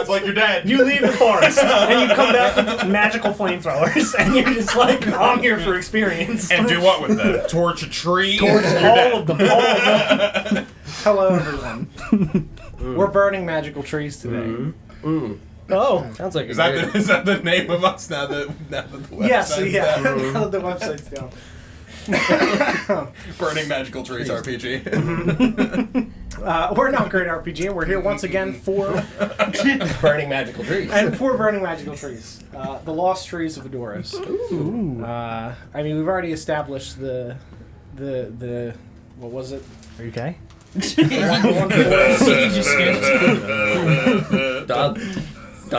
like you're dead. You leave the forest, and you come back with magical flamethrowers, and you're just like, I'm here for experience. And do what with them? Torch a tree? Torch all of them. Hello, everyone. We're burning magical trees today. Oh. Sounds like Is that the name of us now that the website's Yes, yeah. down? Now that the website's down. Burning Magical Trees RPG. We're not Great RPG, and we're here once again for Burning magical trees. and for burning magical trees, the lost trees of Adoris. Ooh. I mean, we've already established the what was it? Are you okay? You just skipped. Don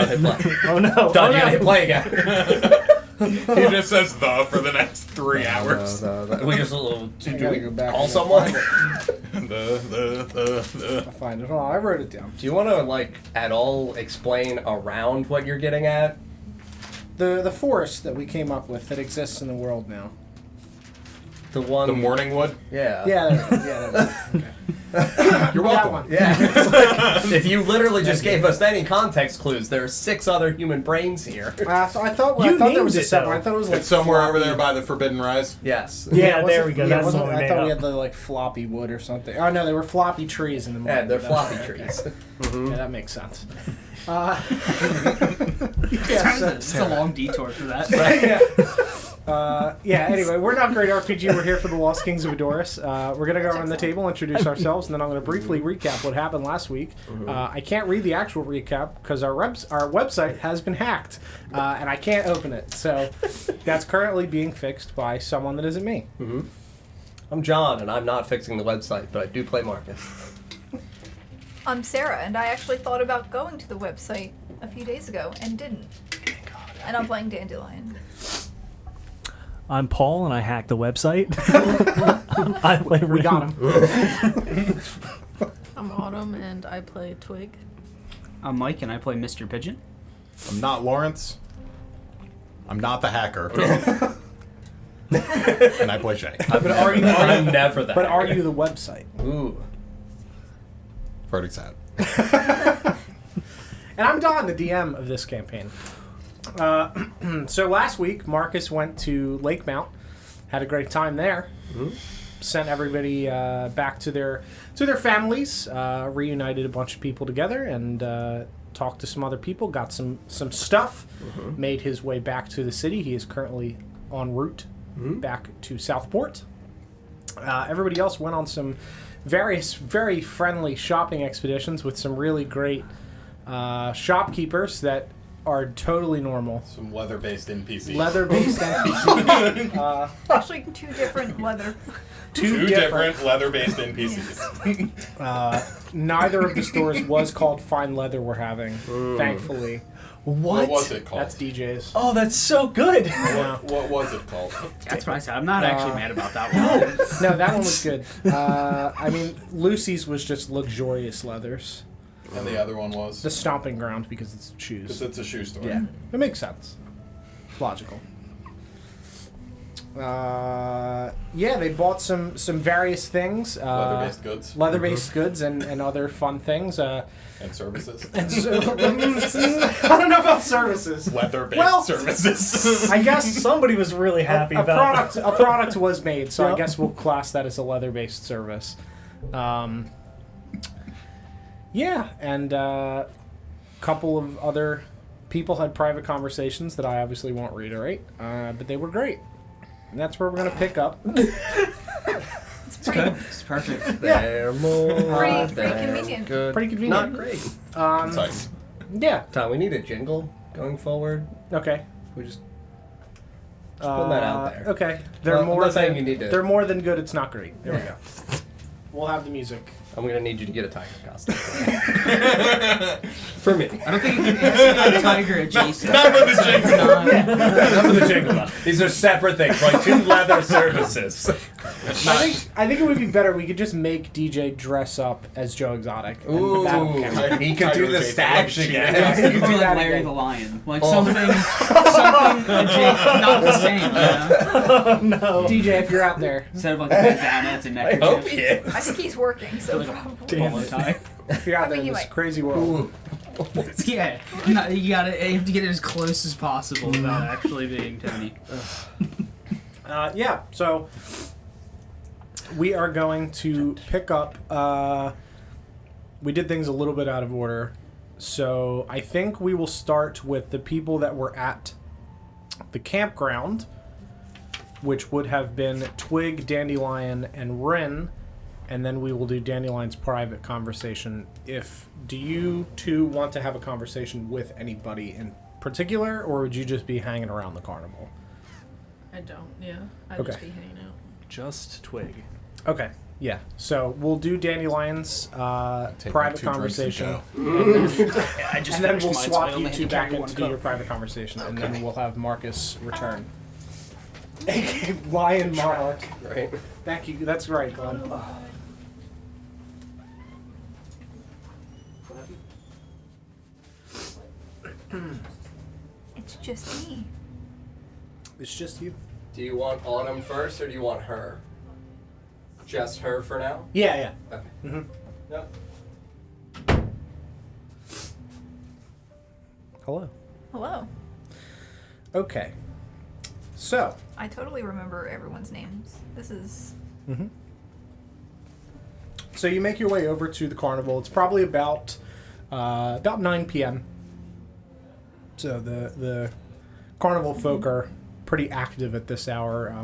hit play. Oh no. Don, you gotta hit play again. He just says the for the next 3 hours. We just gotta go back call and someone? I'll find it. Hold on, I wrote it down. Do you want to, at all explain around what you're getting at? The forest that we came up with that exists in the world now. The one... The Morning Wood? Yeah. You're welcome. One. Yeah. If you literally just gave us any context clues, there are 6 other human brains here. I thought You there was named a it, separate. though. I thought it was like It's somewhere over floppy. there by the Forbidden Rise. Yes. Yeah, was there it- we go. Yeah, That's wasn't what we I made thought up. we had the floppy wood or something. Oh no, they were floppy trees in the morning. Yeah, they're floppy trees. Yeah, that makes sense. It's a long detour for that. Anyway, we're not Great RPG. We're here for the Lost Kings of Adoris. We're going to go around the table, introduce ourselves, and then I'm going to briefly recap what happened last week. I can't read the actual recap because our website has been hacked, and I can't open it. So that's currently being fixed by someone that isn't me. I'm John, and I'm not fixing the website, but I do play Marcus. I'm Sarah, and I actually thought about going to the website a few days ago and didn't. And I'm playing Dandelion. I'm Paul, and I hacked the website. I play We got him. I'm Autumn, and I play Twig. I'm Mike, and I play Mr. Pigeon. I'm not Lawrence. I'm not the hacker. And I play Shay. But are you? I'm never that. But are you the website? Ooh. Pretty sad. And I'm Don, the DM of this campaign. So last week, Marcus went to Lakemount, had a great time there. Sent everybody back to their families, reunited a bunch of people together, and talked to some other people. Got some stuff. Made his way back to the city. He is currently en route back to Southport. Everybody else went on some various very friendly shopping expeditions with some really great shopkeepers that are totally normal. Some leather-based NPCs. Leather-based NPCs. Actually, 2 different leather. Two different leather-based NPCs. Neither of the stores was called Fine Leather we're having, thankfully. What was it called? That's DJ's. Oh, that's so good. Yeah. What was it called? That's what I said. I'm not actually mad about that one. No, that one was good. I mean, Lucy's was just luxurious leathers. And the other one was? The stomping ground because it's Because shoes. it's a shoe store. Yeah, it makes sense. It's logical. They bought some various things. Leather-based goods. Leather-based goods and other fun things. And services. And so, I don't know about services. Leather-based services. I guess Somebody was really happy a about product was made, so I Yep. guess we'll class that as a leather-based service. And a couple of other people had private conversations that I obviously won't reiterate, but they were great. And that's where we're going to pick up. It's pretty, It's perfect. They're more pretty than convenient. good. Pretty convenient. Not great. Nice. Yeah. Tom, we need a jingle going forward. Okay. We just put that out there. Okay. I'm not saying you need to. They're more than good. It's not great. There we go. We'll have the music. I'm gonna need you to get a tiger costume. For me. I don't think it has to be tiger adjacent. Not for the jingle. Enough of the jingle now. These are separate things, like 2 leather services. I think it would be better. We could just make DJ dress up as Joe Exotic. and Ooh, that would count. he could do the stash again. You You could could do be that like Larry again. the Lion. Like something adjacent, not the same, you know? DJ, if you're out there, Instead of like a bandana, it's a I neckerchief. hope he is. I think he's working, so Like a probably. bolo tie. if you're out I there mean, in you this might. crazy world, Yeah, no, you have to get it as close as possible without actually being Tony. Yeah, so we are going to pick up. We did things a little bit out of order, so I think we will start with the people that were at the campground, which would have been Twig, Dandelion, and Rin, and then we will do Dandelion's private conversation. Do you two want to have a conversation with anybody in particular, or would you just be hanging around the carnival? I don't. Yeah, I'd Okay. just be hanging out. Just Twig. Okay, yeah. So we'll do Dandelion's Take my private 2 drinks and conversation, go. I just and then finished we'll mine, so I swap only you had two to back carry one into your cup. private conversation, and then we'll have Marcus return. Lion Monarch. Right. Thank you. That's right, Glenn. It's just me. It's just you. Do you want Autumn first, or do you want her? Just her for now? Yeah, yeah. Okay. Mhm. Yep. Hello. Hello. Okay. So. I totally remember everyone's names. This is Mm-hmm. So you make your way over to the carnival. It's probably about 9 p.m. So the carnival folk are pretty active at this hour.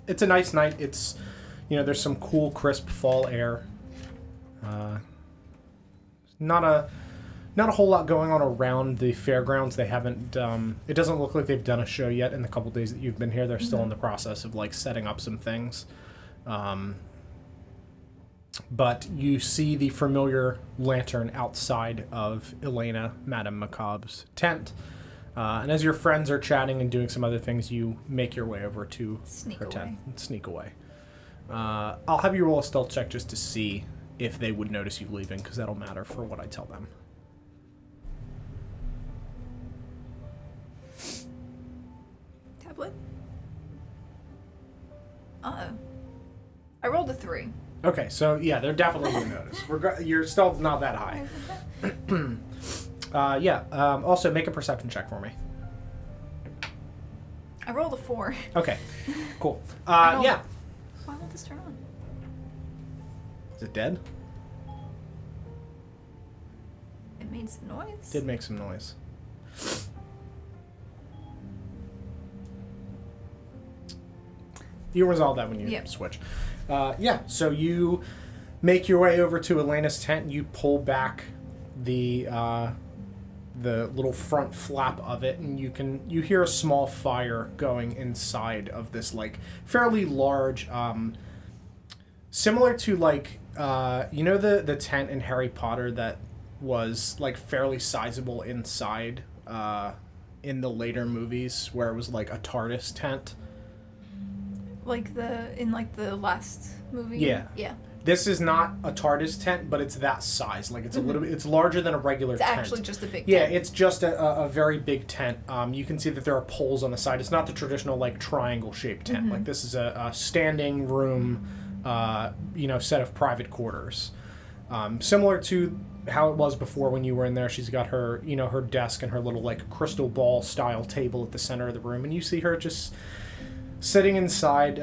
It's a nice night. It's there's some cool, crisp fall air. Not a whole lot going on around the fairgrounds. They haven't. It doesn't look like they've done a show yet in the couple days that you've been here. They're still in the process of setting up some things. But you see the familiar lantern outside of Elena, Madame Macabre's tent. And as your friends are chatting and doing some other things, you make your way over to her tent and sneak away. I'll have you roll a stealth check just to see if they would notice you leaving, because that'll matter for what I tell them. tablet. I rolled a 3. Okay, so yeah, they're definitely going to notice. Your stealth's not that high. Also, make a perception check for me. I rolled a 4. Okay, cool. don't- Yeah. Why won't this turn on? Is it dead? It made some noise. Did make some noise. You resolve that when you Yep. switch. So you make your way over to Elena's tent. You pull back the little front flap of it, and you hear a small fire going inside of this fairly large, similar to the tent in Harry Potter that was fairly sizable inside in the later movies, where it was a TARDIS tent. In the last movie? Yeah. Yeah. This is not a TARDIS tent, but it's that size. It's a little bit. It's larger than a regular It's tent. actually just a big Yeah, tent. it's just a very big tent. You can see that there are poles on the side. It's not the traditional triangle-shaped tent. This is a standing room, set of private quarters. Similar to how it was before when you were in there. She's got her, her desk and her little crystal ball style table at the center of the room, and you see her just sitting inside,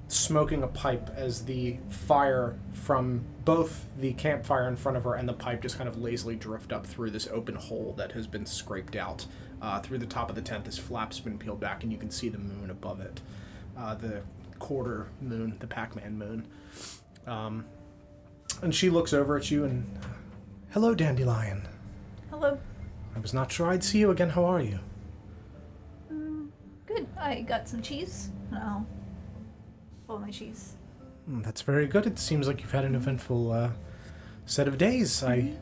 smoking a pipe as the fire from both the campfire in front of her and the pipe just kind of lazily drift up through this open hole that has been scraped out. Through the top of the tent, this flap's been peeled back, and you can see the moon above it. The quarter moon, the Pac-Man moon. And she looks over at you and... Hello, Dandelion. Hello. I was not sure I'd see you again. How are you? Good. I got some cheese. And I'll pull my cheese. That's very good. It seems like you've had an eventful set of days. I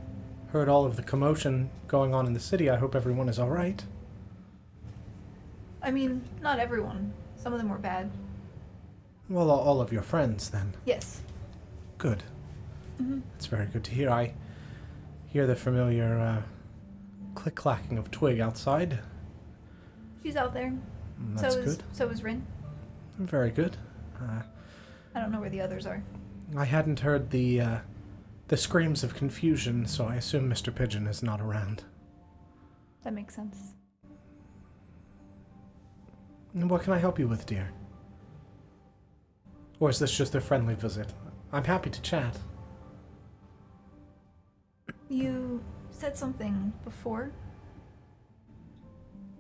heard all of the commotion going on in the city. I hope everyone is all right. I mean, not everyone. Some of them were bad. Well, all of your friends, then. Yes. Good. It's very good to hear. I hear the familiar click-clacking of Twig outside. She's out there. That's good. So is Rin. Very good. I don't know where the others are. I hadn't heard the the screams of confusion, so I assume Mr. Pigeon is not around. That makes sense. And what can I help you with, dear? Or is this just a friendly visit? I'm happy to chat. You said something before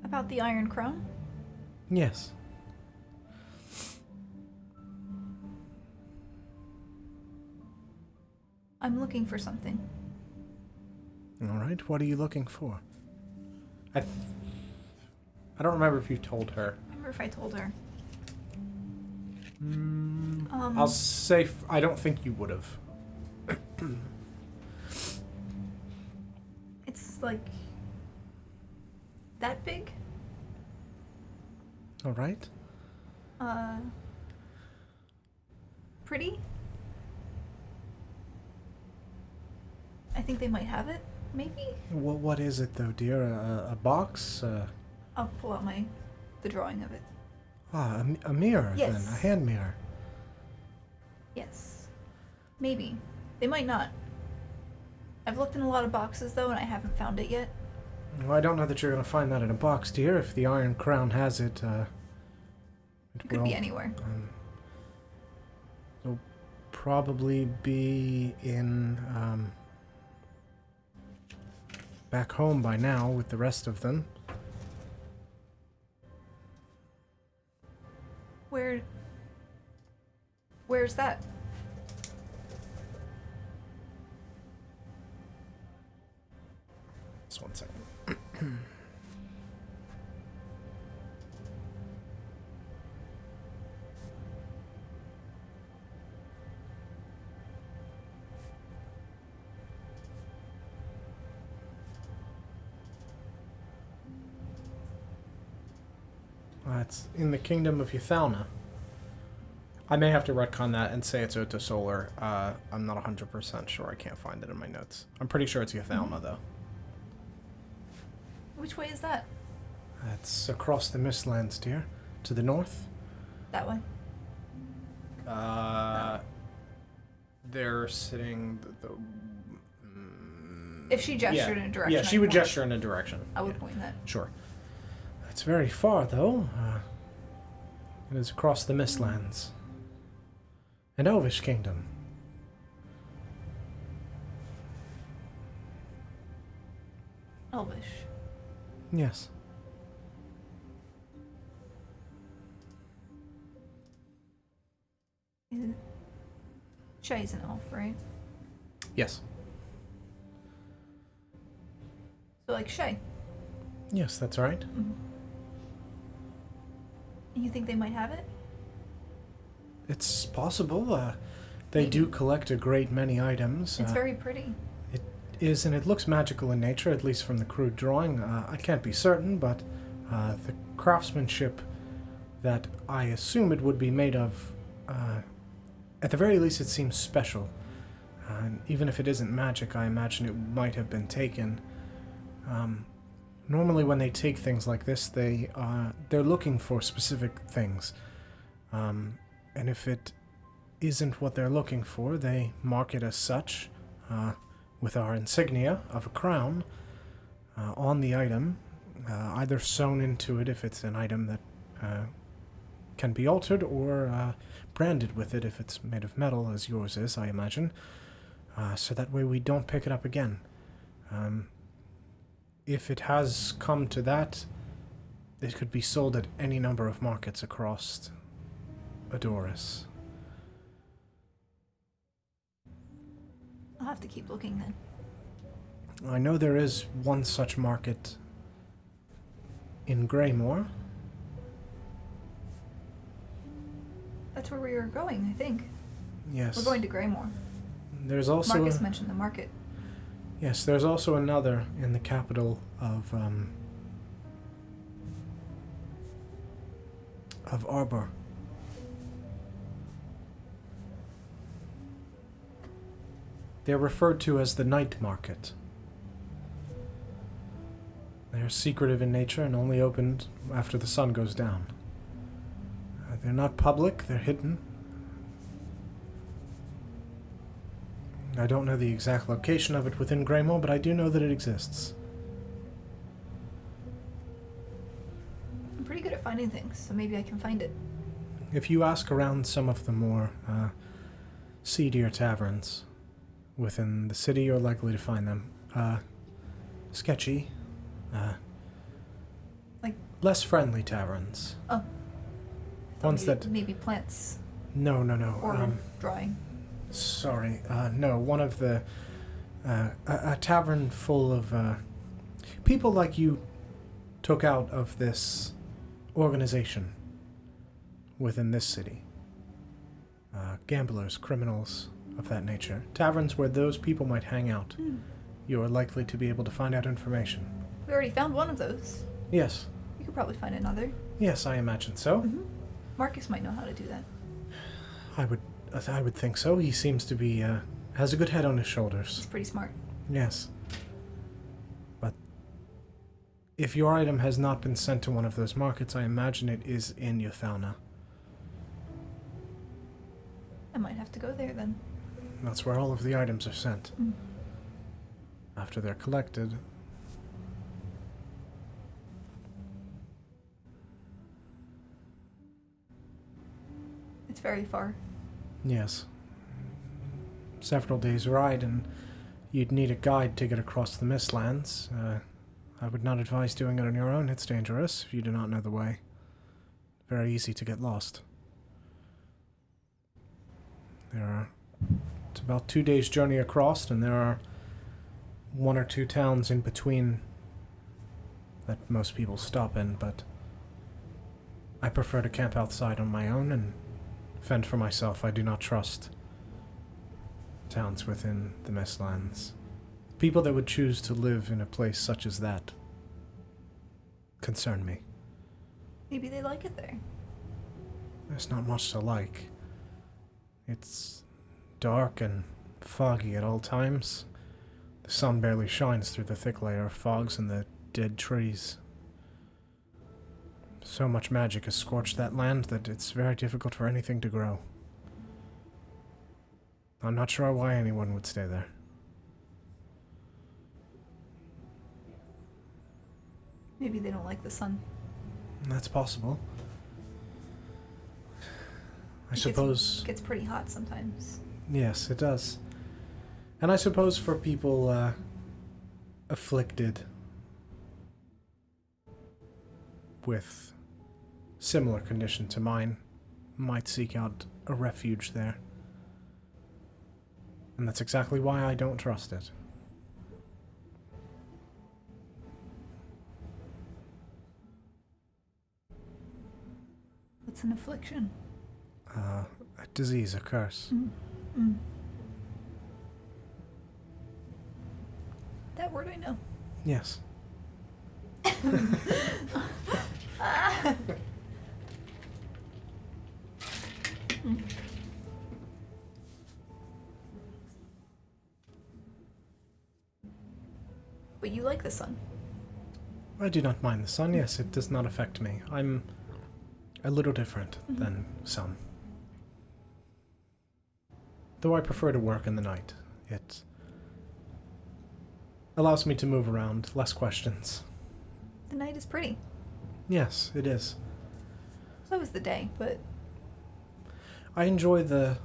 about the Iron Crown? Yes. I'm looking for something. All right, what are you looking for? I don't remember if you told her. I remember if I told her. I'll say I don't think you would have. It's like that big. All right. Pretty. I think they might have it. Maybe. What is it though, dear? A box? I'll pull out the drawing of it. A mirror Yes. then, a hand mirror. Yes. Maybe. They might not. I've looked in a lot of boxes though, and I haven't found it yet. Well, I don't know that you're going to find that in a box, dear. If the Iron Crown has it, It could be anywhere. It'll probably be in back home by now with the rest of them. Where's that? Just 1 second. It's in the kingdom of Yuthalna. I may have to retcon that and say it's Ota Solar. I'm not 100% sure. I can't find it in my notes. I'm pretty sure it's Yuthalna, though. Which way is that? It's across the Mistlands, dear. To the north. That way. They're sitting... If she gestured in a direction. Yeah, she I'd would point. gesture in a direction. I would point that. Sure. It's very far, though. It is across the Mistlands. An Elvish kingdom. Elvish. Yes. Shay's an elf, right? Yes. So like Shay. Yes, that's right. Mm-hmm. You think they might have it? It's possible. They do collect a great many items. It's very pretty. It is, and it looks magical in nature, at least from the crude drawing. I can't be certain, but the craftsmanship that I assume it would be made of, at the very least, it seems special. And even if it isn't magic, I imagine it might have been taken. Normally, when they take things like this, they're looking for specific things, and if it isn't what they're looking for, they mark it as such, with our insignia of a crown on the item, either sewn into it if it's an item that can be altered, or branded with it if it's made of metal, as yours is, I imagine, so that way we don't pick it up again. If it has come to that, it could be sold at any number of markets across Adoris. I'll have to keep looking then. I know there is one such market in Greymoor. That's where we were going, I think. Yes. We're going to Greymoor. There's also Marcus mentioned the market. yes, there's also another in the capital of Arbor. They're referred to as the night market. They're secretive in nature and only opened after the sun goes down. They're not public, they're hidden. I don't know the exact location of it within Greymoor, but I do know that it exists. I'm pretty good at finding things, so maybe I can find it. If you ask around some of the more seedier taverns within the city, you're likely to find them. Sketchy. Like- less friendly taverns. Oh. Ones that... Maybe plants No. or drawing. Sorry. No, one of the... a tavern full of people like you took out of this organization within this city. Gamblers, criminals of that nature. Taverns where those people might hang out. You are likely to be able to find out information. We already found one of those. Yes. We could probably find another. Yes, I imagine so. Mm-hmm. Marcus might know how to do that. I would think so. He seems to be, has a good head on his He's shoulders. pretty smart. Yes. But if your item has not been sent to one of those markets, I imagine it is in Yuthauna. I might have to go there then. That's where all of the items are sent. Mm. After they're collected. It's very far. Yes. Several days' ride, and you'd need a guide to get across the Mistlands. I would not advise doing it on your own. It's dangerous if you do not know the way. Very easy to get lost. It's about 2 days' journey across, and there are 1 or 2 towns in between that most people stop in, but I prefer to camp outside on my own and fend for myself. I do not trust towns within the Mistlands. People that would choose to live in a place such as that concern me. Maybe they like it there. There's not much to like. It's dark and foggy at all times. The sun barely shines through the thick layer of fogs and the dead trees. So much magic has scorched that land that it's very difficult for anything to grow. I'm not sure why anyone would stay there. Maybe they don't like the sun. That's possible. I suppose... It gets pretty hot sometimes. Yes, it does. And I suppose for people afflicted with similar condition to mine might seek out a refuge there. And that's exactly why I don't trust it. What's an affliction? A disease, a curse. Mm. That word I know. Yes. But you like the sun. I do not mind the sun. Yes, it does not affect me. I'm a little different than some. Though I prefer to work in the night. It allows me to move around, less questions. The night is pretty. Yes, it is. So is the day, but... I enjoy the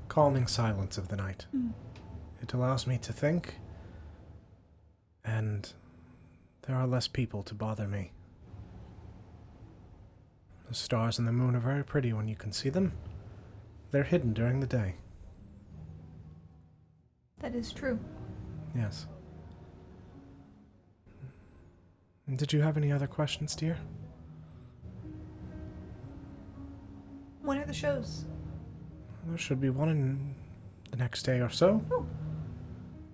calming silence of the night. Mm. It allows me to think, and there are less people to bother me. The stars and the moon are very pretty when you can see them. They're hidden during the day. That is true. Yes. Did you have any other questions, dear? When are the shows? There should be one in the next day or so. Oh.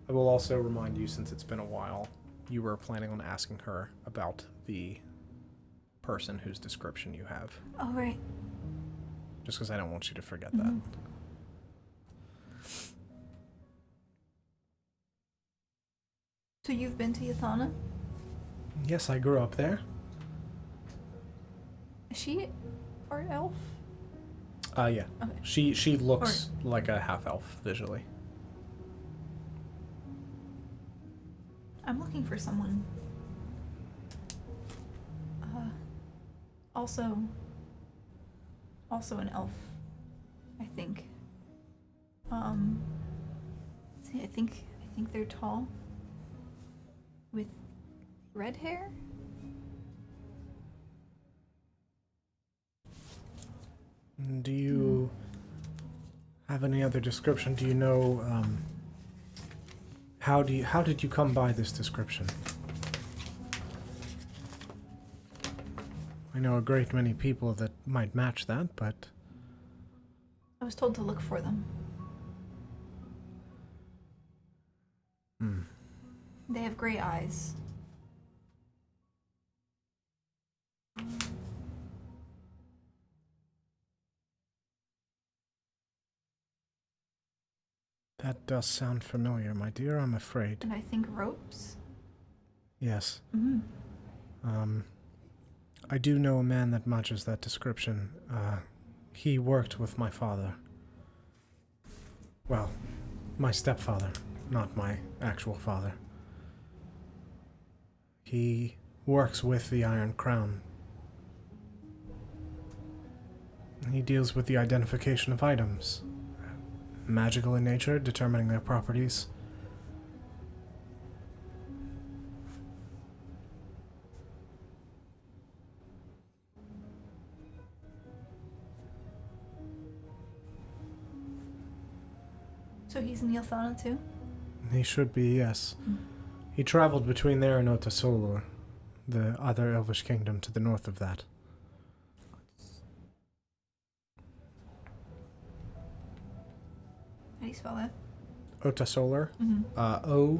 I will also remind you, since it's been a while, you were planning on asking her about the person whose description you have. Oh, right. Just because I don't want you to forget that. So you've been to Yuthauna? Yes, I grew up there. Is she part elf? Yeah. Okay. She looks like a half-elf visually. I'm looking for someone. Also an elf, I think. See, I think they're tall. With red hair? Do you have any other description? Do you know, how did you come by this description? I know a great many people that might match that, but... I was told to look for them. They have gray eyes. That does sound familiar, my dear, I'm afraid. And I think ropes? Yes. Mm-hmm. I do know a man that matches that description. He worked with my father. Well, my stepfather, not my actual father. He works with the Iron Crown. He deals with the identification of items. Magical in nature, determining their properties. So he's in Yelthana too? He should be, yes. He traveled between there and Otasolur, the other elvish kingdom to the north of that. How do you spell that? Otasolur? O-T-H-A.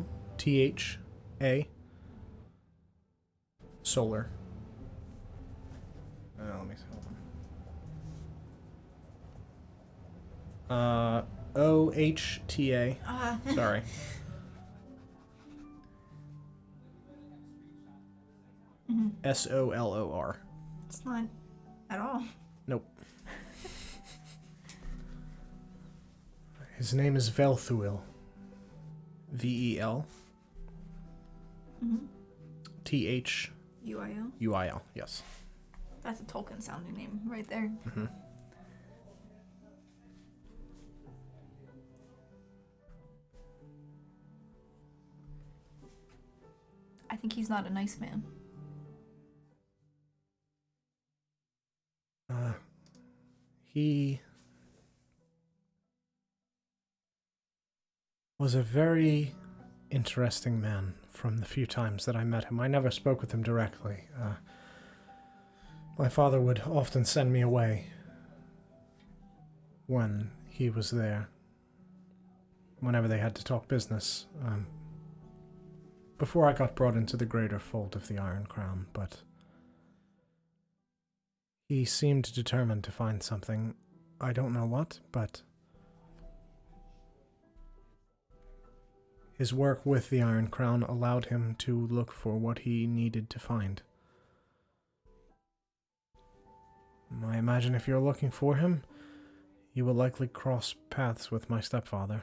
Solar. Let me see. O-H-T-A. Sorry. S-O-L-O-R. It's not at all. Nope. His name is Velthuil. V-E-L. T-H. U-I-O? U-I-L, yes. That's a Tolkien sounding name right there. I think he's not a nice man. He was a very interesting man from the few times that I met him. I never spoke with him directly. My father would often send me away when he was there, whenever they had to talk business, before I got brought into the greater fold of the Iron Crown, but he seemed determined to find something. I don't know what, but his work with the Iron Crown allowed him to look for what he needed to find. I imagine if you're looking for him, you will likely cross paths with my stepfather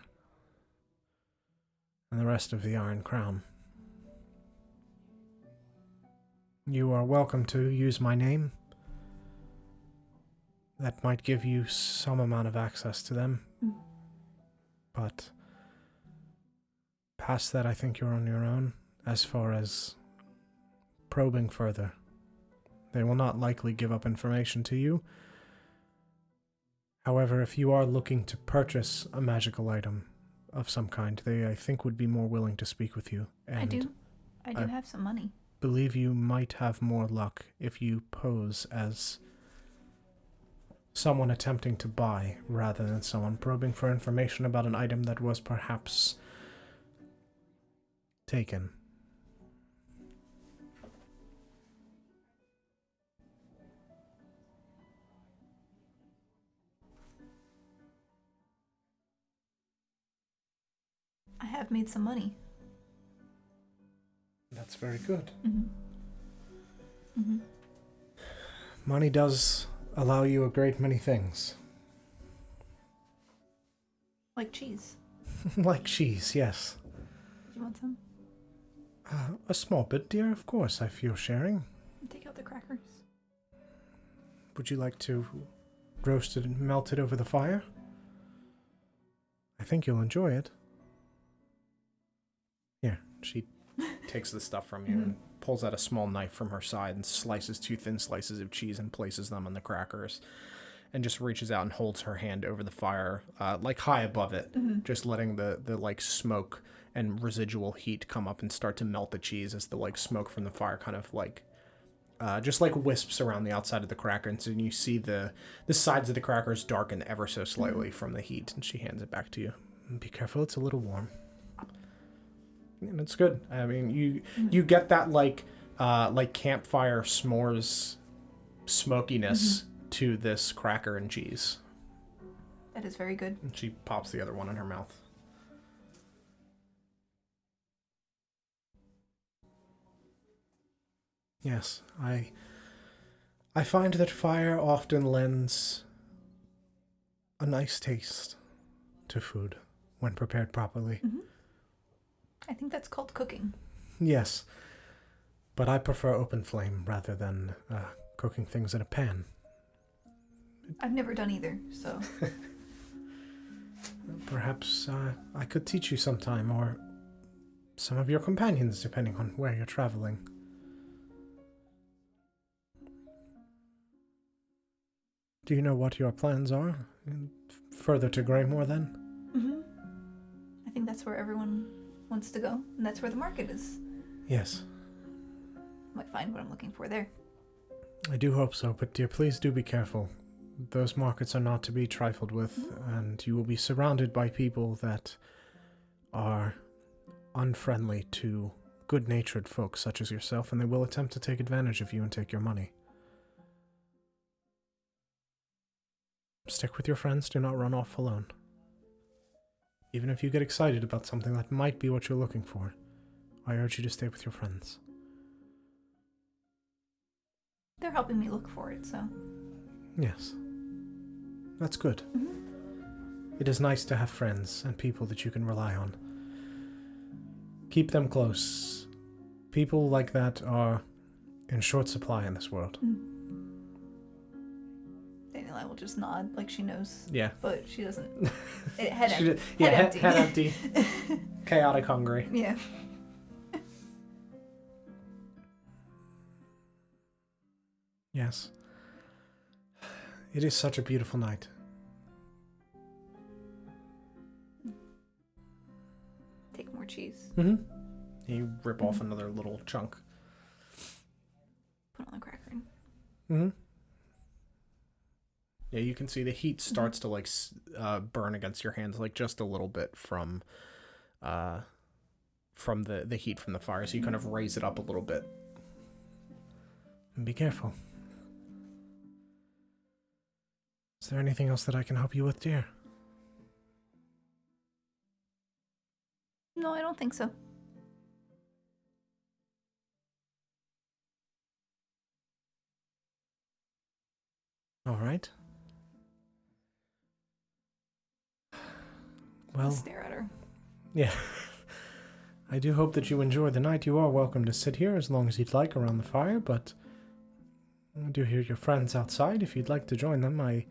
and the rest of the Iron Crown. You are welcome to use my name. That might give you some amount of access to them. But past that, I think you're on your own as far as probing further. They will not likely give up information to you. However, if you are looking to purchase a magical item of some kind, they, I think, would be more willing to speak with you. And I do have some money. Believe you might have more luck if you pose as someone attempting to buy rather than someone probing for information about an item that was perhaps taken. I have made some money. That's very good. Mm-hmm. Money does allow you a great many things. Like cheese. Like cheese, yes. Do you want some? A small bit, dear, of course, I feel sharing. Take out the crackers. Would you like to roast it and melt it over the fire? I think you'll enjoy it. Here, she takes the stuff from you and pulls out a small knife from her side and slices 2 thin slices of cheese and places them on the crackers. And just reaches out and holds her hand over the fire, like high above it, just letting the like smoke and residual heat come up and start to melt the cheese as the like smoke from the fire kind of like just like wisps around the outside of the crackers, and you see the sides of the crackers darken ever so slightly from the heat. And she hands it back to you. Be careful, it's a little warm. And it's good. I mean, you get that like campfire s'mores smokiness to this cracker and cheese. That is very good. And she pops the other one in her mouth. Yes, I find that fire often lends a nice taste to food when prepared properly. I think that's called cooking. Yes, but I prefer open flame rather than cooking things in a pan. I've never done either, so. Perhaps I could teach you sometime, or some of your companions, depending on where you're traveling. Do you know what your plans are? Further to Greymoor, then? I think that's where everyone wants to go, and that's where the market is. Yes. Might find what I'm looking for there. I do hope so, but dear, please do be careful. Those markets are not to be trifled with, and you will be surrounded by people that are unfriendly to good-natured folks such as yourself, and they will attempt to take advantage of you and take your money. Stick with your friends, do not run off alone. Even if you get excited about something that might be what you're looking for, I urge you to stay with your friends. They're helping me look for it, so. Yes. That's good. It is nice to have friends and people that you can rely on. Keep them close. People like that are in short supply in this world. Daniela will just nod like she knows. Yeah. But she doesn't. Head She empty. did- Head empty. Head empty. Chaotic hungry. Yeah. Yes. It is such a beautiful night. Take more cheese. You rip off another little chunk. Put on the cracker. Yeah, you can see the heat starts to like burn against your hands, like just a little bit from the heat from the fire. So you kind of raise it up a little bit. And be careful. Is there anything else that I can help you with, dear? No, I don't think so. All right. I'll Well, stare at her. yeah. I do hope that you enjoy the night. You are welcome to sit here as long as you'd like around the fire, but I do hear your friends outside. If you'd like to join them, I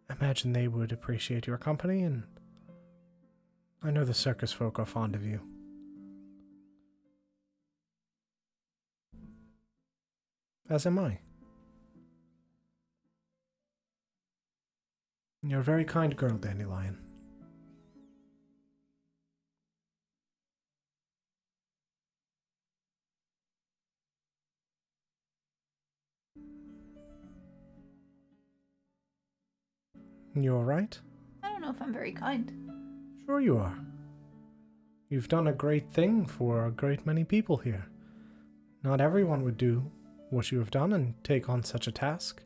imagine they would appreciate your company, and I know the circus folk are fond of you. As am I. You're a very kind girl, Dandelion. You alright? I don't know if I'm very kind. Sure you are. You've done a great thing for a great many people here. Not everyone would do what you have done and take on such a task.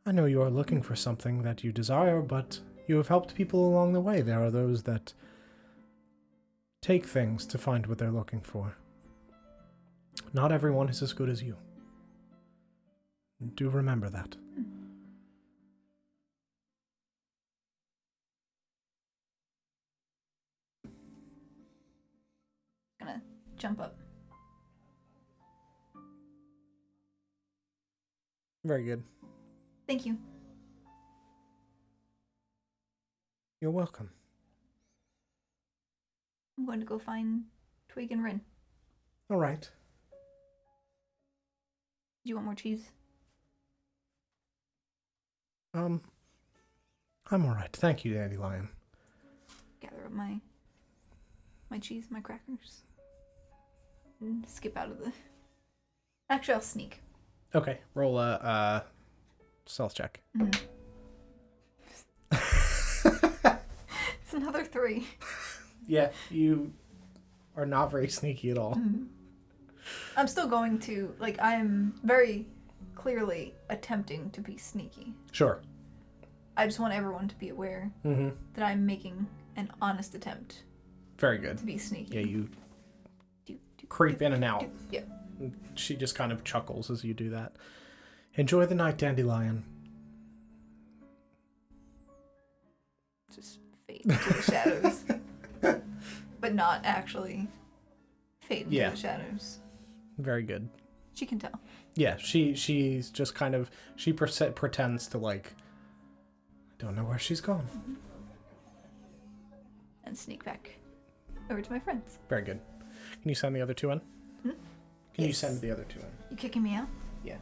I know you are looking for something that you desire, but you have helped people along the way. There are those that take things to find what they're looking for. Not everyone is as good as you. Do remember that. Gonna jump up. Very good. Thank you. You're welcome. I'm going to go find Twig and Rin. All right. Do you want more cheese? I'm all right. Thank you, Dandelion. Gather up my cheese, my crackers. And skip out of the... Actually, I'll sneak. Okay, roll a stealth check. Mm-hmm. It's another 3. Yeah, you are not very sneaky at all. Mm-hmm. I'm still going to, like, I'm very clearly attempting to be sneaky. Sure. I just want everyone to be aware that I'm making an honest attempt Very good. to be sneaky. Yeah, you creep in and out. Yeah. She just kind of chuckles as you do that. Enjoy the night, Dandelion. Just fade into the shadows. But not actually fade into the shadows. Very good. She can tell. Yeah, she's just kind of... She pretends to, like... I don't know where she's gone. And sneak back over to my friends. Very good. Can you send the other 2 in? Can you Yes. send the other 2 in? You kicking me out? Yeah.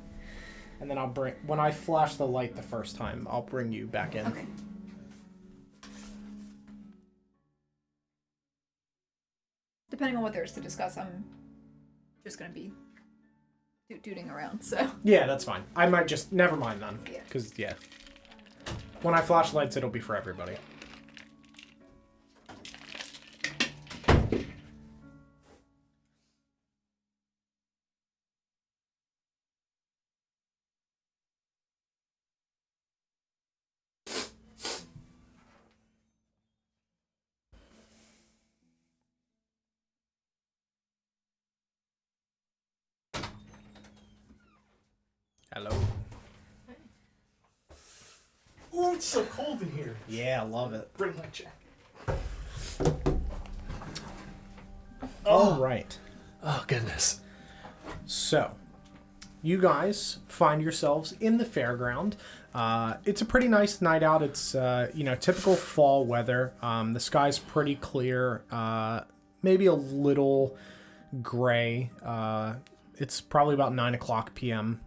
And then I'll bring... When I flash the light the first time, I'll bring you back in. Okay. Depending on what there is to discuss, I'm just gonna be dooting around, so... Yeah, that's fine. I might just... Never mind then. Yeah. Because, yeah. When I flash lights, it'll be for everybody. Hello. Ooh, it's so cold in here. Yeah, I love it. Bring my jacket. All right. Oh, goodness. So, you guys find yourselves in the fairground. It's a pretty nice night out. It's, typical fall weather. The sky's pretty clear. Maybe a little gray. It's probably about 9 o'clock p.m.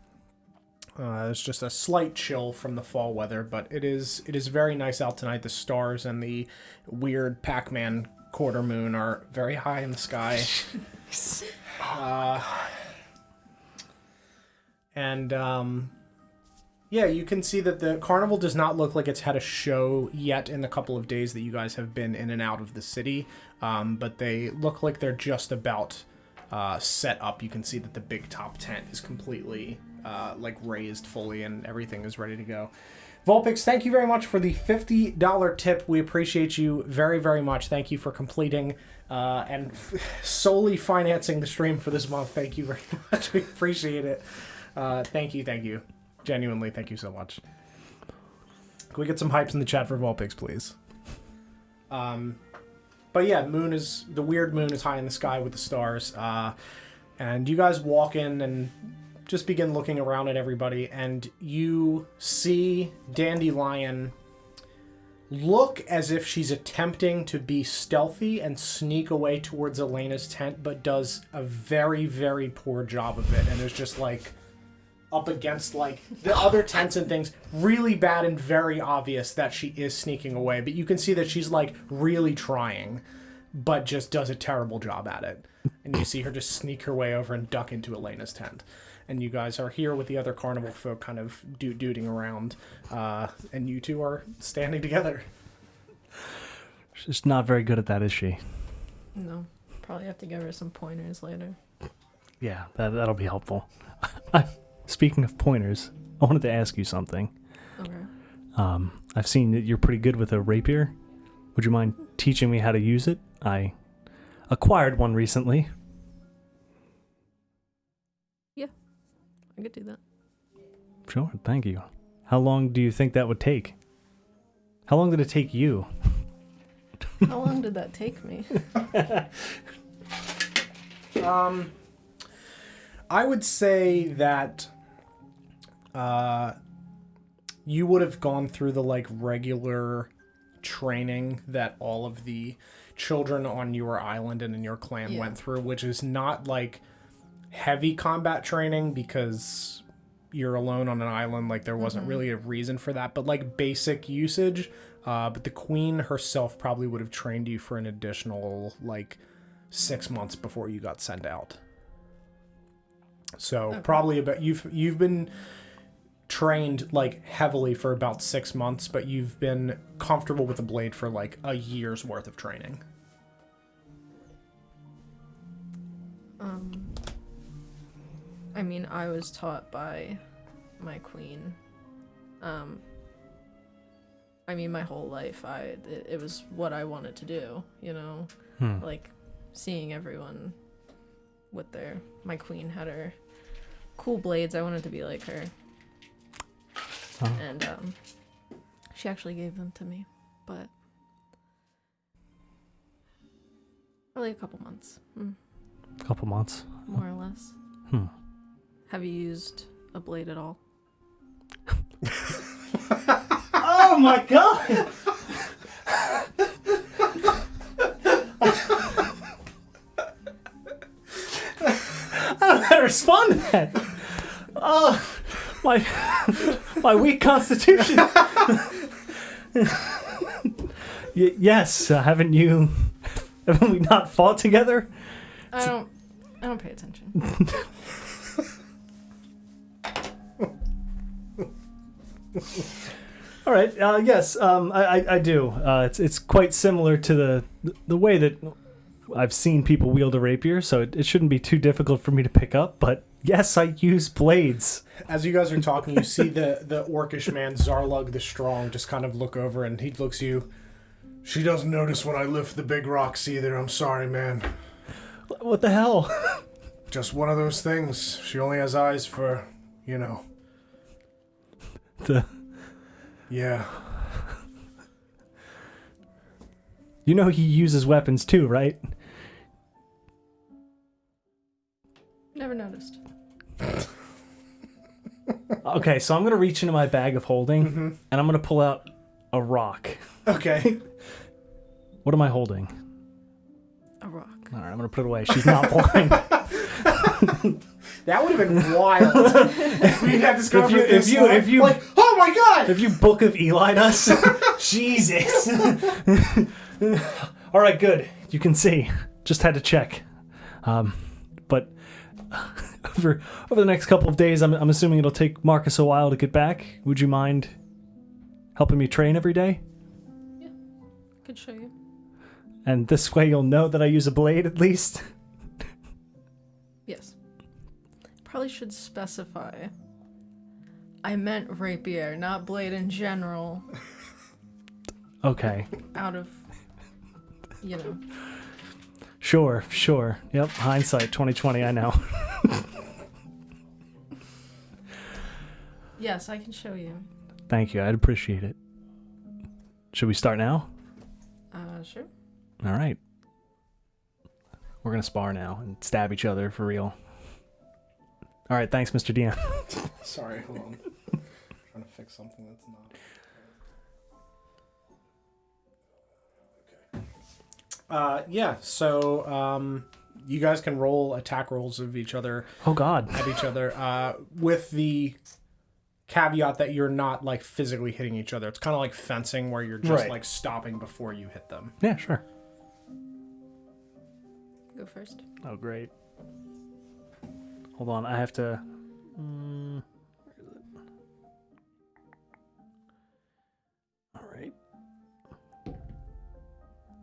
It's just a slight chill from the fall weather, but it is very nice out tonight. The stars and the weird Pac-Man quarter moon are very high in the sky. You can see that the carnival does not look like it's had a show yet in the couple of days that you guys have been in and out of the city, but they look like they're just about set up. You can see that the big top tent is completely raised fully and everything is ready to go. Vulpix, thank you very much for the $50 tip. We appreciate you very, very much. Thank you for completing and solely financing the stream for this month. Thank you very much. We appreciate it. Thank you. Genuinely, thank you so much. Can we get some hypes in the chat for Vulpix, please? But yeah, the weird moon is high in the sky with the stars. And you guys walk in and just begin looking around at everybody, and you see Dandelion look as if she's attempting to be stealthy and sneak away towards Elena's tent, but does a very, very poor job of it, and is just up against the other tents and things. Really bad and very obvious that she is sneaking away, but you can see that she's really trying, but just does a terrible job at it. And you see her just sneak her way over and duck into Elena's tent. And you guys are here with the other carnival folk kind of dooting around, and you two are standing together. She's not very good at that, is she? No. Probably have to give her some pointers later. Yeah, that'll be helpful. Speaking of pointers, I wanted to ask you something. Okay. I've seen that you're pretty good with a rapier. Would you mind teaching me how to use it? I acquired one recently. I could do that. Sure, thank you. How long do you think that would take? How long did it take you? How long did that take me? I would say that you would have gone through the like regular training that all of the children on your island and in your clan went through, which is not like heavy combat training because you're alone on an island. Like there wasn't really a reason for that, but like basic usage. But the queen herself probably would have trained you for an additional like 6 months before you got sent out. So probably about you've been trained like heavily for about 6 months, but you've been comfortable with the blade for like a year's worth of training. I mean, I was taught by my queen. I mean, my whole life, it was what I wanted to do, you know? Like, seeing everyone with my queen had her cool blades. I wanted to be like her. And, she actually gave them to me, but probably a couple months. Couple months. More or less. Have you used a blade at all? Oh my god! I don't know how to respond to that. Oh, my weak constitution. Yes, haven't we not fought together? I don't pay attention. All right. Yes, I do. It's quite similar to the way that I've seen people wield a rapier, so it shouldn't be too difficult for me to pick up. But yes, I use blades. As you guys are talking, you see the orcish man Zarlug the Strong just kind of look over, and he looks at you. She doesn't notice when I lift the big rocks either. I'm sorry, man. What the hell? Just one of those things. She only has eyes for, Yeah. You know he uses weapons too, right? Never noticed. Okay, so I'm going to reach into my bag of holding, and I'm going to pull out a rock. Okay. What am I holding? A rock. All right, I'm going to put it away. She's not blind. That would have been wild. If we had discovered if you like, oh my god! If you Book of Eli'd us, Jesus. All right, good. You can see. Just had to check. But over the next couple of days, I'm assuming it'll take Marcus a while to get back. Would you mind helping me train every day? Yeah, could show you. And this way you'll know that I use a blade at least? Yes. Probably should specify. I meant rapier, not blade in general. Okay. Out of, Sure. Yep, hindsight 2020, I know. Yes, I can show you. Thank you, I'd appreciate it. Should we start now? Sure. All right. We're going to spar now and stab each other for real. All right, thanks, Mr. DM. Sorry, hold on. I'm trying to fix something that's not. Okay. Yeah, so you guys can roll attack rolls of each other. Oh, God. At each other. With the caveat that you're not like physically hitting each other. It's kind of like fencing where you're just like stopping before you hit them. Yeah, sure. Go first. Oh, great. Hold on, I have to... Where is it? All right.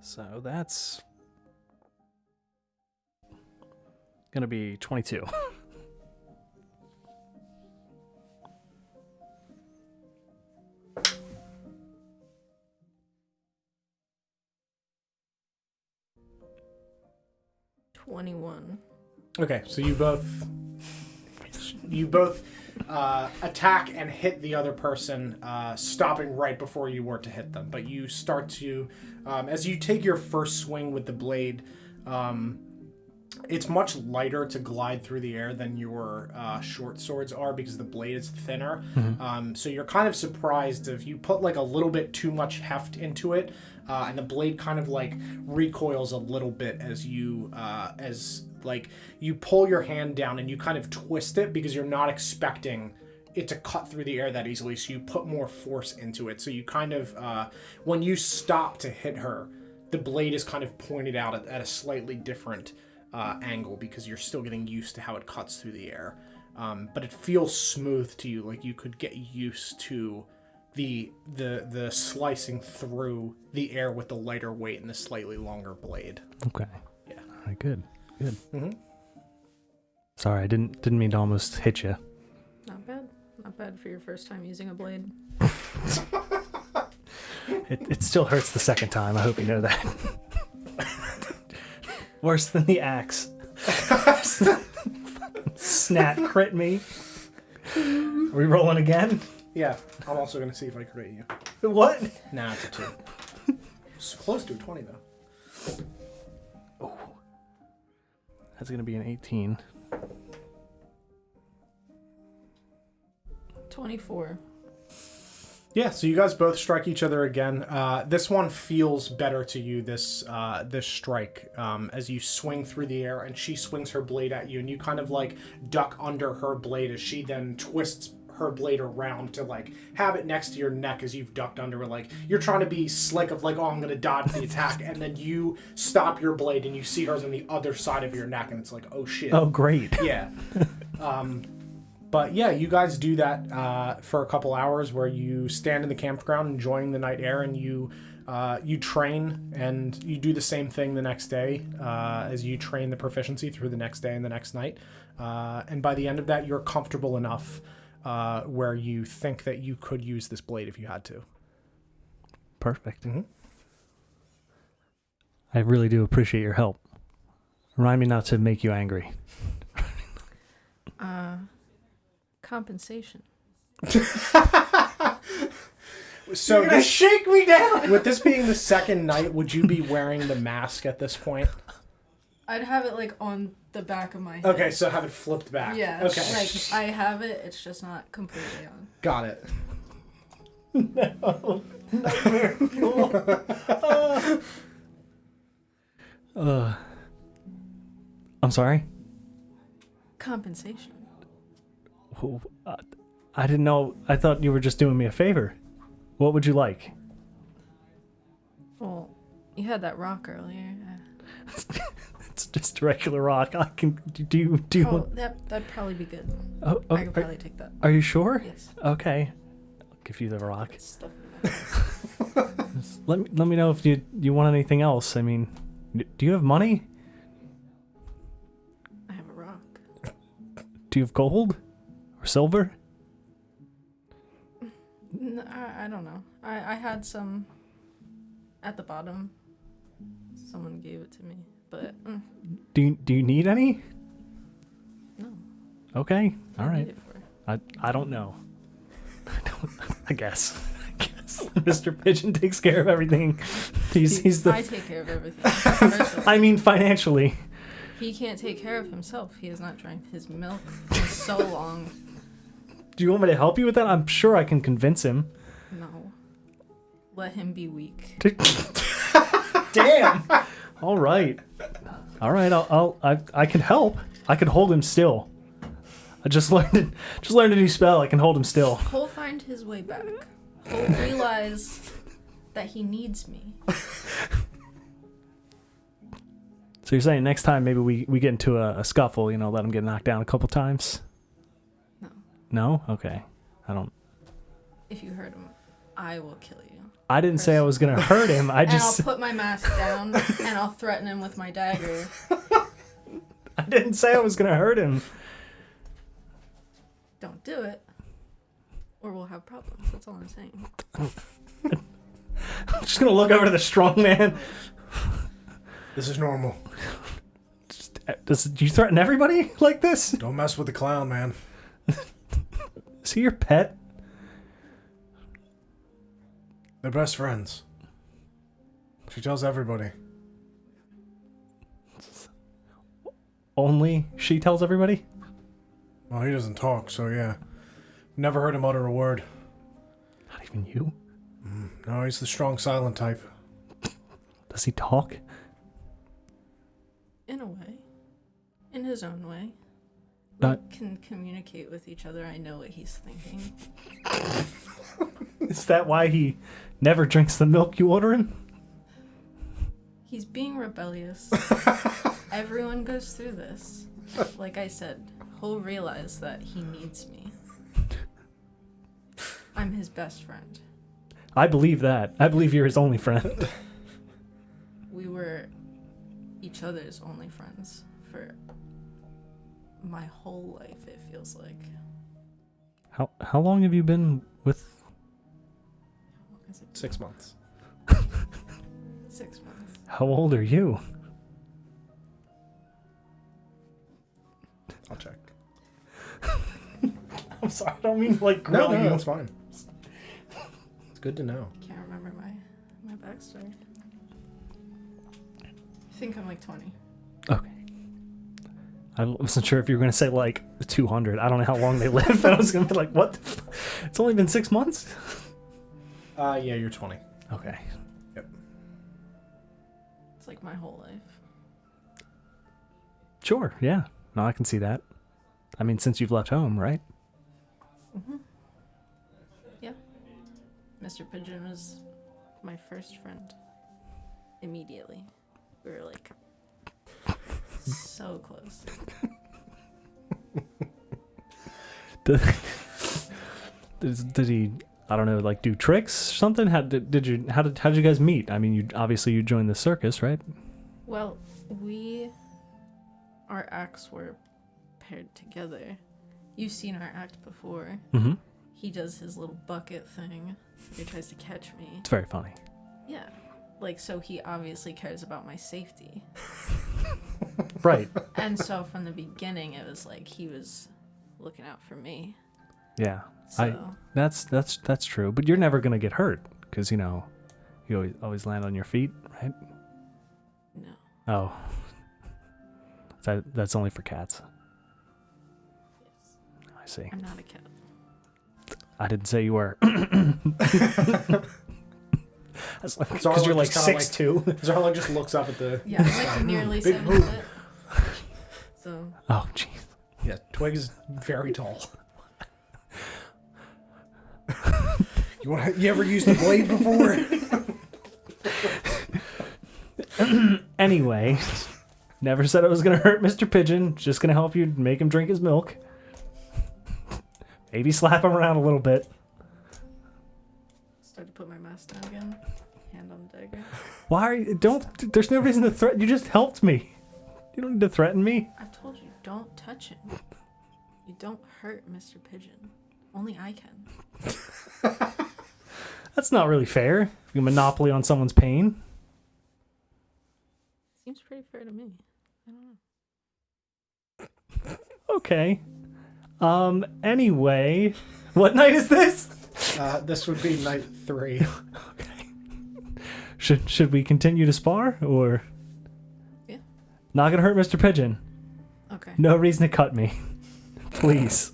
So that's... gonna be 22. Okay, so you both attack and hit the other person, stopping right before you were to hit them. But you start to, as you take your first swing with the blade, it's much lighter to glide through the air than your short swords are because the blade is thinner. So you're kind of surprised if you put like a little bit too much heft into it, and the blade kind of like recoils a little bit as you you pull your hand down and you kind of twist it because you're not expecting it to cut through the air that easily. So you put more force into it. So you kind of when you stop to hit her, the blade is kind of pointed out at a slightly different angle because you're still getting used to how it cuts through the air. But it feels smooth to you, like you could get used to the slicing through the air with the lighter weight and the slightly longer blade. Okay. Yeah. All right, good. Mm-hmm. Sorry, I didn't mean to almost hit you. Not bad. Not bad for your first time using a blade. It still hurts the second time. I hope you know that. Worse than the axe. Snap crit me. Are we rolling again? Yeah, I'm also going to see if I crit you. What? Nah, it's a 2. It's close to a 20, though. Oh. That's going to be an 18. 24. Yeah, so you guys both strike each other again. This one feels better to you, this strike, as you swing through the air and she swings her blade at you and you kind of like duck under her blade as she then twists her blade around to like have it next to your neck as you've ducked under her. Like you're trying to be slick of like, oh, I'm going to dodge the attack, and then you stop your blade and you see hers on the other side of your neck and it's like, oh shit. Oh, great. Yeah. But yeah, you guys do that for a couple hours where you stand in the campground enjoying the night air, and you train, and you do the same thing the next day as you train the proficiency through the next day and the next night. And by the end of that, you're comfortable enough where you think that you could use this blade if you had to. Perfect. Mm-hmm. I really do appreciate your help. Remind me not to make you angry. Compensation. So You're gonna shake me down. with this being the second night, would you be wearing the mask at this point? I'd have it like on the back of my head. Okay, so have it flipped back. Yeah. Okay. Like I have it, it's just not completely on. Got it. No. Nightmare fuel. I'm sorry? Compensation. Well, I didn't know. I thought you were just doing me a favor. What would you like? Well, you had that rock earlier. It's just a regular rock. I can. Do you want? That'd probably be good. Oh, I could probably take that. Are you sure? Yes. Okay. I'll give you the rock. Stuff in my bag. Let me know if you want anything else. I mean, do you have money? I have a rock. Do you have gold or silver? No, I don't know. I had some at the bottom. Someone gave it to me, but Do you need any? no. Okay. All I right. need it for. I don't know. I guess. Mr. Pigeon takes care of everything. He's the. I take care of everything. Commercially. I mean, financially. He can't take care of himself. He has not drank his milk in so long. Do you want me to help you with that? I'm sure I can convince him. No. Let him be weak. Damn. All right. I can help. I can hold him still. I just learned a new spell. I can hold him still. He'll find his way back. He'll realize that he needs me. So you're saying next time maybe we get into a scuffle, let him get knocked down a couple times? No. No? Okay. I don't. If you hurt him, I will kill you. I didn't say I was going to hurt him. I And just. I'll put my mask down and I'll threaten him with my dagger. I didn't say I was going to hurt him. Don't do it, or we'll have problems. That's all I'm saying. I'm just going to look over to the strong man. This is normal. Do you threaten everybody like this? Don't mess with the clown, man. Is he your pet? They're best friends. She tells everybody. only she tells everybody? Well, he doesn't talk, so yeah. Never heard him utter a word. Not even you? No, he's the strong silent type. Does he talk? In a way. In his own way. Not- We can communicate with each other. I know what he's thinking. Is that why he never drinks the milk you order him? He's being rebellious. Everyone goes through this. Like I said, he'll realize that he needs me. I'm his best friend. I believe that. I believe you're his only friend. We were each other's only friends for my whole life, it feels like. How long have you been with... What is it? 6 months. 6 months. How old are you? I'll check. I'm sorry, I don't mean to, like, No, grill you. that's fine. It's good to know. Can't remember my backstory. I think I'm like 20. Okay. I wasn't sure if you were going to say, like, 200. I don't know how long they live. I was going to be like, what? It's only been 6 months? Yeah, you're 20. Okay. It's like my whole life. Sure, yeah. No, I can see that. I mean, since you've left home, right? Mm-hmm. Yeah. Mr. Pigeon was my first friend. Immediately. We were like so close. Did he, I don't know, like do tricks or something? How did you guys meet? I mean, you joined the circus, right? Well, our acts were paired together. You've seen our act before. Mm-hmm. He does his little bucket thing. He tries to catch me. It's very funny. Yeah. Like, so he obviously cares about my safety. Right. And so from the beginning, it was like he was looking out for me. Yeah. So That's true. But you're never gonna get hurt because you always land on your feet, right? no. Oh. That's only for cats. Yes. I see. I'm not a cat. I didn't say you were. Because you're like 6'2". Zarla just looks up at the... Yeah, I'm like nearly Big 7 move. foot. So Oh, jeez. Yeah, Twig is very tall. You ever used a blade before? Anyway, never said it was gonna hurt Mr. Pigeon. Just gonna help you make him drink his milk. Maybe slap him around a little bit. start to put my mask down again. Hand on the dagger. Why are you, don't, there's no reason to threaten. You just helped me. You don't need to threaten me. I've told you, don't touch him. You don't hurt Mr. Pigeon. Only I can. That's not really fair. You monopoly on someone's pain. Seems pretty fair to me. I don't know. Okay. Anyway, what night is this? This would be night 3. Should we continue to spar or? Yeah. Not gonna hurt Mr. Pigeon. Okay. No reason to cut me. Please.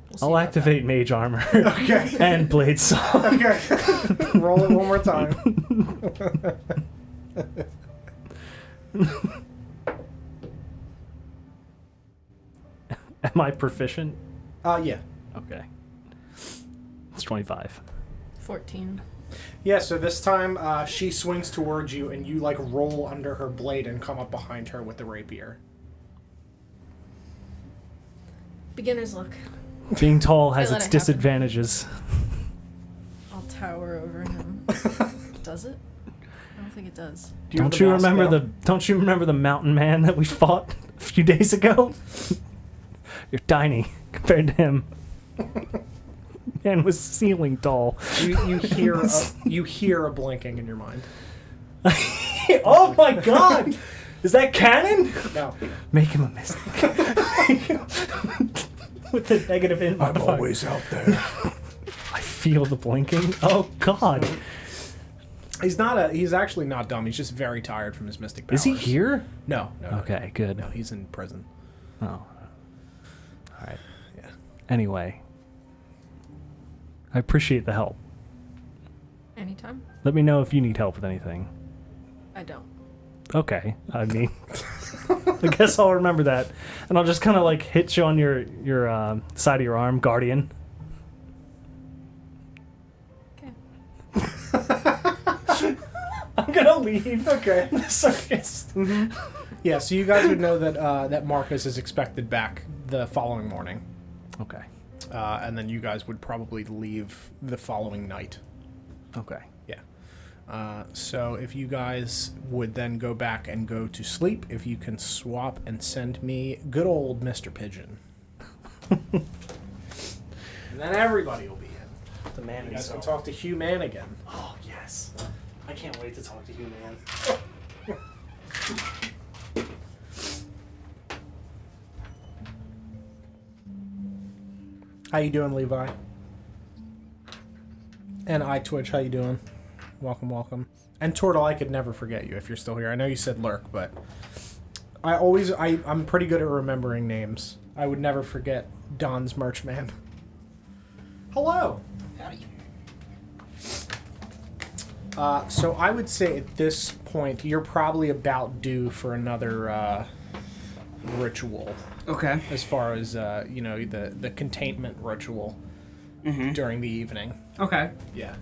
We'll see I'll about activate mage armor Okay. and blade saw. Okay. Roll it one more time. Am I proficient? Yeah. Okay. It's 25. that. 14. Yeah, so this time she swings towards you and you like roll under her blade and come up behind her with the rapier. Beginner's luck. Being tall has Let its it happen. disadvantages. I'll tower over him. Does it? I don't think it does. Do have Don't the you mask remember now? Don't you remember the mountain man that we fought a few days ago? You're tiny compared to him. Man was ceiling tall. You hear a blinking in your mind. Oh my god! Is that canon? No. Make him a mystic. With the negative in I'm always out there. I feel the blinking. Oh god. He's actually not dumb. He's just very tired from his mystic powers. Is he here? No. Okay, good. No, he's in prison. Oh. All right. Yeah. Anyway, I appreciate the help. Anytime. Let me know if you need help with anything. I don't. Okay. I mean, I guess I'll remember that, and I'll just kind of like hit you on your side of your arm, Guardian. Okay. I'm gonna leave. Okay. The circus. Mm-hmm. Yeah. So you guys would know that that Marcus is expected back the following morning, Okay. and then you guys would probably leave the following night. Okay. Yeah. So if you guys would then go back and go to sleep, if you can swap and send me good old Mr. Pigeon. And then everybody will be in. The man You guys can talk to Hugh Man again. Oh yes. I can't wait to talk to you, man. How you doing, Levi? And iTwitch, how you doing? Welcome. And Tortle, I could never forget you if you're still here. I know you said lurk, but I'm pretty good at remembering names. I would never forget Don's merch man. Hello. Howdy. So I would say at this point you're probably about due for another ritual, Okay. as far as the containment ritual during the evening. Okay. Yeah.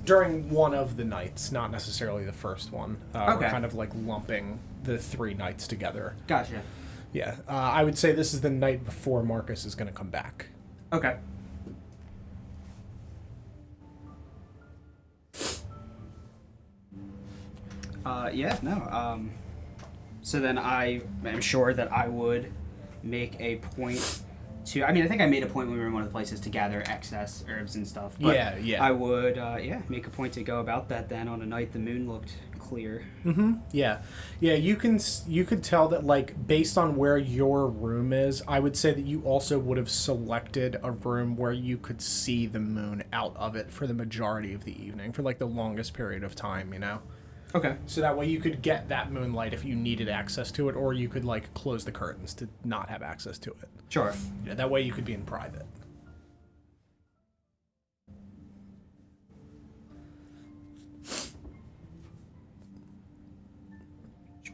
During one of the nights, not necessarily the first one. We're Okay. kind of like lumping the 3 nights together. Gotcha. Yeah. I would say this is the night before Marcus is going to come back. Okay. So then I am sure that I would make a point to... I mean, I think I made a point when we were in one of the places to gather excess herbs and stuff. But Yeah. I would, make a point to go about that then on a night the moon looked clear. Mm-hmm. Yeah. You could tell that, like, based on where your room is, I would say that you also would have selected a room where you could see the moon out of it for the majority of the evening, for like the longest period of time, you know? Okay. So that way you could get that moonlight if you needed access to it, or you could like close the curtains to not have access to it. Sure. Yeah, that way you could be in private. Just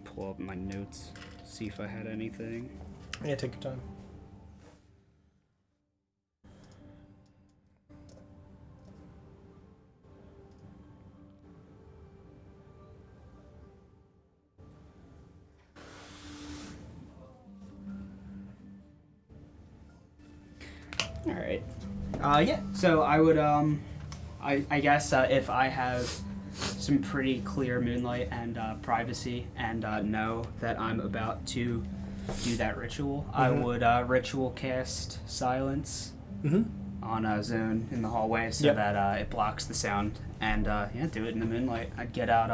pull up my notes, see if I had anything. Yeah, take your time. All right. Yeah. So I would, I guess if I have some pretty clear moonlight and privacy, and know that I'm about to do that ritual, I would ritual cast silence on a zone in the hallway so that it blocks the sound, and do it in the moonlight. I'd get out.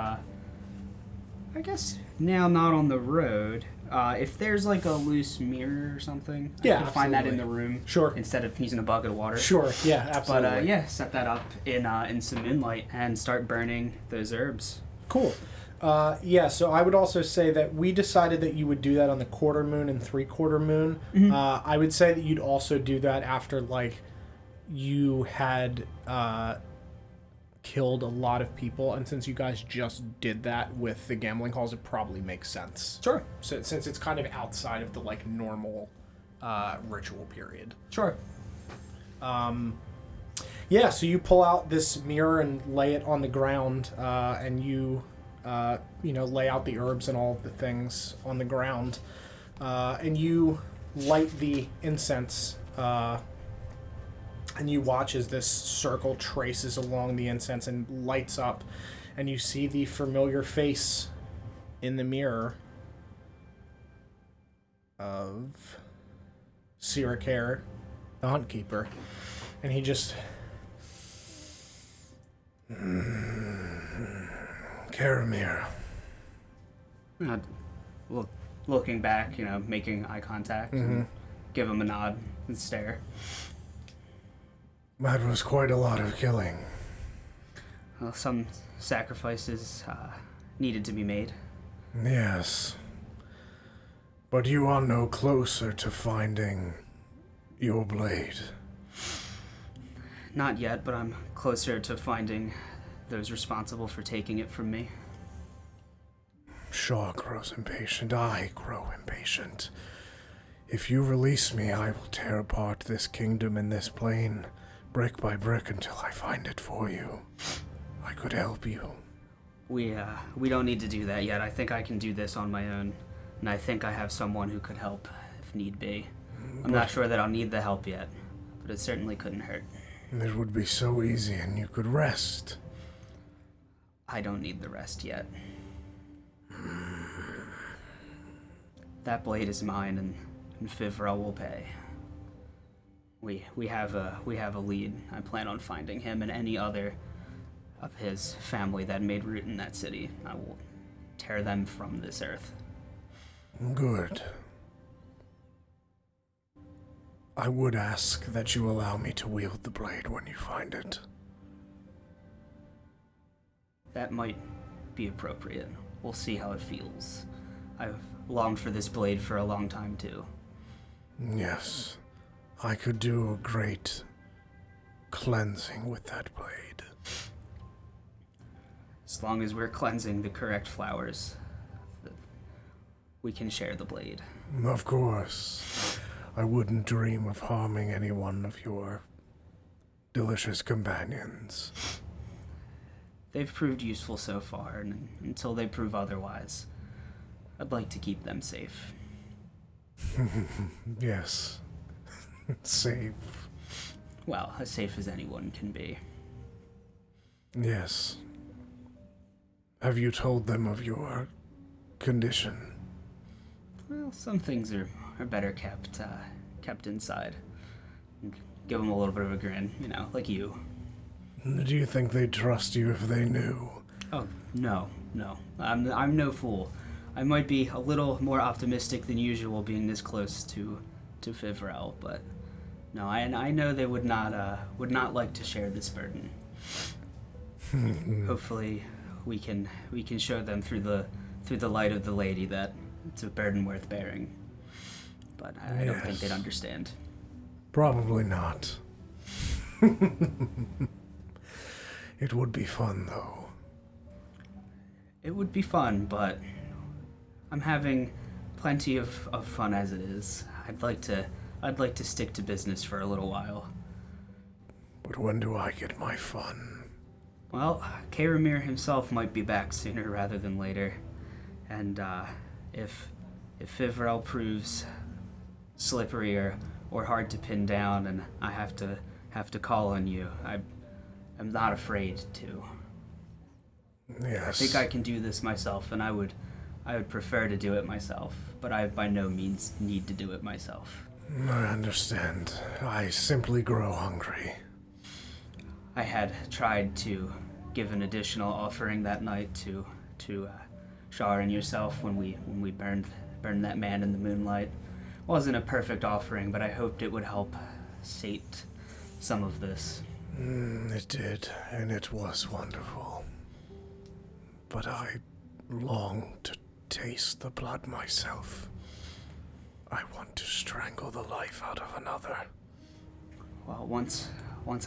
I guess now not on the road. If there's like a loose mirror or something, I could find that in the room. Sure. Instead of using a bucket of water. Sure. Yeah, absolutely. But set that up in some moonlight and start burning those herbs. Cool. So I would also say that we decided that you would do that on the quarter moon and 3/4 moon. I would say that you'd also do that after like you had killed a lot of people, and since you guys just did that with the gambling halls, it probably makes sense. Sure. So, since it's kind of outside of the like normal ritual period. Sure. So you pull out this mirror and lay it on the ground, and you lay out the herbs and all of the things on the ground, and you light the incense, and you watch as this circle traces along the incense and lights up, and you see the familiar face in the mirror of Sirikare, the Hunt Keeper, and he just... Karamir. Looking back, making eye contact, and give him a nod and stare. That was quite a lot of killing. well, some sacrifices needed to be made. Yes. But you are no closer to finding your blade. Not yet, but I'm closer to finding those responsible for taking it from me. Shaw grows impatient. I grow impatient. If you release me, I will tear apart this kingdom and this plane, brick by brick, until I find it for you. I could help you. We don't need to do that yet. I think I can do this on my own, and I think I have someone who could help if need be. I'm not sure that I'll need the help yet, but it certainly couldn't hurt. It would be so easy and you could rest. I don't need the rest yet. That blade is mine, and Fivrel will pay. We have a lead. I plan on finding him and any other of his family that made root in that city. I will tear them from this earth. Good. I would ask that you allow me to wield the blade when you find it. That might be appropriate. We'll see how it feels. I've longed for this blade for a long time, too. Yes. I could do a great cleansing with that blade. As long as we're cleansing the correct flowers, we can share the blade. Of course. I wouldn't dream of harming any one of your delicious companions. They've proved useful so far, and until they prove otherwise, I'd like to keep them safe. Yes. Safe. Well, as safe as anyone can be. Yes. Have you told them of your condition? Well, some things are better kept inside. Give them a little bit of a grin, like you. Do you think they'd trust you if they knew? Oh, no. I'm no fool. I might be a little more optimistic than usual being this close to Fivrel, but no, I know they would not like to share this burden. Hopefully we can show them through the light of the lady that it's a burden worth bearing. But I don't think they'd understand. Probably not. It would be fun, though. It would be fun, but I'm having plenty of fun as it is. I'd like to stick to business for a little while. But when do I get my fun? Well, Karamir himself might be back sooner rather than later. And if Fivrel proves slippery or hard to pin down and I have to call on you, I'm not afraid to. Yes. I think I can do this myself, and I would prefer to do it myself, but I by no means need to do it myself. I understand. I simply grow hungry. I had tried to give an additional offering that night to Shar and yourself when we burned that man in the moonlight. Wasn't a perfect offering, but I hoped it would help sate some of this. It did, and it was wonderful. But I long to taste the blood myself. I want to strangle the life out of another. Well, once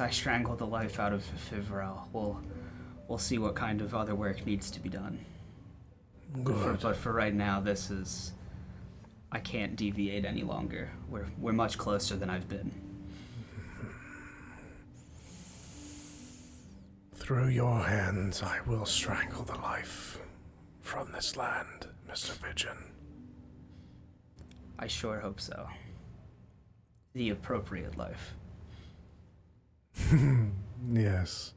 I strangle the life out of Fivrel, we'll see what kind of other work needs to be done. Good. But for right now, I can't deviate any longer. We're much closer than I've been. Through your hands, I will strangle the life from this land, Mr. Pigeon. I sure hope so. The appropriate life. Yes.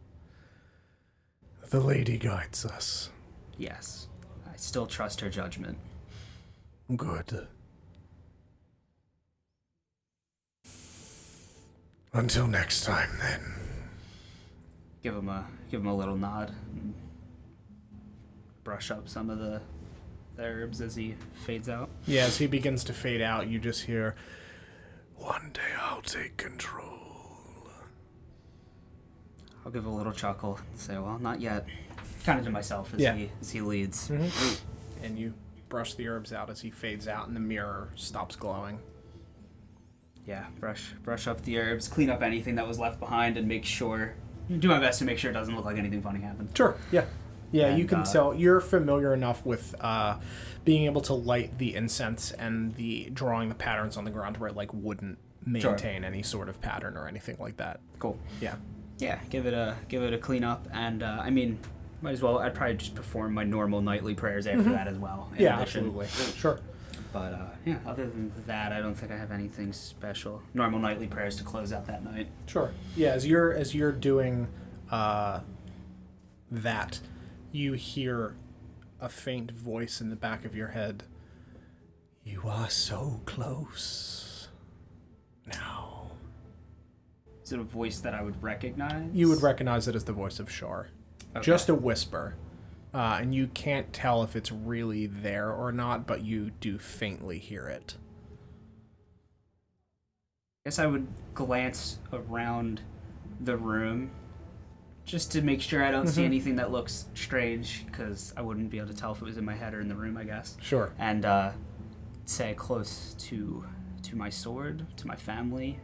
The lady guides us. Yes. I still trust her judgment. Good. Until next time, then. Give him a little nod. And brush up some of the herbs as he fades out. Yeah, as he begins to fade out, you just hear, One day I'll take control. I'll give a little chuckle and say, well, not yet. Kind of to myself as, Yeah. he leads. And you brush the herbs out as he fades out and the mirror stops glowing. Yeah, brush up the herbs, clean up anything that was left behind, and do my best to make sure it doesn't look like anything funny happened. Sure, yeah. Yeah, you And, can tell. You're familiar enough with being able to light the incense and the drawing the patterns on the ground where it like wouldn't maintain any sort of pattern or anything like that. Cool. Yeah. Yeah, give it a clean up, and I mean, might as well. I'd probably just perform my normal nightly prayers after that as well. in Yeah, addition. absolutely. Sure. But yeah, other than that, I don't think I have anything special. Normal nightly prayers to close out that night. Sure. Yeah, as you're doing that, you hear a faint voice in the back of your head. You are so close. Now. Is it a voice that I would recognize? You would recognize it as the voice of Shar. Okay. Just a whisper. And you can't tell if it's really there or not, but you do faintly hear it. I guess I would glance around the room just to make sure I don't see anything that looks strange, because I wouldn't be able to tell if it was in my head or in the room, I guess. Sure. And say close to my sword, to my family,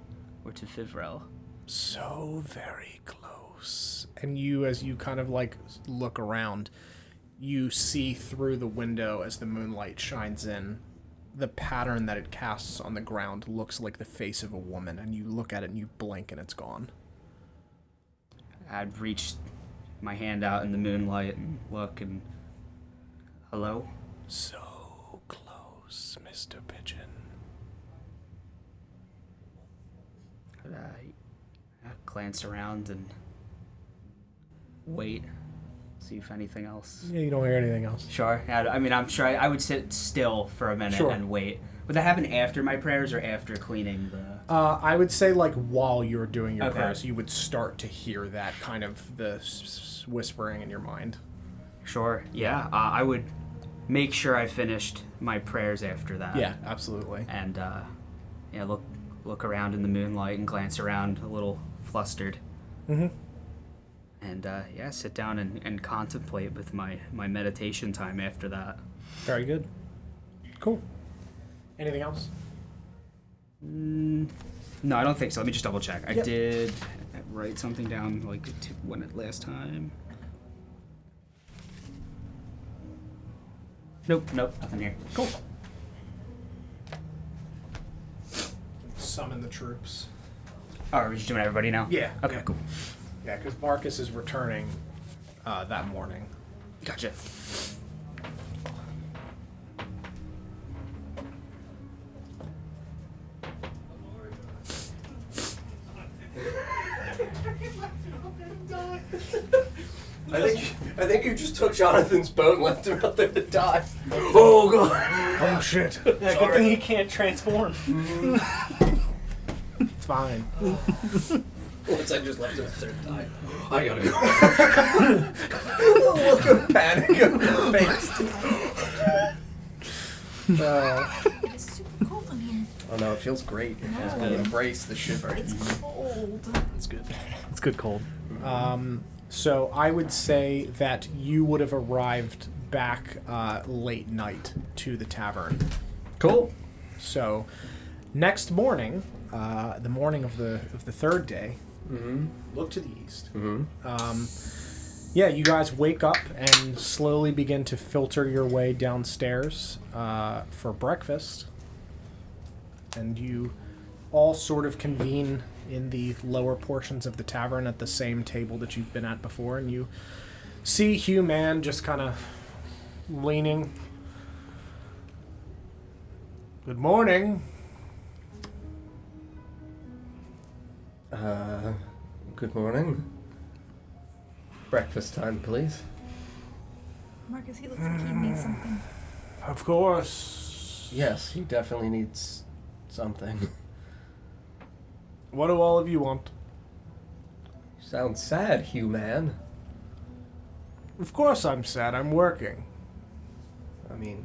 or to Fivrel. So very close. And you, as you kind of like look around, you see through the window as the moonlight shines in. The pattern that it casts on the ground looks like the face of a woman, and you look at it and you blink and it's gone. I'd reach my hand out in the moonlight and look and... Hello? So close, Mr. Pigeon. I glance around and wait, see if anything else. Yeah, you don't hear anything else. Sure. Yeah, I mean, I'm sure I would sit still for a minute Sure. and wait. Would that happen after my prayers or after cleaning the... I would say like while you're doing your Okay. prayers, you would start to hear that kind of the whispering in your mind. Sure. Yeah. I would make sure I finished my prayers after that. Yeah, absolutely. And yeah, look around in the moonlight and glance around a little flustered. Mm-hmm. And yeah, sit down and contemplate with my meditation time after that. Very good. Cool. Anything else? No, I don't think so. Let me just double check. I Yep. did write something down like when it last time. Nope, nothing here. Cool. Summon the troops. Oh, are we just doing everybody now? Yeah. Okay, cool. Yeah, because Marcus is returning that morning. Gotcha. I think you just took Jonathan's boat and left him out there to die. Oh god. Oh shit. Yeah, good thing he can't transform. It's fine. Once I just left him out there to die. I gotta go. Look of panic on her face. It is super cold in here. Oh no, it feels great. No. Good. Embrace the shiver. It's cold. That's good. It's good cold. So I would say that you would have arrived back late night to the tavern. Cool. So next morning, the morning of the third day, look to the east. Yeah, you guys wake up and slowly begin to filter your way downstairs for breakfast. And you all sort of convene in the lower portions of the tavern at the same table that you've been at before. And you see Hugh Man just kind of leaning. Good morning. Good morning. Breakfast time, please. Marcus, he looks like he needs something. Of course. Yes, he definitely needs something. What do all of you want? Sounds sad, Hugh Man. Of course I'm sad. I'm working. I mean,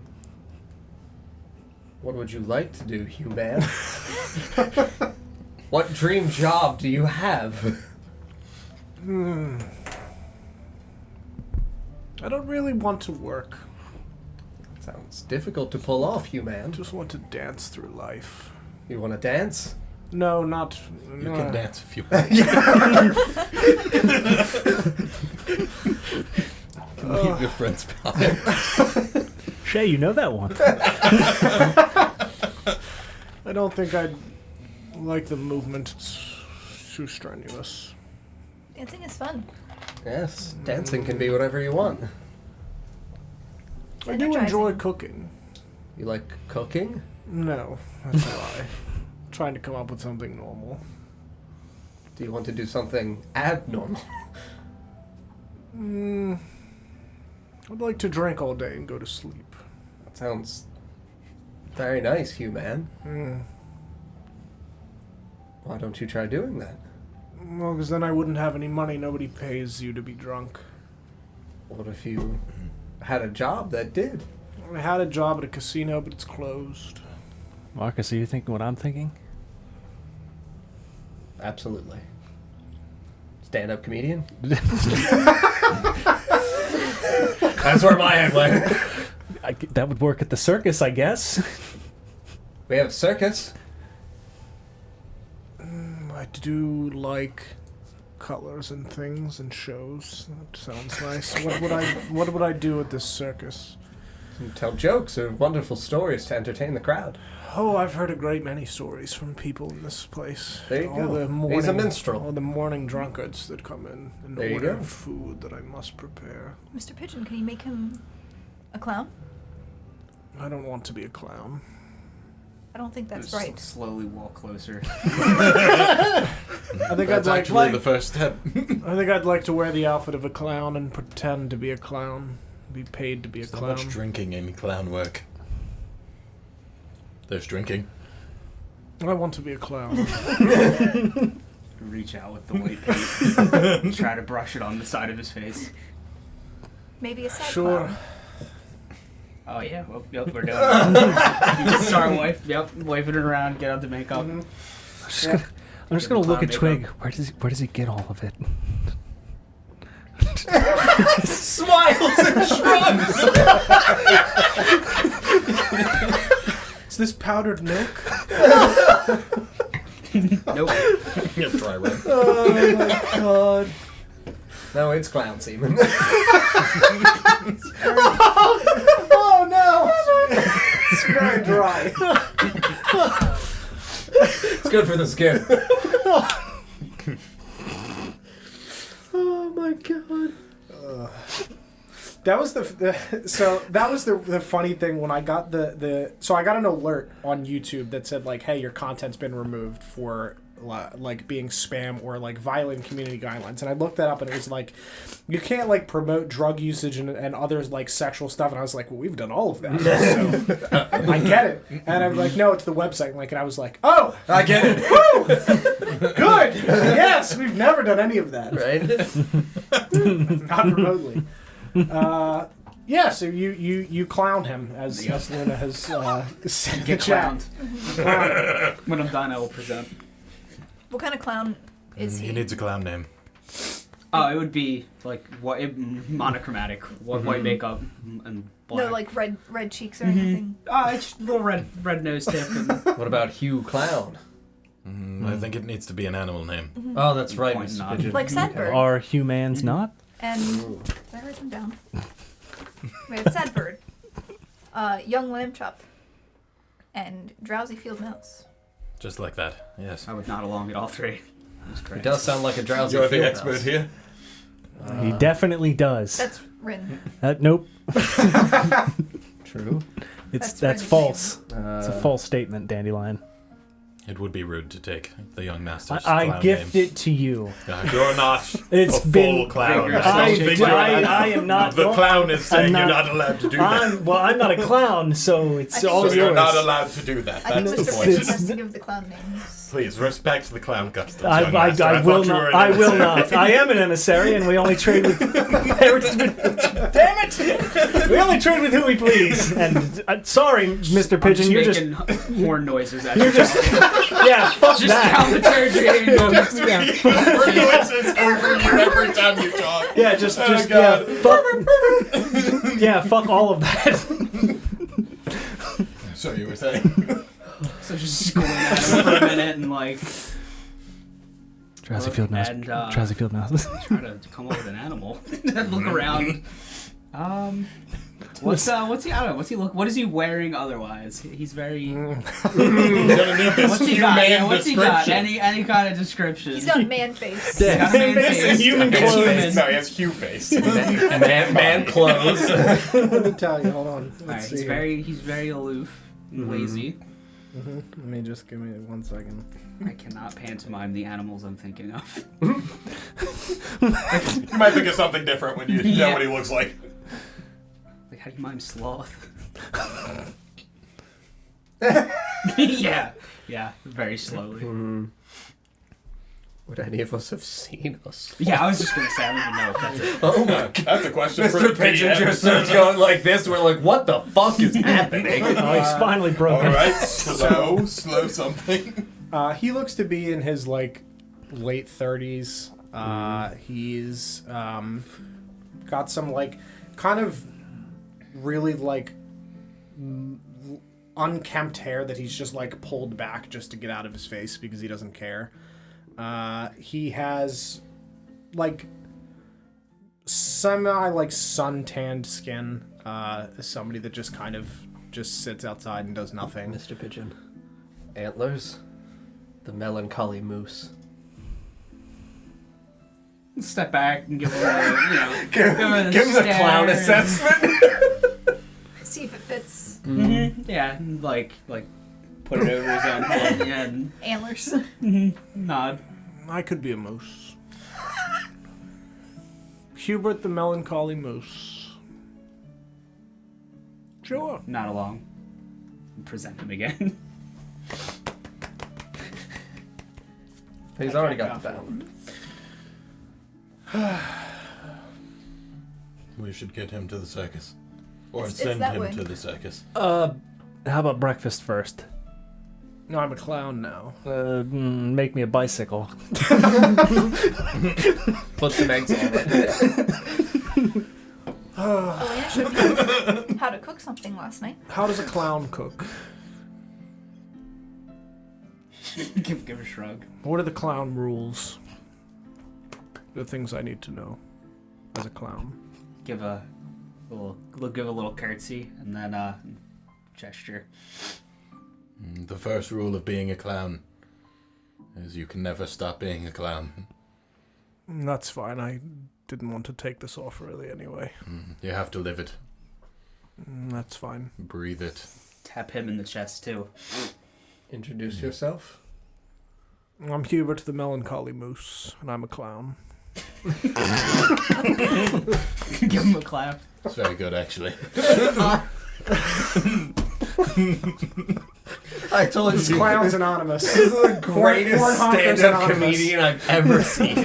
what would you like to do, Hugh Man? What dream job do you have? I don't really want to work. Sounds difficult to pull off, I human. just want to dance through life. You want to dance? No, not. You can dance if you want. Keep your friends behind. Shay, you know that one. I don't think I'd like the movement. It's too strenuous. Dancing is fun. Yes, dancing can be whatever you want. I do enjoy cooking. You like cooking? No, that's a lie. Trying to come up with something normal. Do you want to do something abnormal? I'd like to drink all day and go to sleep. That sounds very nice, human. Why don't you try doing that? Well, because then I wouldn't have any money. Nobody pays you to be drunk. What if you had a job that did? I had a job at a casino, but it's closed. Marcus, are you thinking what I'm thinking? Absolutely. Stand-up comedian? That's where my head went. That would work at the circus, I guess. We have circus. I do like colors and things and shows. That sounds nice. What would I do at this circus? You tell jokes or wonderful stories to entertain the crowd. Oh, I've heard a great many stories from people in this place. There you All go. the morning, He's a minstrel. All the morning drunkards that come in and There you order go. food that I must prepare. Mr. Pigeon, can you make him a clown? I don't want to be a clown. I don't think that's Just right. Slowly walk closer. I think That's I'd actually like the first step. I think I'd like to wear the outfit of a clown and pretend to be a clown. Be paid to be a So clown. much drinking in clown work. There's drinking. I want to be a clown. Reach out with the white paint. Try to brush it on the side of his face. Maybe a sad Sure. clown. Oh yeah, well, yep, we're doing it. You start wiping it around, get out the makeup. I'm just gonna look at Clown Twig. Where does he get all of it? Smiles and shrugs! Is this powdered milk? Nope. Yeah, dry rub. Oh my god. No, it's clown semen. Oh no! It's very dry. It's good for the skin. Oh my god. That was the funny thing when I got so I got an alert on YouTube that said like, hey, your content's been removed for like being spam or like violating community guidelines, and I looked that up and it was like you can't like promote drug usage and others like sexual stuff, and I was like, well, we've done all of that, so I get it. And I'm like, no, it's the website, and I was like, oh, I get it. woo, good, yes, we've never done any of that, Right? not remotely. Yeah, so you clown him as Luna has said in the Get chat. clowned. When I'm done, I will present. What kind of clown is He he? needs a clown name. Oh, it would be like monochromatic, white makeup and black. No, like red cheeks or anything. It's a little red nose tip. And What about Hugh Clown? I think it needs to be an animal name. Oh, that's right, Point Mr. not. Pigeon. Like Sadbird. Are humans not? And did I write them down? We have Sadbird, Young Lamb Chop, and Drowsy Field Mouse. Just like that, yes. I would nod along at all three. That's It great. does sound like a drowsy You're the field expert mouse. here. He definitely does. That's Rin. Nope. True. That's Rin's false. It's a false statement, Dandelion. It would be rude to take the young master's I clown gift name. it to you. You're not It's a full been- clown. I am not. The clown is saying I'm you're not- not allowed to do that. I'm not a clown, so it's I think all So so you're yours. not allowed to do that. I think That's the Mr. point. Pigeon has to give the clown names. Please respect the clown customs. I young master. will thought you were not. an I will emissary. not. I am an emissary, and we only trade with. Damn it! We only trade with who we please. And sorry, Mr. I'm Pigeon, you're just making horn noises at you're you. just Yeah, fuck Just that. dramaturgy. We're going to over you every time you talk. Yeah, just God. fuck all of that. So you were saying? So just squint at him for a minute and like Jurassic Field Mouse. and, Jurassic Field Mouse. try to come up with an animal. And look around. What's he? I don't know. What's he look? What is he wearing otherwise? He's very. What's he got? Yeah, what's he got? Any kind of description? He's got man face. He's got man Face and face. human It's clothes. human. No, he has Hugh face. Man clothes. Let me tell you. Hold on. Let's Alright, see. he's very aloof and lazy. Let me just give me 1 second. I cannot pantomime the animals I'm thinking of. You might think of something different when you know Yeah. what he looks like. Like, how do you mime sloth? yeah, very slowly. Would any of us have seen us? Yeah, I was just gonna say I don't even know if that's it. Oh my god. That's a question for the Mr. Pigeon DM. just starts going like this. We're like, what the fuck is happening? Oh, he's finally broken. All right, slow something. He looks to be in his like late 30s. He's got some like kind of really like unkempt hair that he's just like pulled back just to get out of his face because he doesn't care. He has like semi like suntanned skin. Somebody that just kind of just sits outside and does nothing. Mr. Pigeon. Antlers. The melancholy moose. Step back and give him a, give him a Give him the stare clown and- assessment. See if it fits. Yeah, like put it over his own head and Antlers. nod. I could be a moose. Hubert the melancholy moose. Sure. Nod along. And present him again. He's already got the battle. We should get him to the circus. Or It's send that him way. to the circus. How about breakfast first? No, I'm a clown now. Make me a bicycle. Put some eggs on it. Elena showed you how to cook something last night. How does a clown cook? give a shrug. What are the clown rules? The things I need to know as a clown. Give a little curtsy and then gesture. The first rule of being a clown is you can never stop being a clown. That's fine. I didn't want to take this off really anyway. You have to live it. That's fine. Breathe it. Tap him in the chest too. Introduce yourself. I'm Hubert the melancholy moose, and I'm a clown. Give him a clap. It's very good, actually. I told you. Clowns Anonymous. This is the greatest Hornhonkers stand-up Anonymous. comedian I've ever seen.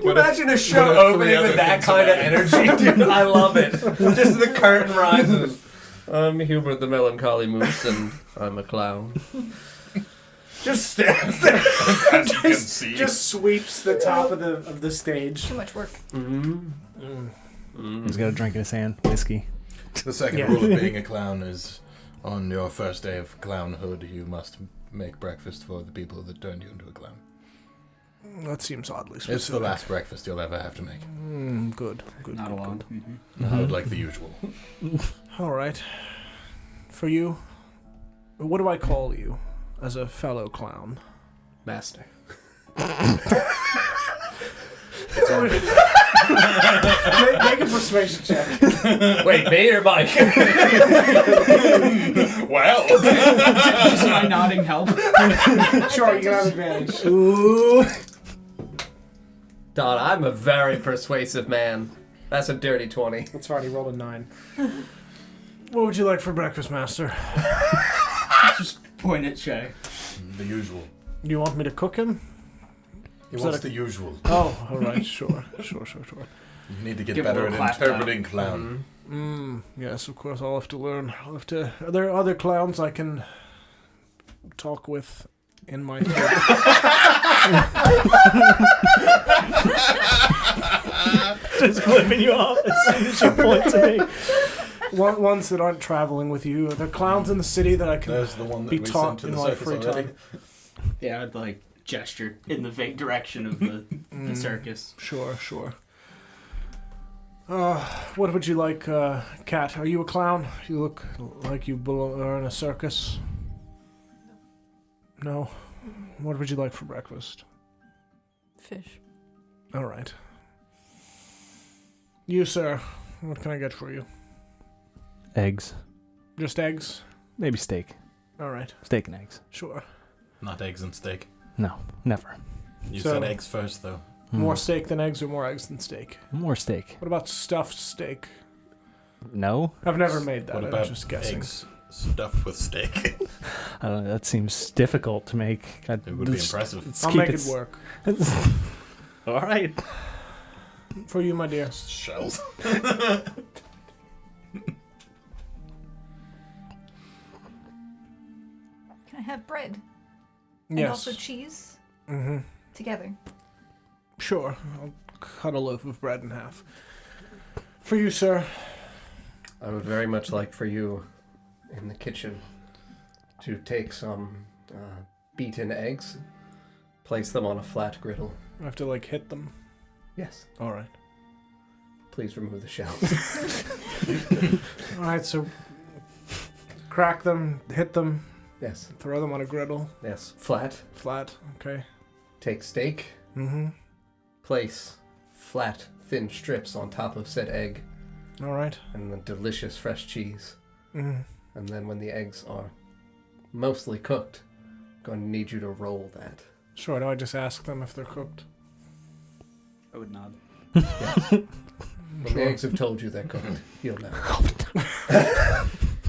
What Imagine a what show if opening three other with that things kind of about energy, dude. I love it. Just the curtain rises. I'm Hubert the melancholy moose, and I'm a clown. Just stands there. As you can see. Just sweeps the top of the stage. Too much work. He's got a drink in his hand, whiskey. The second Yeah. rule of being a clown is on your first day of clownhood, you must make breakfast for the people that turned you into a clown. That seems oddly specific. It's the last breakfast you'll ever have to make. Good. Not good, along. good. I would like the usual. All right. For you, what do I call you as a fellow clown? Master. Make a persuasion check. Wait, me or Mike? Well, Just my nodding help. Sure, you can have advantage. Ooh. Don, I'm a very persuasive man. That's a dirty 20. That's fine. He rolled a 9. What would you like for breakfast, Master? Just point at Shay. the usual. Do you want me to cook him? He Is wants that a- the usual. Oh, all right. Sure. You need to get Give a better little at clap down. interpreting clown. Yes, of course. I'll have to learn. Are there other clowns I can talk with in my Just flipping you off as soon as you point to me. ones that aren't traveling with you. The clowns in the city that I can There's the one that be we taught sent to in the my circus free already. time. Yeah, I'd like gesture in the vague direction of the circus. Sure. What would you like, Kat? Are you a clown? You look like you are in a circus. No. What would you like for breakfast? Fish. All right. You, sir. What can I get for you? Eggs. Just eggs? Maybe steak. All right. Steak and eggs. Sure. Not eggs and steak. No, never. You So- said eggs first, though. More steak than eggs or more eggs than steak? More steak. What about stuffed steak? No? I've never made that. What I'm about just guessing. eggs stuffed with steak? I don't know, that seems difficult to make. It would be impressive. I'll make it work. All right. For you, my dear. Shells. Can I have bread? And Yes. also cheese? Mm-hmm. Together. Sure. I'll cut a loaf of bread in half. For you, sir. I would very much like for you in the kitchen to take some beaten eggs, place them on a flat griddle. I have to, like, hit them. Yes. All right. Please remove the shells. All right, so crack them, hit them, Yes. throw them on a griddle. Yes. Flat. Flat. Okay. Take steak. Mm-hmm. Place flat, thin strips on top of said egg, All right. and then delicious fresh cheese. Mm-hmm. And then when the eggs are mostly cooked, I'm going to need you to roll that. Sure. Do I just ask them if they're cooked? I would nod. When the eggs have told you they're cooked, you'll know.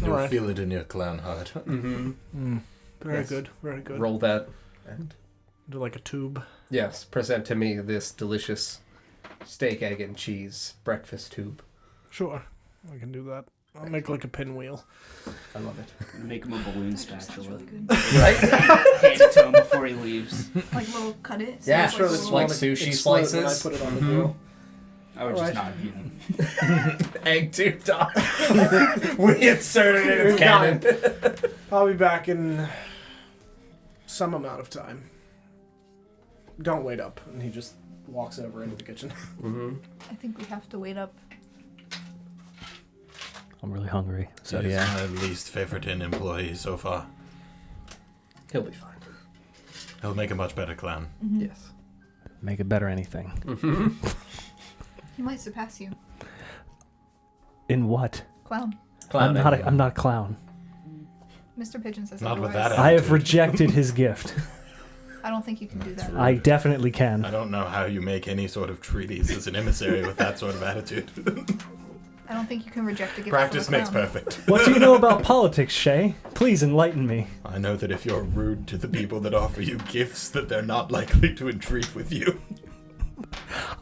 You'll Alright. feel it in your clown heart. Mm-hmm. Very Yes. good. Very good. Roll that, and Do like a tube. yes, present to me this delicious steak, egg, and cheese breakfast tube. Sure. I can do that. I'll make like a pinwheel. I love it. Make him a balloon Sounds spatula. really good. Right? Hand it to him before he leaves. Like little cut it. So Yeah, it's sure, Like it's little- like sushi Explode when I slices. put it on the Mhm. grill. I would Alright. just nod, you know. Egg tube top. We inserted it in We've got canon. I'll be back in some amount of time. Don't wait up. And he just walks over into the kitchen. Mm-hmm. I think we have to wait up. I'm really hungry. So He's yeah. my least favorite in employee so far. He'll be fine. He'll make a much better clown. Mm-hmm. Yes. Make it better anything. Mm-hmm. He might surpass you. In what? Clown. I'm not a clown. Mr. Pigeon says Not with otherwise. that I have attitude. rejected his gift. I don't think you can do that. I definitely can. I don't know how you make any sort of treaties as an emissary with that sort of attitude. I don't think you can reject a gift Practice from a makes clown. perfect. What do you know about politics, Shay? Please enlighten me. I know that if you're rude to the people that offer you gifts, that they're not likely to entreat with you.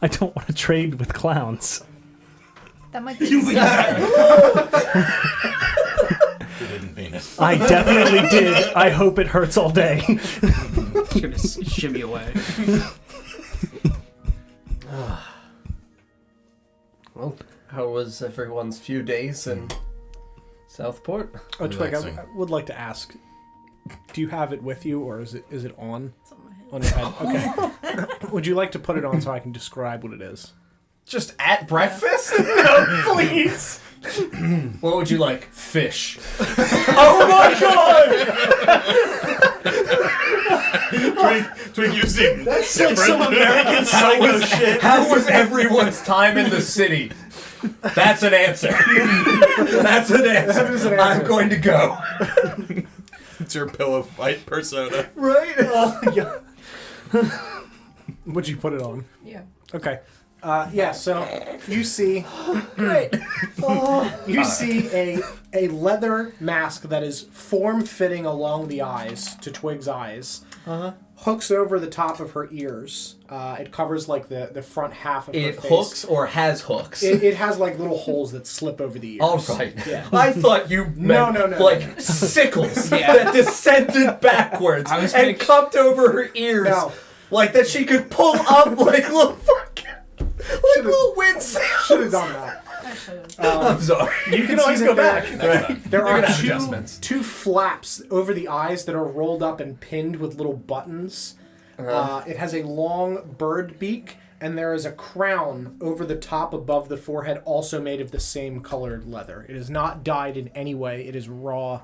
I don't want to trade with clowns. That might be. You didn't mean it. I definitely did. I hope it hurts all day. Gonna shimmy away. Well, how was everyone's few days in Southport? Oh, Twig, Relaxing. I would like to ask. Do you have it with you, or is it on It's on my head. your head? Okay. Would you like to put it on so I can describe what it is? Just at breakfast? No, please. What would you like? Fish. Oh my God! Twig, you seem It's like some American How psycho was, shit. how was everyone's time in the city? That's an answer. That's an answer. That is an I'm answer. going to go. It's your pillow fight persona. Right? Would you put it on? Yeah. Okay. So you see, Great. you see a leather mask that is form-fitting along the eyes to Twig's eyes. Hooks over the top of her ears. It covers like the front half of her It face. hooks or has hooks? It has like little holes that slip over the ears. All right. Yeah. I thought you meant No. like sickles that descended backwards I was and gonna- cupped over her ears. No. Like that she could pull up like little fucking... Like little wind sails. Should have done that. I'm sorry. You can always go back. There You're are gonna have adjustments. two flaps over the eyes that are rolled up and pinned with little buttons. It has a long bird beak, and there is a crown over the top above the forehead, also made of the same colored leather. It is not dyed in any way. It is raw,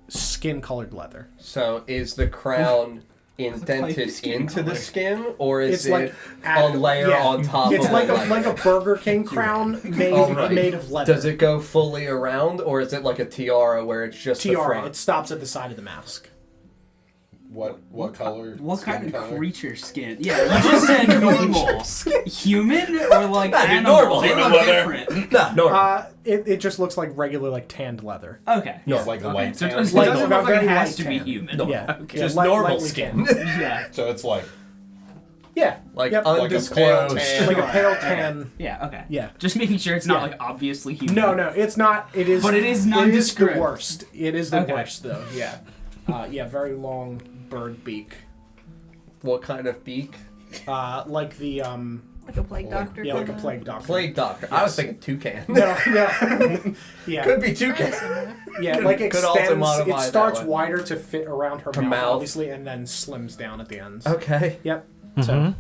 skin-colored leather. So is the crown indented Like skin into the color. skin, or is It's it like a layer on top It's of like it? like a Burger King crown made Alright. made of leather. Does it go fully around, or is it like a tiara where it's just the tiara? front? It stops at the side of the mask. What color? What skin kind of color? creature skin? Yeah, you just said normal. Human or like Nah, dude, animal? normal. They Human look leather. different. Nah, normal. It just looks like regular like tanned leather. Okay. No, like a Okay. white So it tan. doesn't Like- look like very it has light to be tan. human. No. Yeah, Okay. Just light- normal lightly skin. tanned. Yeah. So it's like Yeah, Like Yep. Like a undisclosed. pale tan. like a pale tan. Yeah. Okay. Yeah. Just making sure it's not Yeah. like obviously human. No, it's not. It is. But it is It is the nondescript. worst. It is the Okay. worst, though. Yeah. Very long bird beak. What kind of beak? Like the Like a plague doctor. yeah, like a kinda. plague doctor. Plague doctor. I was thinking toucan. No, yeah, Could be toucan. yeah. Like could also extends. modify It that starts one. wider to fit around her mouth, mouth. obviously, and then slims down at the ends. Okay. Yep. So,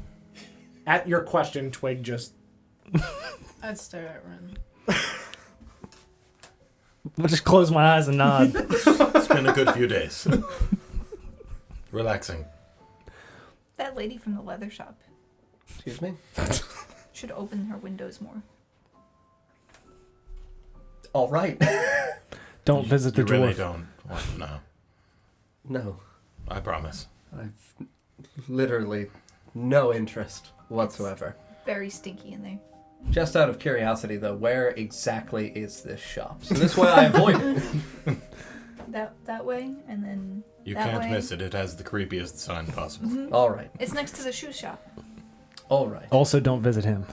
at your question, Twig just I'd stare at Ren. I'll just close my eyes and nod. it's been a good few days. Relaxing. That lady from the leather shop Excuse me? should open her windows more. All right. Don't visit the You really dwarf. don't want to know. No. I promise. I've literally no interest whatsoever. Very stinky in there. Just out of curiosity, though, where exactly is this shop? So this way I avoid it. That way, and then You that can't way. miss it. It has the creepiest sign possible. All right. It's next to the shoe shop. All right. Also, don't visit him.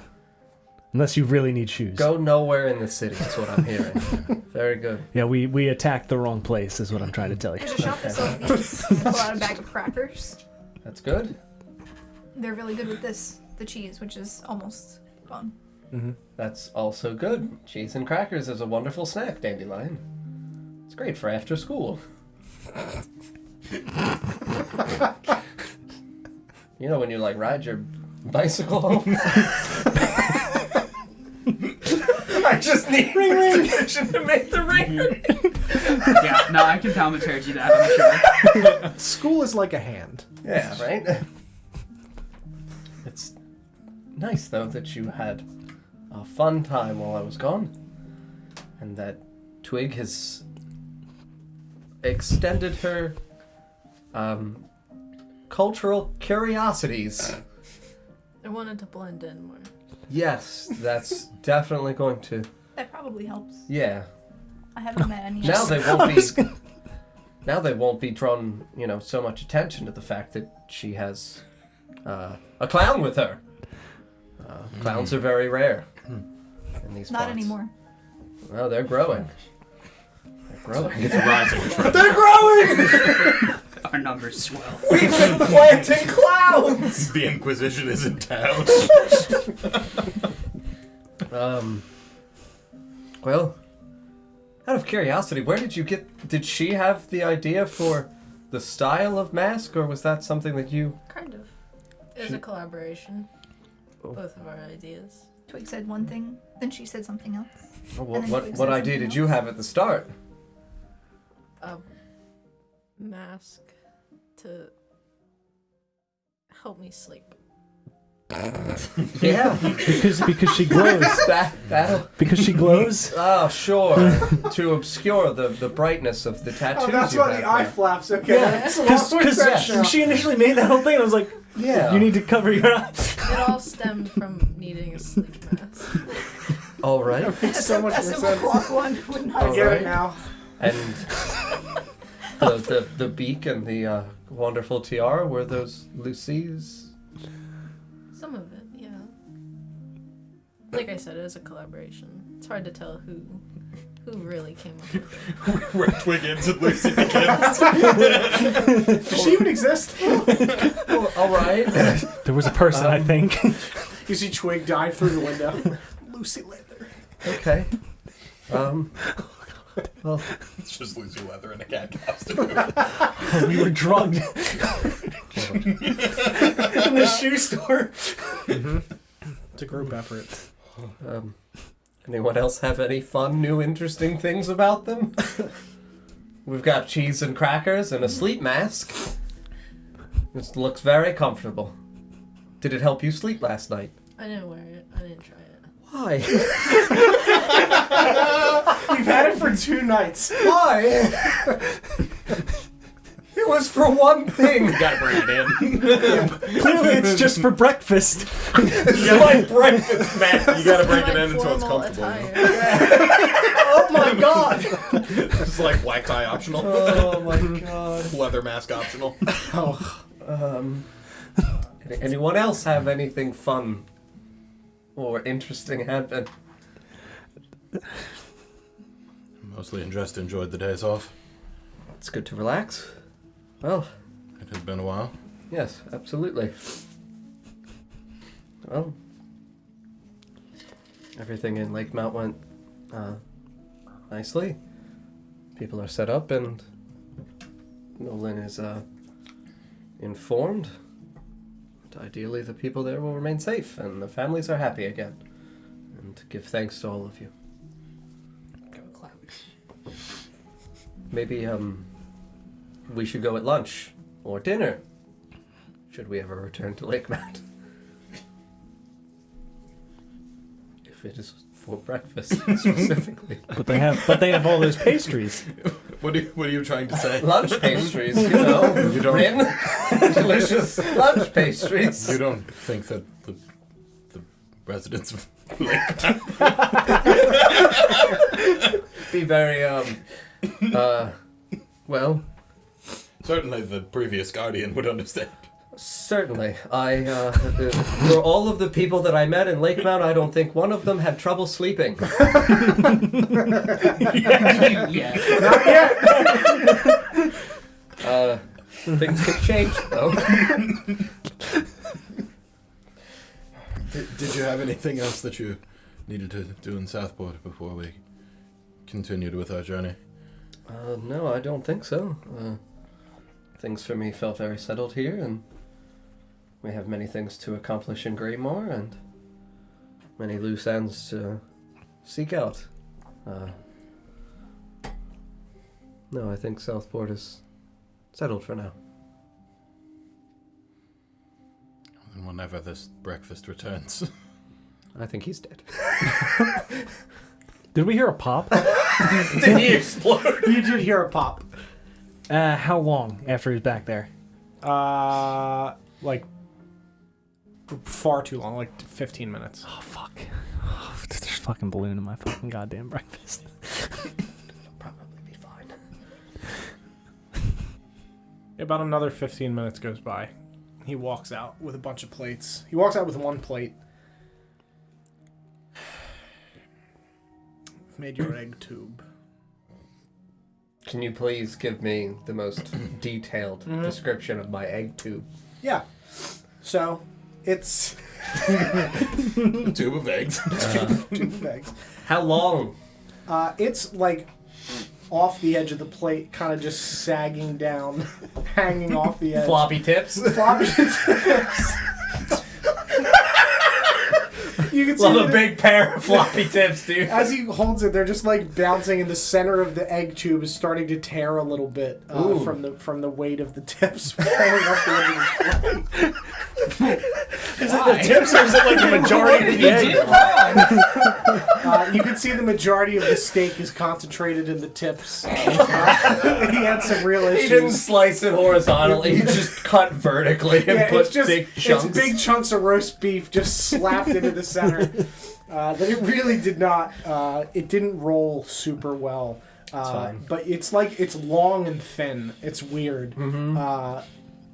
Unless you really need shoes. Go nowhere in the city, is what I'm hearing. Very good. Yeah, we attacked the wrong place, is what I'm trying to tell you. There's a shop that sells these. Pull out a bag of crackers. That's good. They're really good with this, the cheese, which is almost gone. That's also good. Cheese and crackers is a wonderful snack, Dandelion. It's great for after school. You know when you like ride your bicycle home? I just need precision to make the ringer. Yeah. No, I can thaumaturgy that. I'm sure. school is like a hand. Yeah, right? It's nice, though, that you had a fun time while I was gone. And that Twig has extended her cultural curiosities. I wanted to blend in more. Yes, that's definitely going to... That probably helps. Yeah. I haven't met any. Now they won't be... Now they won't be drawn, so much attention to the fact that she has a clown with her. Clowns are very rare in these Not parts. anymore. Well, they're growing. They're growing. It's a rising trend. They're growing! Our numbers swell. We've been planting clowns! The Inquisition is in town. Well, out of curiosity, where did you get... Did she have the idea for the style of mask, or was that something that you... Kind of. It was a collaboration. Both of our ideas. Twig said one thing, then she said something else. What, then what, Twig what said idea something did you else. have at the start? A mask to help me sleep. Yeah. Because she glows. That'll... Because she glows. Oh, sure. To obscure the brightness of the tattoos you have there. flaps. Okay, Because she initially made that whole thing, and I was like, Yeah. you need to cover your eyes. It all stemmed from needing a sleep mask. All right. Makes so much more That's a sense. clock one would not. I All get right. it now. And the beak and the wonderful tiara, were those Lucy's? Some of it, yeah. Like I said, it was a collaboration. It's hard to tell who really came up with it. We're Twiggins and Lucy begins. Does she even exist? Oh, all right. There was a person, I think. You see Twig dive through the window. Lucy Leather. Okay. Well, It's just Lucy Leather in a cat costume. We were drugged. In the shoe store. It's a group effort. anyone else have any fun, new, interesting things about them? We've got cheese and crackers and a sleep mask. This looks very comfortable. Did it help you sleep last night? I didn't wear it. I didn't try it. Why? You've had it for 2 nights. Why? It was for one thing. You gotta bring it in. Clearly, it's just for breakfast. It's my breakfast, man. You gotta bring Like it in until it's formal comfortable. attire. Oh my god. It's like black tie optional. Oh my god. Leather mask optional. Anyone else have anything fun or interesting happen? Mostly just enjoyed the days off. It's good to relax. Well, It has been a while. yes, absolutely. Well, everything in Lakemount went nicely. People are set up and Nolan is informed. But ideally, the people there will remain safe and the families are happy again. And give thanks to all of you. Maybe we should go at lunch or dinner. Should we ever return to Lakemount? If it is for breakfast specifically. But they have all those pastries. What are you trying to say? Lunch pastries, you know. You don't- Rin. Delicious lunch pastries. You don't think that the residents of Be very well, certainly the previous guardian would understand. certainly. For all of the people that I met in Lakemount, I don't think one of them had trouble sleeping. Yeah. Not yet. Things could change, though. Did you have anything else that you needed to do in Southport before we continued with our journey? No, I don't think so. Things for me felt very settled here, and we have many things to accomplish in Greymoor, and many loose ends to seek out. No, I think Southport is settled for now. And whenever this breakfast returns. I think he's dead. Did we hear a pop? Did he explode? You did hear a pop. How long after he's back there? Like far too long, like 15 minutes. Oh, fuck. Oh, there's a fucking balloon in my fucking goddamn breakfast. He'll probably be fine. About another 15 minutes goes by. He walks out with a bunch of plates. He walks out with 1 plate. Made your egg tube. Can you please give me the most detailed description of my egg tube? Yeah. So, it's A tube of eggs. tube of eggs. How long? It's like off the edge of the plate, kind of just sagging down, hanging off the edge. Floppy tips? Floppy tips. You can see Love a that big pair of floppy tips, dude. as he holds it, they're just like bouncing, and the center of the egg tube is starting to tear a little bit from the weight of the tips falling off the edge of the plate. Is it the tips or is it like the majority of the egg? You can see the majority of the steak is concentrated in the tips. He had some real issues. He didn't slice it horizontally. He just cut vertically and put big chunks. It's big chunks of roast beef just slapped into the center. That it really did not. It didn't roll super well. But it's long and thin. It's weird.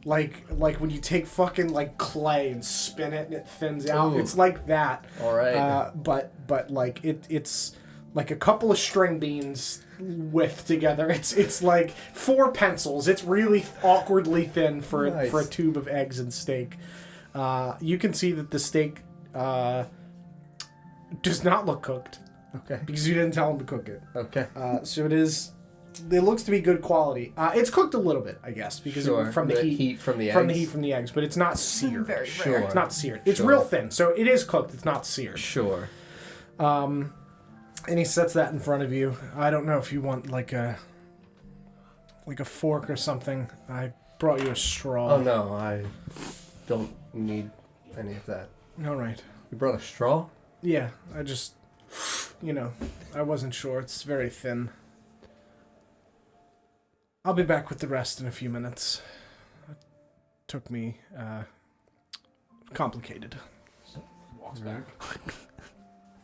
Like when you take fucking like clay and spin it and it thins out. Ooh. It's like that. All right. But like it's like a couple of string beans with together. It's like 4 pencils. It's really awkwardly thin for a tube of eggs and steak. You can see that the steak does not look cooked. Okay. Because you didn't tell him to cook it. Okay. So it is. It looks to be good quality. It's cooked a little bit, I guess, because from the heat from the eggs. From the heat from the eggs, but it's not seared. Very sure. rare. It's not seared. It's real thin, so it is cooked. It's not seared. Sure. And he sets that in front of you. I don't know if you want like a fork or something. I brought you a straw. Oh no, I don't need any of that. All right. You brought a straw? Yeah, I just, I wasn't sure. It's very thin. I'll be back with the rest in a few minutes. It took me, complicated. Walks back.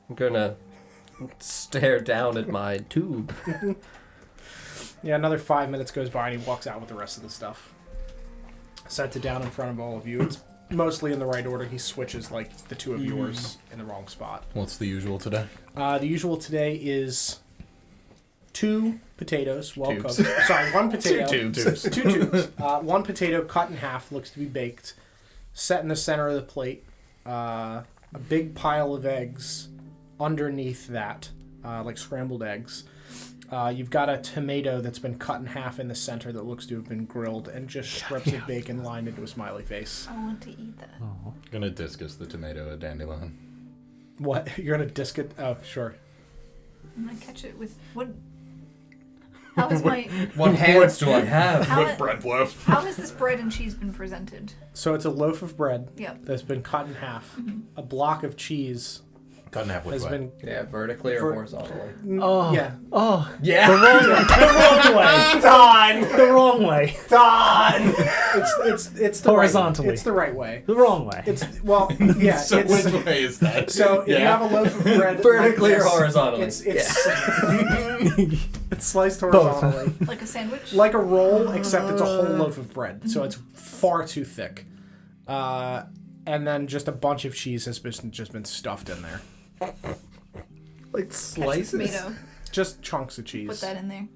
I'm gonna stare down at my tube. Yeah, another 5 minutes goes by and he walks out with the rest of the stuff. Sets it down in front of all of you. It's mostly in the right order. He switches like the two of yours in the wrong spot. What's the usual today? The usual today is 2 potatoes, well Tubes. cooked. Sorry, 1 potato. 2 tubes. 2 tubes. 1 potato cut in half, looks to be baked. Set in the center of the plate. A big pile of eggs underneath that, like scrambled eggs. You've got a tomato that's been cut in half in the center that looks to have been grilled, and just strips of bacon lined into a smiley face. I want to eat that. Oh. Gonna discus the tomato at Dandelion. What? You're gonna disc it? Oh, sure. I'm gonna catch it with what? How is my? What hands do I have? How With bread loaf. How has this bread and cheese been presented? So it's a loaf of bread Yep. that's been cut in half. A block of cheese Cut in half with has what? been. Yeah, vertically or horizontally? Oh. Yeah. Oh. Yeah. The wrong way. Don! The wrong way. Don! It's the Horizontally. Right, it's the right way. The wrong way. It's yeah. So it's, which way is that? So if you have a loaf of bread Vertically like or this, horizontally? it's it's sliced horizontally, Like a sandwich? like a roll, except it's a whole loaf of bread. So it's far too thick. And then just a bunch of cheese has just been stuffed in there. Like Catch slices? the tomato. Just chunks of cheese. Put that in there.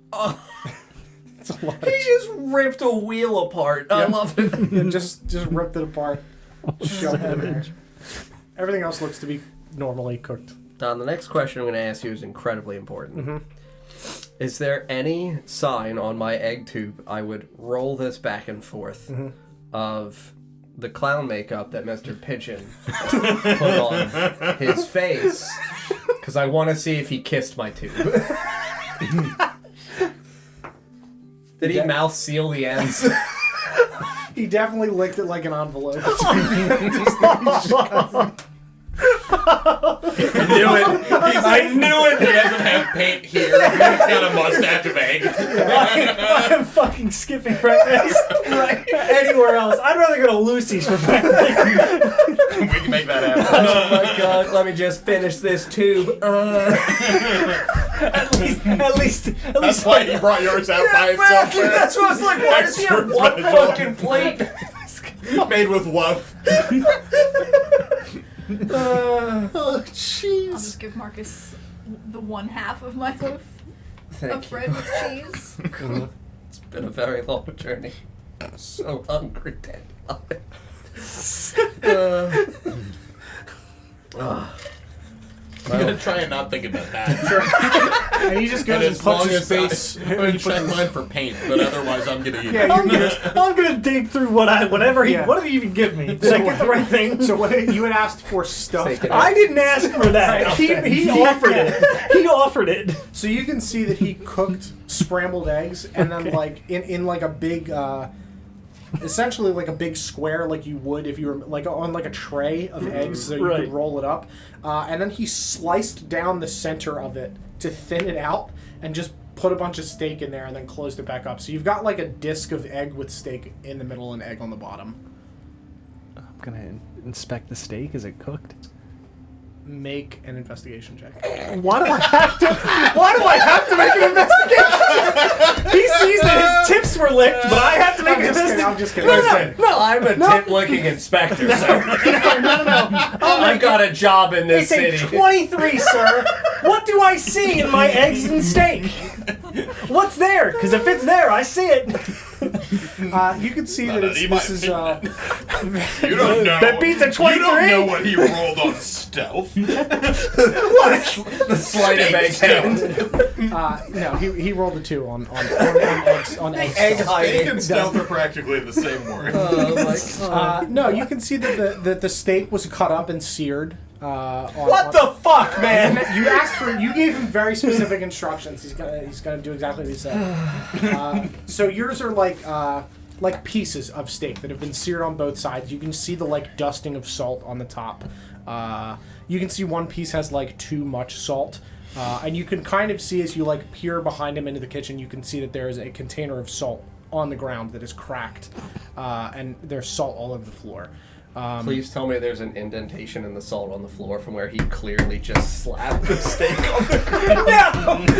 It's a lot. He just ripped a wheel apart. I love it. And just ripped it apart. Shoved it in there. Everything else looks to be normally cooked. Don, the next question I'm going to ask you is incredibly important. Mm-hmm. Is there any sign on my egg tube I would roll this back and forth of the clown makeup that Mr. Pigeon put on his face? Because I want to see if he kissed my tube. Did he mouth seal the ends? He definitely licked it like an envelope. I knew it! He doesn't have paint here. He's got a mustache of egg. I'm fucking skipping breakfast. Right. Anywhere else. I'd rather go to Lucy's for breakfast. We can make that happen. Oh my god, let me just finish this tube. At least. That's why he brought yours out by itself. That's what I was like, why does he have one Extra fucking plate? Made with love. Oh, I'll jeez. just give Marcus the 1/2 of my loaf Thank of bread with cheese. It's been a very long journey. I'm so hungry, Dandelion. I'm gonna try and not think about that. And he just goes and puts his face. I'm gonna check mine for paint, but otherwise I'm gonna eat Yeah, it. I'm gonna dig through whatever he even give me. Did I get the right thing? So what you had asked for stuff. I didn't ask for that. He offered it. He offered it. So you can see that he cooked scrambled eggs and then like in like a big essentially like a big square, like you would if you were like on like a tray of eggs, so you Right. could roll it up. And then he sliced down the center of it to thin it out, and just put a bunch of steak in there, and then closed it back up. So you've got like a disc of egg with steak in the middle and egg on the bottom. I'm gonna inspect the steak. Is it cooked? Make an investigation check. Why do I have to? Why do I have to make an investigation? He sees that his tips were licked, but I have to make an investigation. I'm just kidding. Listen, I'm a tip-licking inspector, sir. No. I've got a job in this It's city. a 23, sir. What do I see in my eggs and steak? What's there? Because if it's there, I see it. You can see that this is You don't know. That beats a 23? You don't know what he rolled on stealth. The sleight of egg hand. no, he rolled a 2 on eggs on egg Egg stealth. hiding. Steak and stealth are practically the same word. Oh my god. No, you can see that the steak was cut up and seared. What the fuck, man? You asked for. You gave him very specific instructions. He's gonna do exactly what he said. So yours are like pieces of steak that have been seared on both sides. You can see the like dusting of salt on the top. You can see one piece has like too much salt. And you can kind of see as you like peer behind him into the kitchen, you can see that there is a container of salt on the ground that is cracked, and there's salt all over the floor. Please tell me there's an indentation in the salt on the floor from where he clearly just slapped the steak on the ground.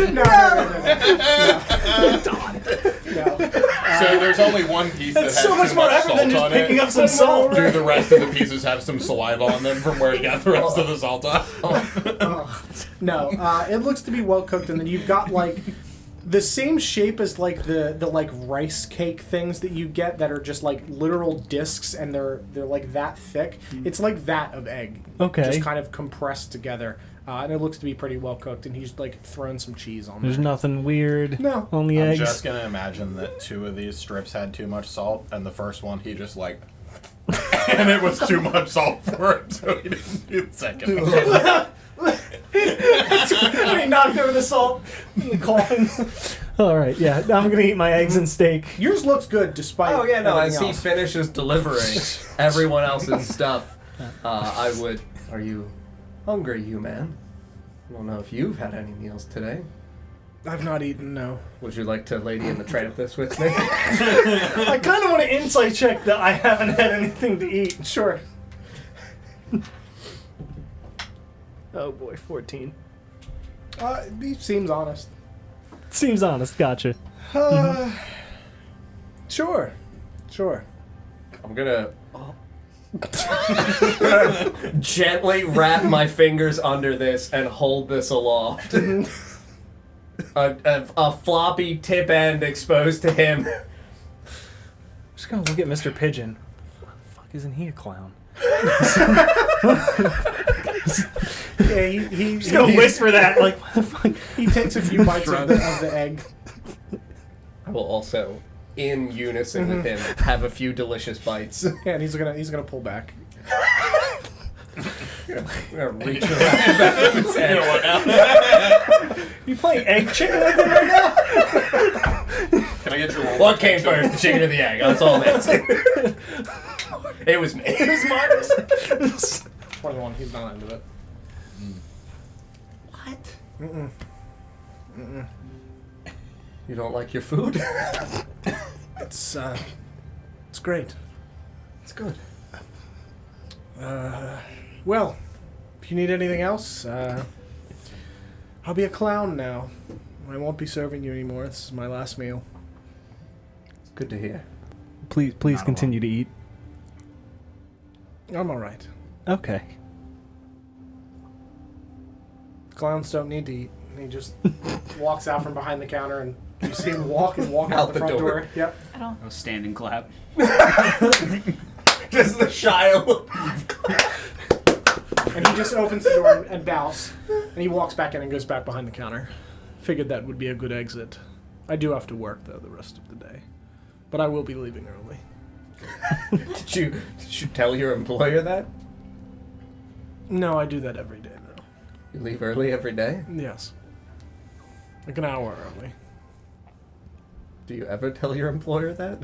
No. So there's only one piece that has So much too more much effort salt than just on picking it. up some salt. Do the rest of the pieces have some saliva on them from where he got the rest of the salt off? No, it looks to be well cooked, and then you've got like the same shape as like the like rice cake things that you get that are just like literal discs, and they're like that thick. It's like that of egg, Okay. just kind of compressed together, and it looks to be pretty well cooked. And he's like thrown some cheese on There's there. nothing weird No. on the I'm eggs. just gonna imagine that 2 of these strips had too much salt, and the first one he just like, and it was too much salt for him, so he didn't do the second one. He knocked over the salt in the coffin. All right, yeah, I'm gonna eat my eggs and steak. Yours looks good despite. Oh yeah, no. As everything he else. finishes delivering everyone else's stuff, I would. Are you hungry, you man? I don't know if you've had any meals today. I've not eaten. No. Would you like to Lady in the Tramp this with me? I kind of want to insight check that I haven't had anything to eat. Sure. Oh boy, 14. He seems honest. Seems honest. Gotcha. Sure. I'm gonna gently wrap my fingers under this and hold this aloft. a floppy tip end exposed to him. Just gonna look at Mr. Pigeon. Why the fuck isn't he a clown? Yeah, Just gonna whisper that like, what the fuck? he takes a few bites of the egg. I will also, in unison with him, have a few delicious bites. Yeah, and he's gonna pull back. I'm gonna reach around back of his head. You know what now? You playing egg chicken with him right now? Can I get your roll? What came first, the chicken or the egg? That's all that's it. It was me. It was mine. 21. He's not into it. What? Mm-mm. You don't like your food? It's great. It's good. Well, if you need anything else, I'll be a clown now. I won't be serving you anymore. This is my last meal. It's good to hear. Please continue to eat. I'm all right. Okay. Clowns don't need to eat. He just walks out from behind the counter, and you see him walk out the front door. Yep. I don't. I'll stand and clap. Just the shy look. And he just opens the door and bows, and he walks back in and goes back behind the counter. Figured that would be a good exit. I do have to work though the rest of the day, but I will be leaving early. Did you tell your employer that? No, I do that every day now. You leave early every day? Yes. Like an hour early. Do you ever tell your employer that?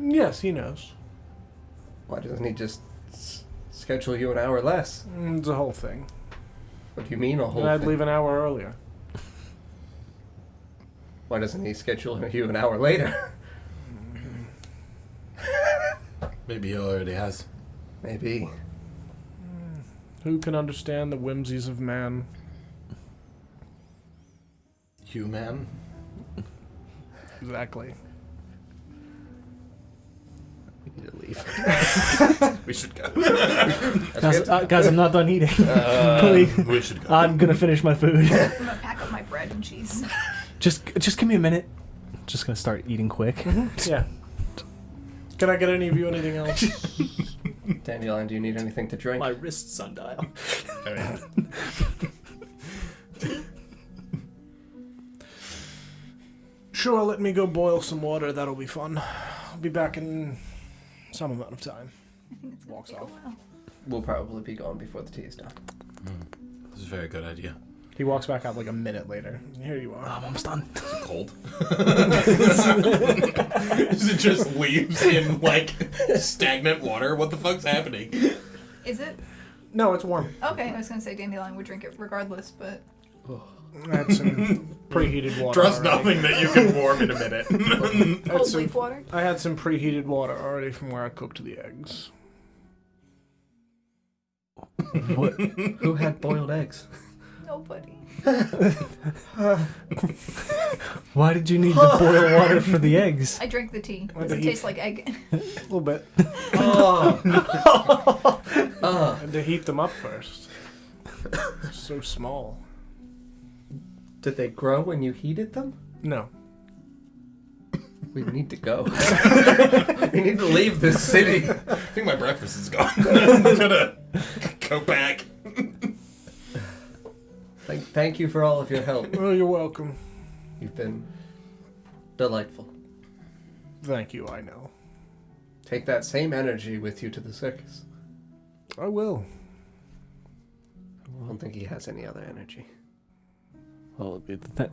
Yes, he knows. Why doesn't he just schedule you an hour less? It's a whole thing. What do you mean a whole And I'd thing? leave an hour earlier. Why doesn't he schedule you an hour later? Maybe he already has. Maybe. Who can understand the whimsies of man? Human. Exactly. We need to leave. We should go. Guys, I'm not done eating. Please. We should go. I'm gonna finish my food. I'm gonna pack up my bread and cheese. just give me a minute. Just gonna start eating quick. Yeah. Can I get any of you anything else? Dandelion, do you need anything to drink? My wrist sundial. Sure, let me go boil some water. That'll be fun. I'll be back in some amount of time. I think it's gonna Walks take off. a while. We'll probably be gone before the tea is done. This is a very good idea. He walks back out like a minute later. Here you are. I'm almost done. Is it cold? Is it just leaves in, like, stagnant water? What the fuck's happening? Is it? No, it's warm. Okay, I was gonna say Dandelion would drink it regardless, but I had some preheated water. Trust already. nothing that you can warm in a minute. cold some- leaf water. I had some preheated water already from where I cooked the eggs. What? Who had boiled eggs? Nobody. Why did you need to boil water for the eggs? I drank the tea. Does the it heat. taste like egg? A little bit. Oh. I had to heat them up first. They're so small. Did they grow when you heated them? No. We need to go. We need to leave this city. I think my breakfast is gone. I'm gonna go back. Thank you for all of your help. Well, you're welcome. You've been delightful. Thank you, I know. Take that same energy with you to the circus. I will. I don't think he has any other energy. Well,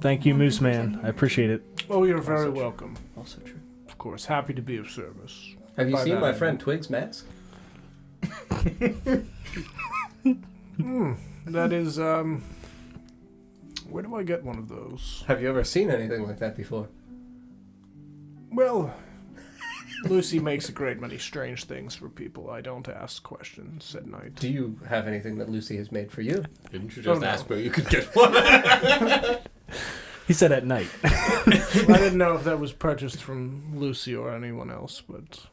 thank you, Moose Man. I appreciate it. Oh, you're very Also true. welcome. Also true. Of course, happy to be of service. Have you By seen that my I mean- friend Twig's mask? That is, where do I get one of those? Have you ever seen anything like that before? Well, Lucy makes a great many strange things for people. I don't ask questions at night. Do you have anything that Lucy has made for you? Didn't you Oh, just no. ask where you could get one? He said at night. I didn't know if that was purchased from Lucy or anyone else, but...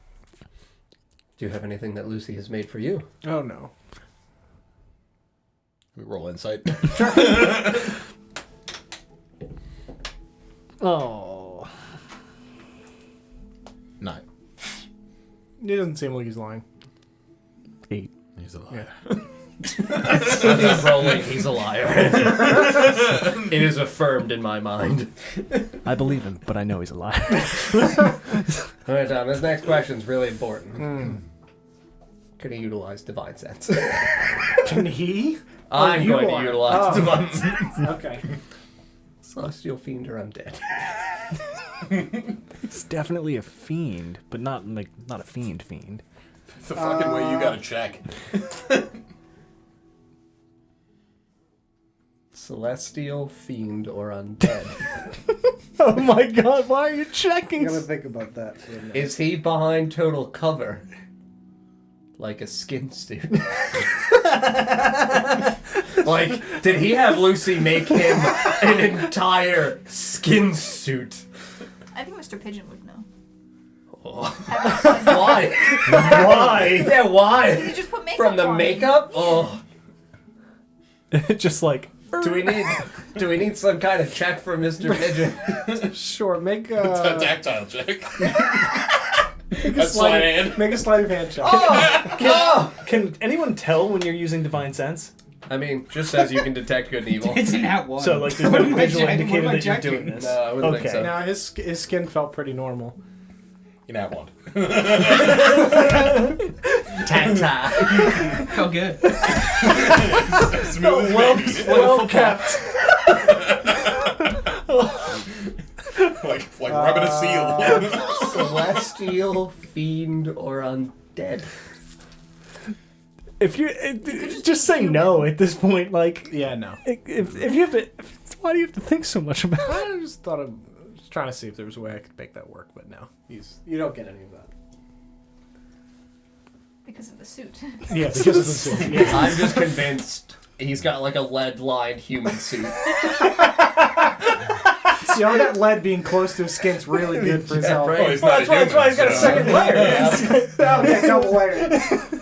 Do you have anything that Lucy has made for you? Oh, no. We roll insight. Oh. 9. It doesn't seem like he's lying. 8. He's a liar. I'm not rolling. He's a liar. It is affirmed in my mind. I believe him, but I know he's a liar. All right, Tom. This next question's really important. Can he utilize divine sense? Can he? I'm you going are. to utilize Oh. divine sense. Okay. Celestial fiend or undead? He's definitely a fiend, but not a fiend. It's the fucking way you gotta check. Celestial fiend or undead? Oh my god, why are you checking? I gotta think about that for a minute. Is he behind total cover? Like a skin suit? Like, did he have Lucy make him an entire skin suit? I think Mr. Pigeon would know. Oh. Why? Why? Why? Yeah, why? You just put makeup From the on. makeup? Oh. Just like... Do we need some kind of check for Mr. Pigeon? Sure, make A a... tactile check. Make a sleight of hand. Make a sleight of hand check. Oh! Can anyone tell when you're using divine sense? I mean, just says you can detect good and evil. It's an at one. So, like, there's What no am I visual checking? indicator What am I that you're checking? doing this. No, I wouldn't think so. Now, his skin felt pretty normal. You can have one. Tactile. Felt good. Smooth as baby. Well kept. like rubbing a seal. Celestial, fiend, or undead? If you just say no at this point, like Yeah, no. if you have to, why do you have to think so much about it? I just thought I was trying to see if there was a way I could make that work, but no. You don't get any of that. Because of the suit. Yeah, because of the suit. Yeah. I'm just convinced he's got like a lead-lined human suit. See, all that lead being close to his skin's really good for his health. right. Oh, he's not a That's why he's got a human, second layer. Oh, yeah, double layer.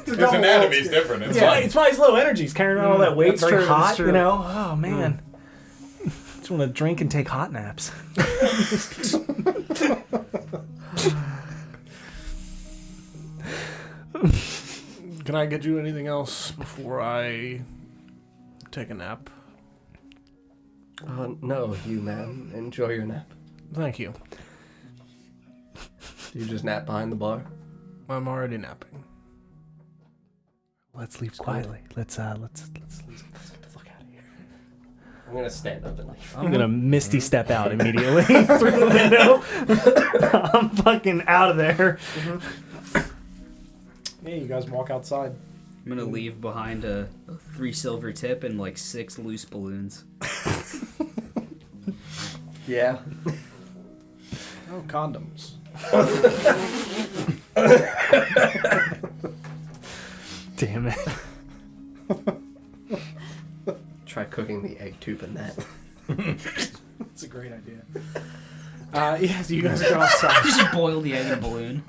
His anatomy's different. It's fine. It's why he's low energy. He's carrying around all that weight. It's That's very true, that's hot, true. you know. Oh man, just want to drink and take hot naps. Can I get you anything else before I take a nap? No, you man. Enjoy your nap. Thank you. Do you just nap behind the bar? I'm already napping. Let's leave quietly. Let's leave. Let's get the fuck out of here. I'm gonna stand up and leave. I'm gonna misty step out immediately through the window. I'm fucking out of there. Yeah, you guys walk outside. I'm gonna leave behind a 3 silver tip and like 6 loose balloons. Yeah. Oh, condoms. Damn it. Try cooking the egg tube in that. That's a great idea. Yeah, so you guys go outside. Just boil the egg in a balloon.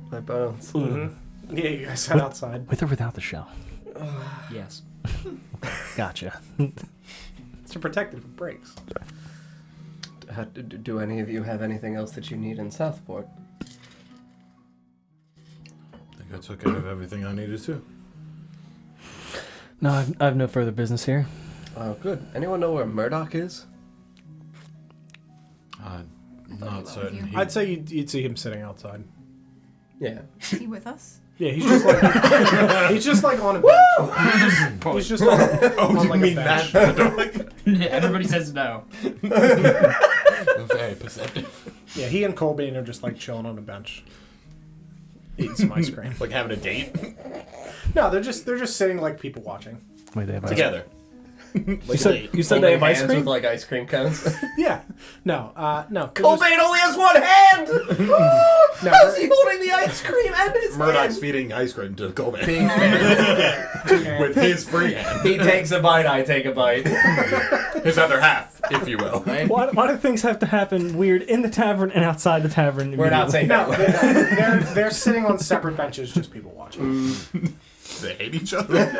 My bones. Yeah, you guys head outside. With or without the shell? Yes. Gotcha. To protect it if it breaks. Do any of you have anything else that you need in Southport? I think I took care of everything I needed to. No, I have no further business here. Oh, good. Anyone know where Murdoch is? Not certain. I'd say you'd see him sitting outside. Yeah. Is he with us? Yeah, he's just like on a bench. He's just on like a bench. Everybody says no. Very perceptive. Yeah, he and Colbane are just like chilling on a bench, eating some ice cream. Like having a date No, they're just sitting like people watching. Wait, they have together. You said they have ice Hands cream? with like ice cream cones. Yeah, no. Colbane only has one hand. No, How's he holding the ice cream and his Murdoch's hand? feeding ice cream to Coleman Big fan. with his free hand. He takes a bite, I take a bite. His other half, if you will. Why do things have to happen weird in the tavern and outside the tavern? We're not saying No, that. they're sitting on separate benches, just people watching. They hate each other.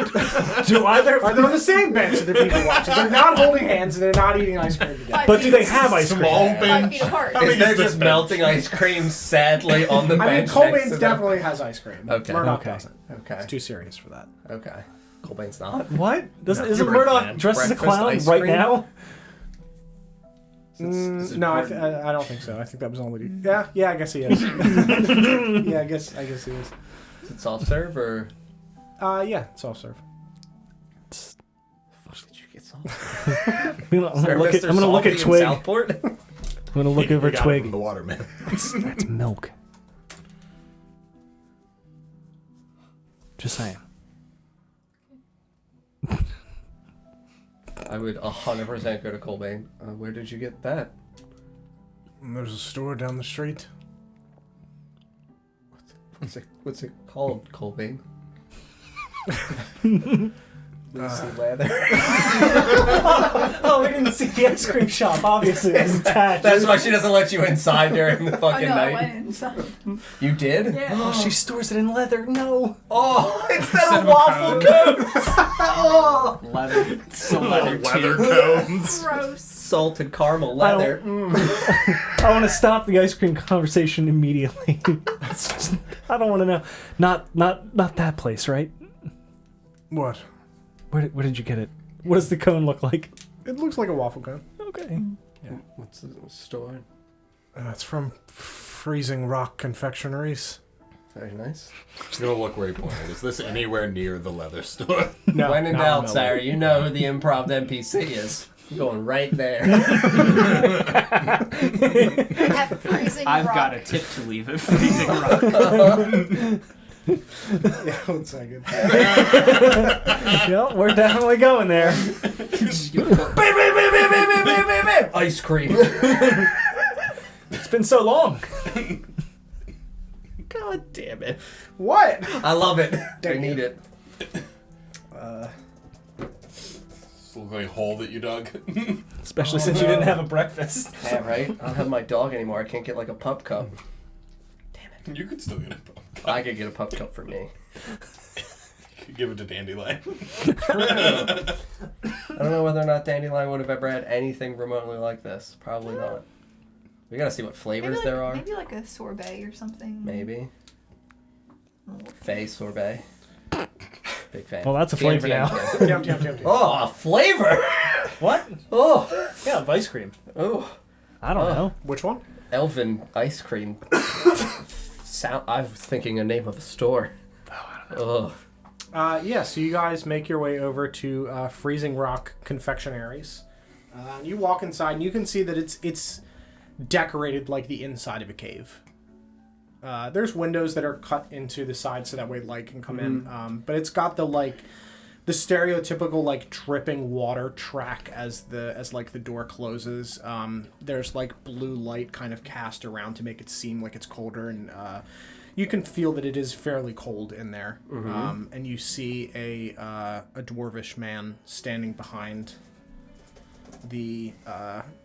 Do either? Are they on the same bench that they're people watching? They're not holding hands and they're not eating ice cream together. But do they have ice cream? Small 5 bench. feet apart. How Is big there is this just bench? melting ice cream sadly on the I mean, bench next Colbane's to them? definitely has ice cream. Okay. Murdoch Okay. doesn't. Okay. It's too serious for that. Okay. Colbane's not. What? Isn't you're right, Murdoch man. dressed as a Breakfast clown ice right cream? now? No, I don't think so. I think that was only. Yeah, I guess he is. Yeah, I guess he is. Is it soft serve or? Yeah, soft serve. Did you get soft serve? I'm gonna look at Twig. I'm Southport? gonna look over He got it Twig. from the water, man. That's milk. Just saying. I would 100% go to Colbane. Where did you get that? There's a store down the street. What's it called, Colbane? Lucy Uh, Leather. Oh, we didn't see the ice cream shop. Obviously, it was attached. That's why she doesn't let you inside during the Oh fucking no, I night. went inside. You did? Yeah. Oh, she stores it in leather. No. Oh, instead Instead of of a waffle cones. Oh, Leather. It's a leather Leather too. cones. Gross. salted caramel leather. I want to stop the ice cream conversation immediately. It's just, I don't want to know. Not that place, right? What? Where did you get it? What does the cone look like? It looks like a waffle cone. Okay. What's the store? It's from Freezing Rock Confectionaries. Very nice. Just gonna look where he pointed. Is this anywhere near the leather store? No, When in not doubt, Melbourne. Sarah, you know who the improv NPC is. I'm going right there. At freezing I've rock. got a tip to leave at Freezing Rock. Yeah, 1 second. Yep, we're definitely going there. Ice cream. It's been so long. God damn it. What? I love it. I need it. This looks like a hole that you dug. Especially since you didn't have a breakfast. Yeah, right? I don't have my dog anymore. I can't get like a pup cup. You could still get a pup. I could get a pup cup for me. You could give it to Dandelion. I don't know whether or not Dandelion would have ever had anything remotely like this. Probably not. We gotta see what flavors there are. Maybe like a sorbet or something. Maybe. Faye sorbet. Big fan. Well, that's a flavor now. Yum. Oh, a flavor! What? Oh! Yeah, of ice cream. Oh. I don't know. Which one? Elven ice cream. I was thinking a name of a store. Oh. Yeah, so you guys make your way over to Freezing Rock Confectionaries. You walk inside, and you can see that it's decorated like the inside of a cave. There's windows that are cut into the side so that way light can come in. But it's got the stereotypical dripping water track as the door closes. There's blue light kind of cast around to make it seem like it's colder, and you can feel that it is fairly cold in there. And you see a dwarvish man standing behind the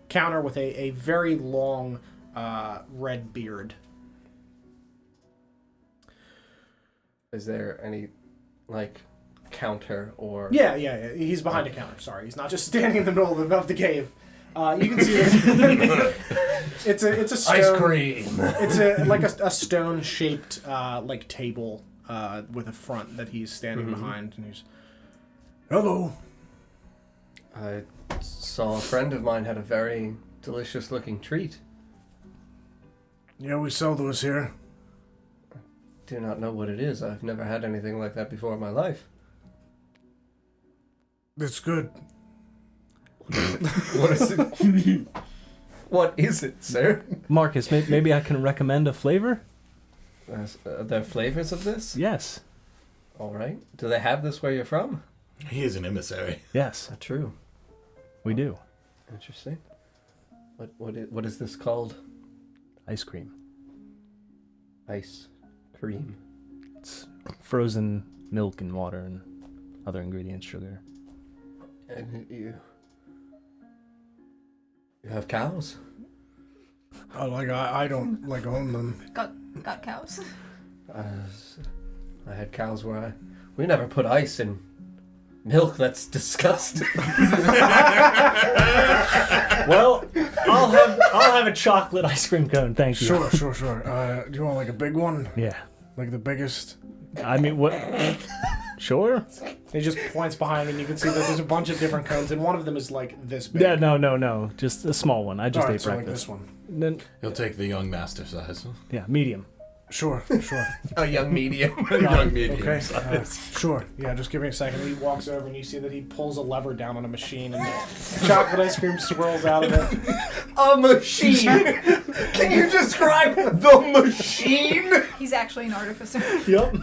counter with a very long red beard. Is there any counter or Yeah. He's behind a counter. Sorry, he's not just standing in the middle of the cave. You can see this. it's a stone, ice cream? It's a stone shaped table with a front that he's standing behind, and he's hello. I saw a friend of mine had a very delicious looking treat. Yeah, we sell those here. Do not know what it is. I've never had anything like that before in my life. It's good. What is it? What is it, sir? Marcus, maybe I can recommend a flavor? Are there flavors of this? Yes. All right. Do they have this where you're from? He is an emissary. Yes, True. we do. Interesting. What is this called? Ice cream. Ice cream. It's frozen milk and water and other ingredients, sugar. And you have cows? I don't own them. Got cows. I had cows where we never put ice in milk. That's disgusting. Well, I'll have a chocolate ice cream cone, thank you. Sure. Do you want a big one? Yeah. Like the biggest? I mean, what? Sure. He just points behind him, and you can see that there's a bunch of different cones, and one of them is this big. Yeah, no. Just a small one. I just All right, ate so breakfast. this one. Then, He'll take the young master size. yeah, medium. Sure. A young medium. Young medium Okay. size. Sure. Yeah, just give me a second. He walks over, and you see that he pulls a lever down on a machine, and the chocolate ice cream swirls out of it. A machine. Can you describe the machine? He's actually an artificer. Yep.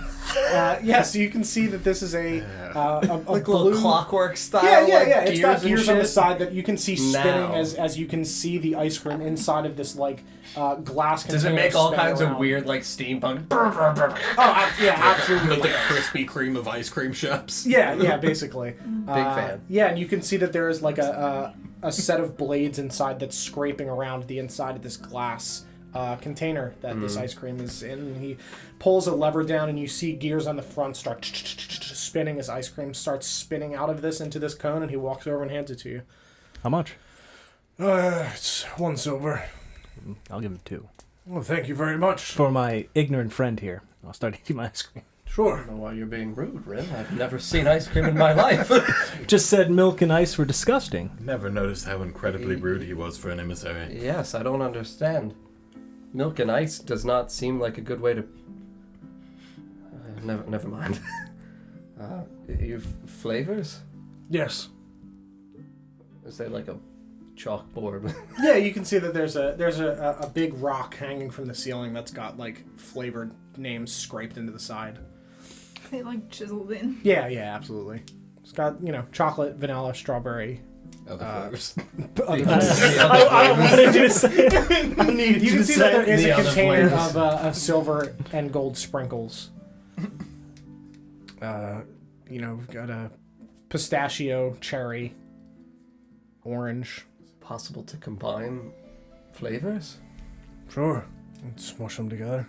Yeah, so you can see that this is a Like blue little clockwork style. Yeah. It's got and gears on the shit? side that you can see spinning Now. as you can see the ice cream inside of this glass container. Does it make all spin kinds around. of weird steampunk? Yeah, absolutely. The Krispy Kreme of ice cream shops. Yeah, basically. Big fan. Yeah, and you can see that there is a set of blades inside that's scraping around the inside of this glass container that this ice cream is in. And he pulls a lever down, and you see gears on the front start spinning as ice cream starts spinning out of this into this cone, and he walks over and hands it to you. How much? It's 1 silver. I'll give him 2. Well, thank you very much. For my ignorant friend here. I'll start eating my ice cream. Sure. I don't know why you're being rude, Rin. I've never seen ice cream in my life. Just said milk and ice were disgusting. Never noticed how incredibly rude he was for an emissary. Yes, I don't understand. Milk and ice does not seem like a good way to... never mind. You've flavors? Yes. Is there like a chalkboard? Yeah, you can see that there's a big rock hanging from the ceiling that's got like flavored names scraped into the side. They like chiseled in. Yeah, absolutely. It's got, chocolate, vanilla, strawberry. Other flavors. I wanted you to say it. I needed You you can to see that say there it. is The a other container flavors. of silver and gold sprinkles. We've got a pistachio, cherry, orange. Possible to combine flavors? Sure. Let's smush them together.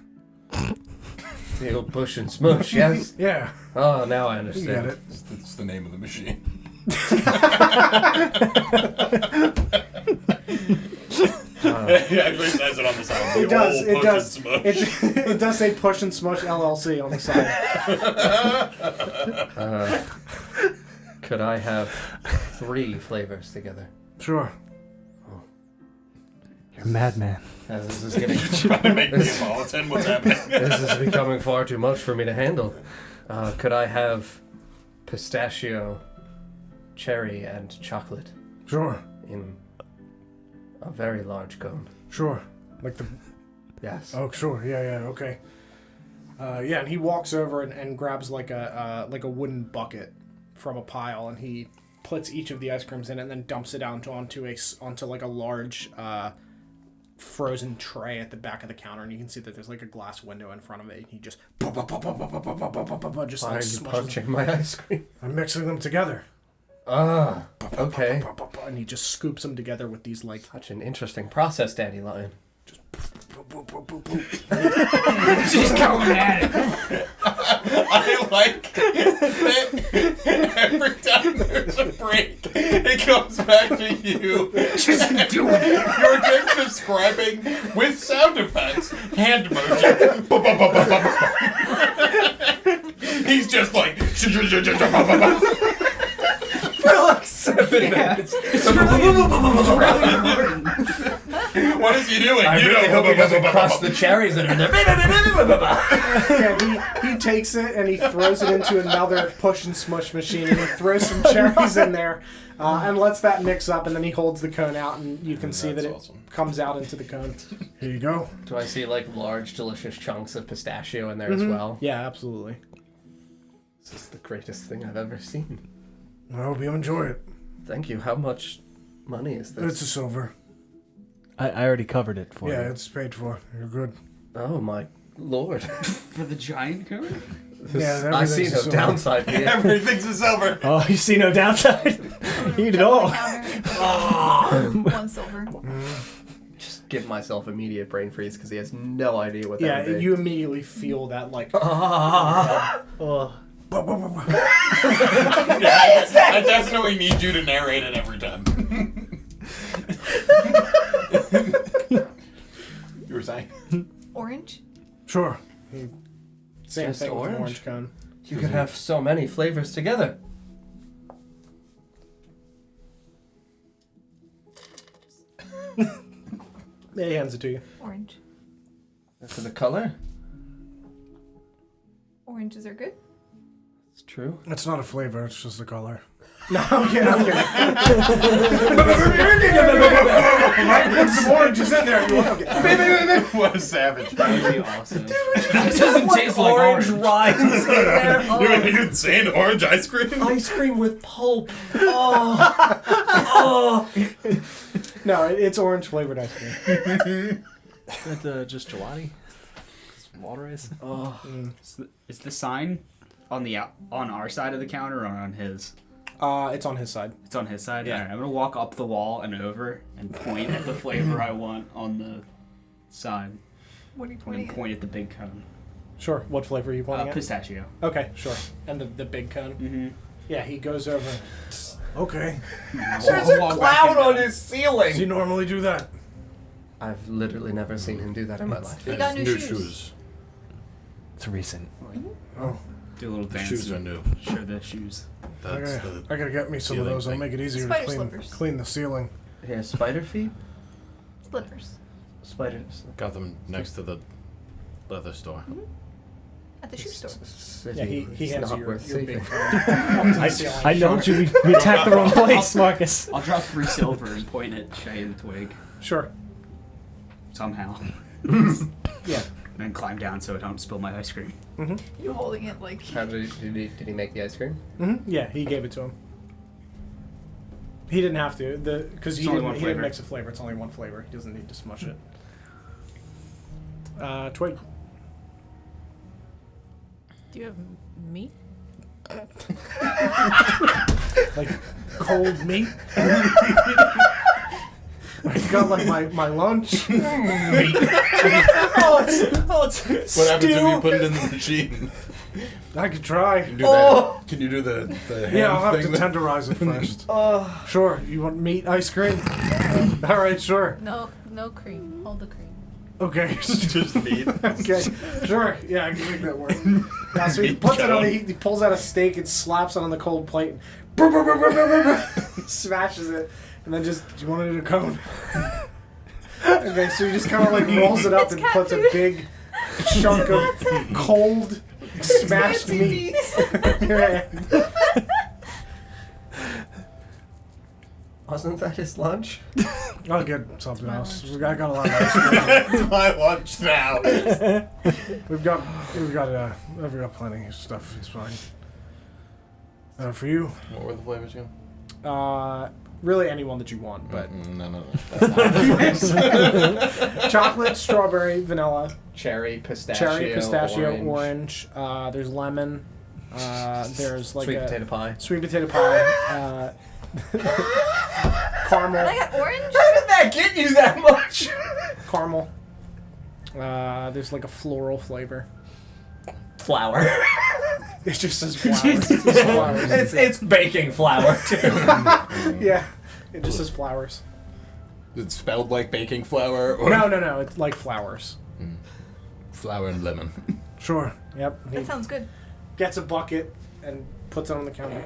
The old push and smush, yes? Yeah. Oh, now I You understand. get it. It's the name of the machine. It actually says it on the side. It does. The It old does. push and smush. It does say Push and Smush LLC on the side. Could I have 3 flavors together? Sure. You're a madman. This is getting. Trying to make Neapolitan. What's happening? This is becoming far too much for me to handle. Could I have pistachio, cherry, and chocolate Sure. in a very large cone? Sure. Like the. Yes. Oh, sure. Yeah. Okay. And he walks over and grabs like a wooden bucket from a pile, and he puts each of the ice creams in it and then dumps it out onto like a large frozen tray at the back of the counter, and you can see that there's like a glass window in front of it, and he just Why just are like you smushes punching my ice cream? I'm mixing them together. Okay. and he just scoops them together with these like Such an interesting process, Dandelion. She's going at it. I like that every time there's a break, it comes back to you. Just do it. You're just describing with sound effects, hand motion. He's just like. For like 7 minutes. What is he doing? I really hope he doesn't crush the cherries that are in there. he takes it and he throws it into another push and smush machine, and he throws some cherries in there and lets that mix up, and then he holds the cone out, and you can see that it awesome. comes out into the cone. Here you go. Do I see like large, delicious chunks of pistachio in there as well? Yeah, absolutely. This is the greatest thing I've ever seen. I hope you enjoy it. Thank you. How much money is this? It's a silver. I already covered it for Yeah, you. it's paid for. You're good. Oh my lord. For the giant cone? Yeah, I see everything's no silver. downside here. Everything's a silver. Oh, you see no downside? Eat it all. One silver. Just give myself immediate brain freeze because he has no idea what that Yeah, would be. you immediately feel that like Oh. I definitely need you to narrate it every time. You were saying? Orange. Sure. same Just thing with orange? an orange cone. You could have so many flavors together. Yeah, he hands it to you. Orange. For the color? Oranges are good. It's true. It's not a flavor. It's just a color. No, I'm kidding. I put some oranges in there. What a savage. That would be awesome. It doesn't taste like orange. rinds in there. You mean insane orange ice cream? Ice cream with pulp. No, it's orange flavored ice cream. Is that just gelati? Water is? Oh. Is the sign on our side of the counter or on his? It's on his side. It's on his side? Yeah. Alright, I'm gonna walk up the wall and over and point at the flavor I want on the sign. What are you And pointing then at? point at the big cone. Sure. What flavor are you pointing at? Pistachio. Okay, sure. And the big cone. Mm-hmm. Yeah, he goes over. Okay. There's a cloud on his Does he ceiling. normally do that? I've literally never seen him do that in my life. We got new shoes. It's recent. Oh. Do a little dance. Shoes are new. Show the shoes. That's I gotta get me some of ceiling those. I'll thing. make it easier to Spider clean, slippers. clean the ceiling. Yeah, spider feet? Slippers. Spiders. got them next to the leather store. At the shoe store. City Yeah, he is hands not you worth your big saving. I know you. We attacked the wrong place, Marcus. I'll drop 3 silver and point at Shay and Twig Sure. somehow. Yeah. And then climb down so I don't spill my ice cream. You holding it like. How did he make the ice cream? Yeah, he gave it to him. He didn't have to, because he It's only one didn't flavor. mix a flavor. It's only one flavor. He doesn't need to smush it. Twig. Do you have meat? Like cold meat. I've got like my lunch. What happens if you put it in the machine? I could try. Can you do that? Can you do the ham Yeah, I'll have to thing? tenderize it first. Sure. You want meat ice cream? All right, sure. No cream. Hold the cream. Okay. Just meat. Okay. Sure. Yeah, I can make that work. Yeah, so he puts it on. He pulls out a steak and slaps it on the cold plate. Smashes it, and then just. Do you want it in a cone? Okay, so he just kind of like rolls it up and puts a big chunk of cold smashed meat. Yeah. Wasn't that his lunch? I'll get something my else. lunch. I got a lot of ice cream. It's my lunch now. We've got plenty of stuff. It's fine. For you, What were the flavors again? really anyone that you want, but No. chocolate, strawberry, vanilla, Cherry, pistachio, orange. There's lemon. There's like sweet a potato pie. sweet potato pie. Caramel. And I got orange. How did that get you that much? Caramel. There's like a floral flavor. Flour. It just says flowers. It says flowers. it's baking flour too. Yeah. It just says flowers. It's spelled like baking flour or No. It's like flowers. flour and lemon. Sure. Yep. He That sounds good. gets a bucket and puts it on the counter.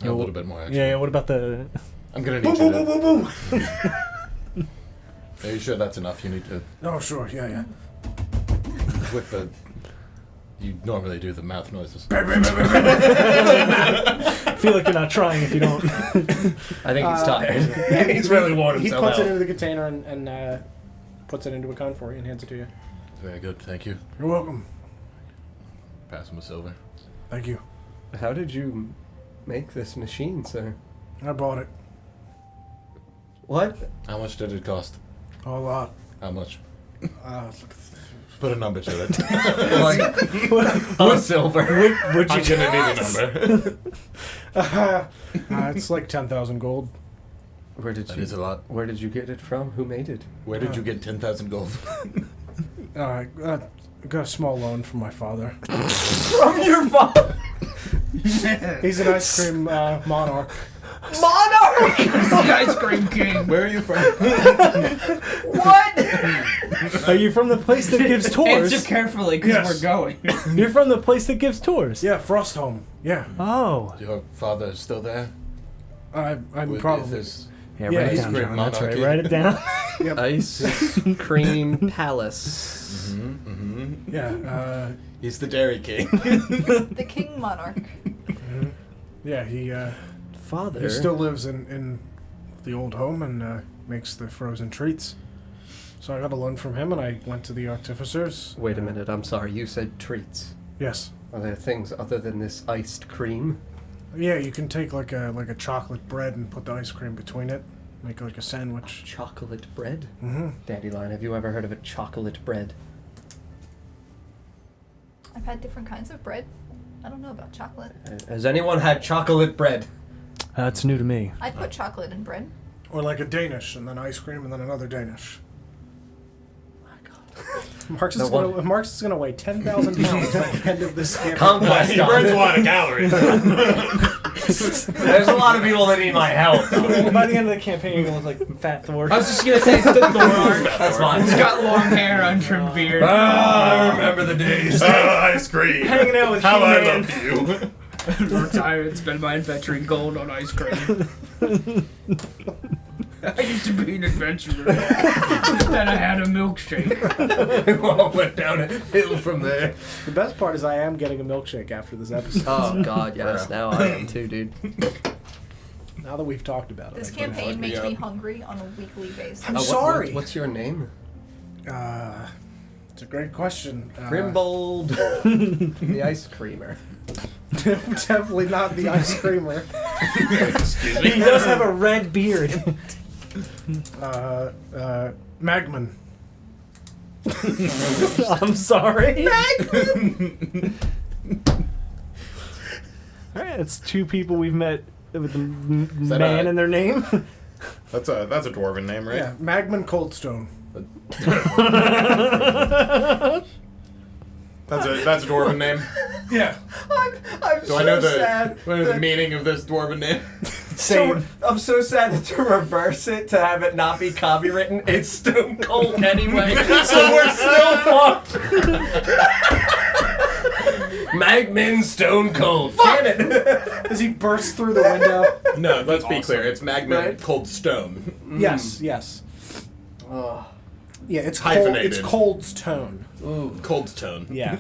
A little bit more. Actually. Yeah. What about the? I'm gonna Boom, need boom, you boom, to. boom, boom. Are you sure that's enough? You need to Oh, sure. Yeah. with the. You normally do the mouth noises. I feel like you're not trying if you don't. I think he's tired. He's really worn He himself puts it out. into the container and puts it into a cone for you and hands it to you. Very good, thank you. You're welcome. Pass him a silver. Thank you. How did you make this machine, sir? I bought it. What? How much did it cost? A lot. How much? Uh, Put a number to it. Like, silver. Would I'm you? gonna need a number. it's like 10,000 gold. Where did That you? is a lot. Where did you get it from? Who made it? Where did you get 10,000 gold? I got a small loan from my father. From your father. He's an ice cream monarch. Monarch. The ice cream king. Where are you from? What? Are you from the place that gives tours? Answer carefully, because Yes. we're going. You're from the place that gives tours. Yeah, Frostholm. Yeah. Oh. Your father is still there? I'm With probably. his Yeah, Yeah, write it he's down, great John. That's right. monarchy. Write it down. Ice cream palace. Yeah. He's the Dairy King. The king monarch. Yeah. He Father. still lives in the old home and makes the frozen treats. So I got a loan from him and I went to the artificers. Wait a minute. I'm sorry. You said treats. Yes. Are there things other than this iced cream? Yeah, you can take like a chocolate bread and put the ice cream between it, make like a sandwich. Chocolate bread? Mm-hmm. Dandelion, have you ever heard of a chocolate bread? I've had different kinds of bread. I don't know about chocolate. Has anyone had chocolate bread? That's new to me. I put chocolate in bread. Or like a Danish and then ice cream and then another Danish. Marx is gonna weigh 10,000 pounds by the end of this campaign. Conquest. He burns a lot of calories. There's a lot of people that need my help. By the end of the campaign, you're gonna look like Fat Thor. I was just gonna say the Thor. That's fine. He's got long hair, untrimmed beard. I remember the days. Ice cream. Hanging out with How I He-Man. loved you. Retire and spend my adventure in gold on ice cream. I used to be an adventurer. Then I had a milkshake. We all went down a hill from there. The best part is I am getting a milkshake after this episode. Oh God, yes. Now I am too, dude. Now that we've talked about it. This I can- campaign makes me me up. hungry on a weekly basis. I'm sorry. What's your name? It's a great question. Grimbold, the ice creamer. Definitely not the ice creamer. Excuse He me. does have a red beard. Magman. I'm sorry. Alright, it's two people we've met with the that man a- in their name. That's a dwarven name, right? Yeah, Magman Coldstone. That's a dwarven name. Yeah. I'm Do I know the meaning of this dwarven name? Same. I'm so sad that to reverse it, to have it not be copywritten, it's Stone Cold anyway. So we're still fucked. Magmin Stone Cold. Damn it. As he bursts through the window. No, let's be clear. It's magma Right? cold stone. Yes, yes. Oh, Yeah, it's cold. Hyphenated. It's Coldstone. ooh. Cold stone. Yeah.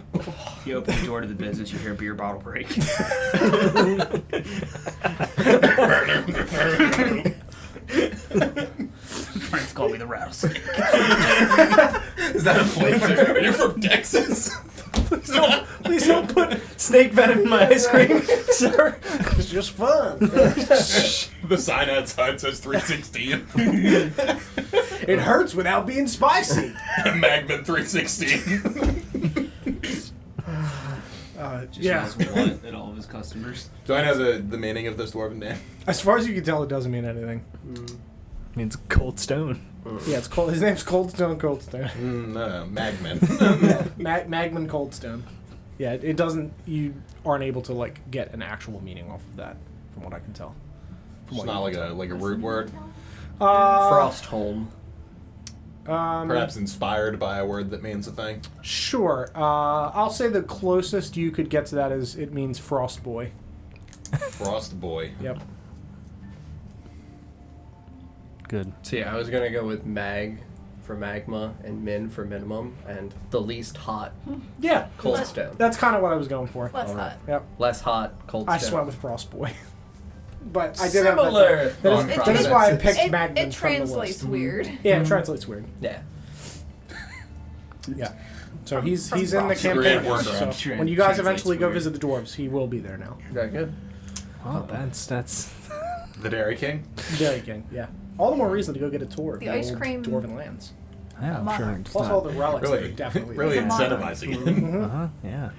You open the door to the business, you hear a beer bottle break. Friends call me the rattlesnake. Is that a flavor? Are you from Texas? Please don't put snake venom in my ice cream, sir. It's just fun. The sign outside says 316. It hurts without being spicy. Magma 316. Just Yeah. has one at all of his customers. Do I know the meaning of this dwarven name? As far as you can tell, it doesn't mean anything. Means cold stone. Yeah, it's cold. His name's Coldstone Coldstone. No, Magman. Magman Coldstone. Yeah, it doesn't. You aren't able to like get an actual meaning off of that, from what I can tell. It's not like a root word. Frostholm. Perhaps inspired by a word that means a thing. Sure. I'll say the closest you could get to that is it means Frost Boy. Frost boy. Yep. Good. So yeah, I was gonna go with mag for magma and min for minimum and the least hot Yeah. cold stone. That's kind of what I was going for. Less Alright. hot. Yep. Less hot cold I stone. just went with Frost Boy. But I did have Similar. that. thought That is why I processes. picked Magman It from the translates list. weird. Yeah, it translates weird. Yeah. Yeah. So he's from in the Frost. campaign. Great work, So Tran- when you guys translates eventually go weird. visit the dwarves, he will be there now. Very good. Well, that's. The Dairy King. Dairy King, yeah. All the more reason to go get a tour of The the ice old cream- dwarven lands. Yeah, I'm sure. It's Plus not. all the relics that Really, are definitely really It's a monarch. incentivizing it. Uh-huh, yeah.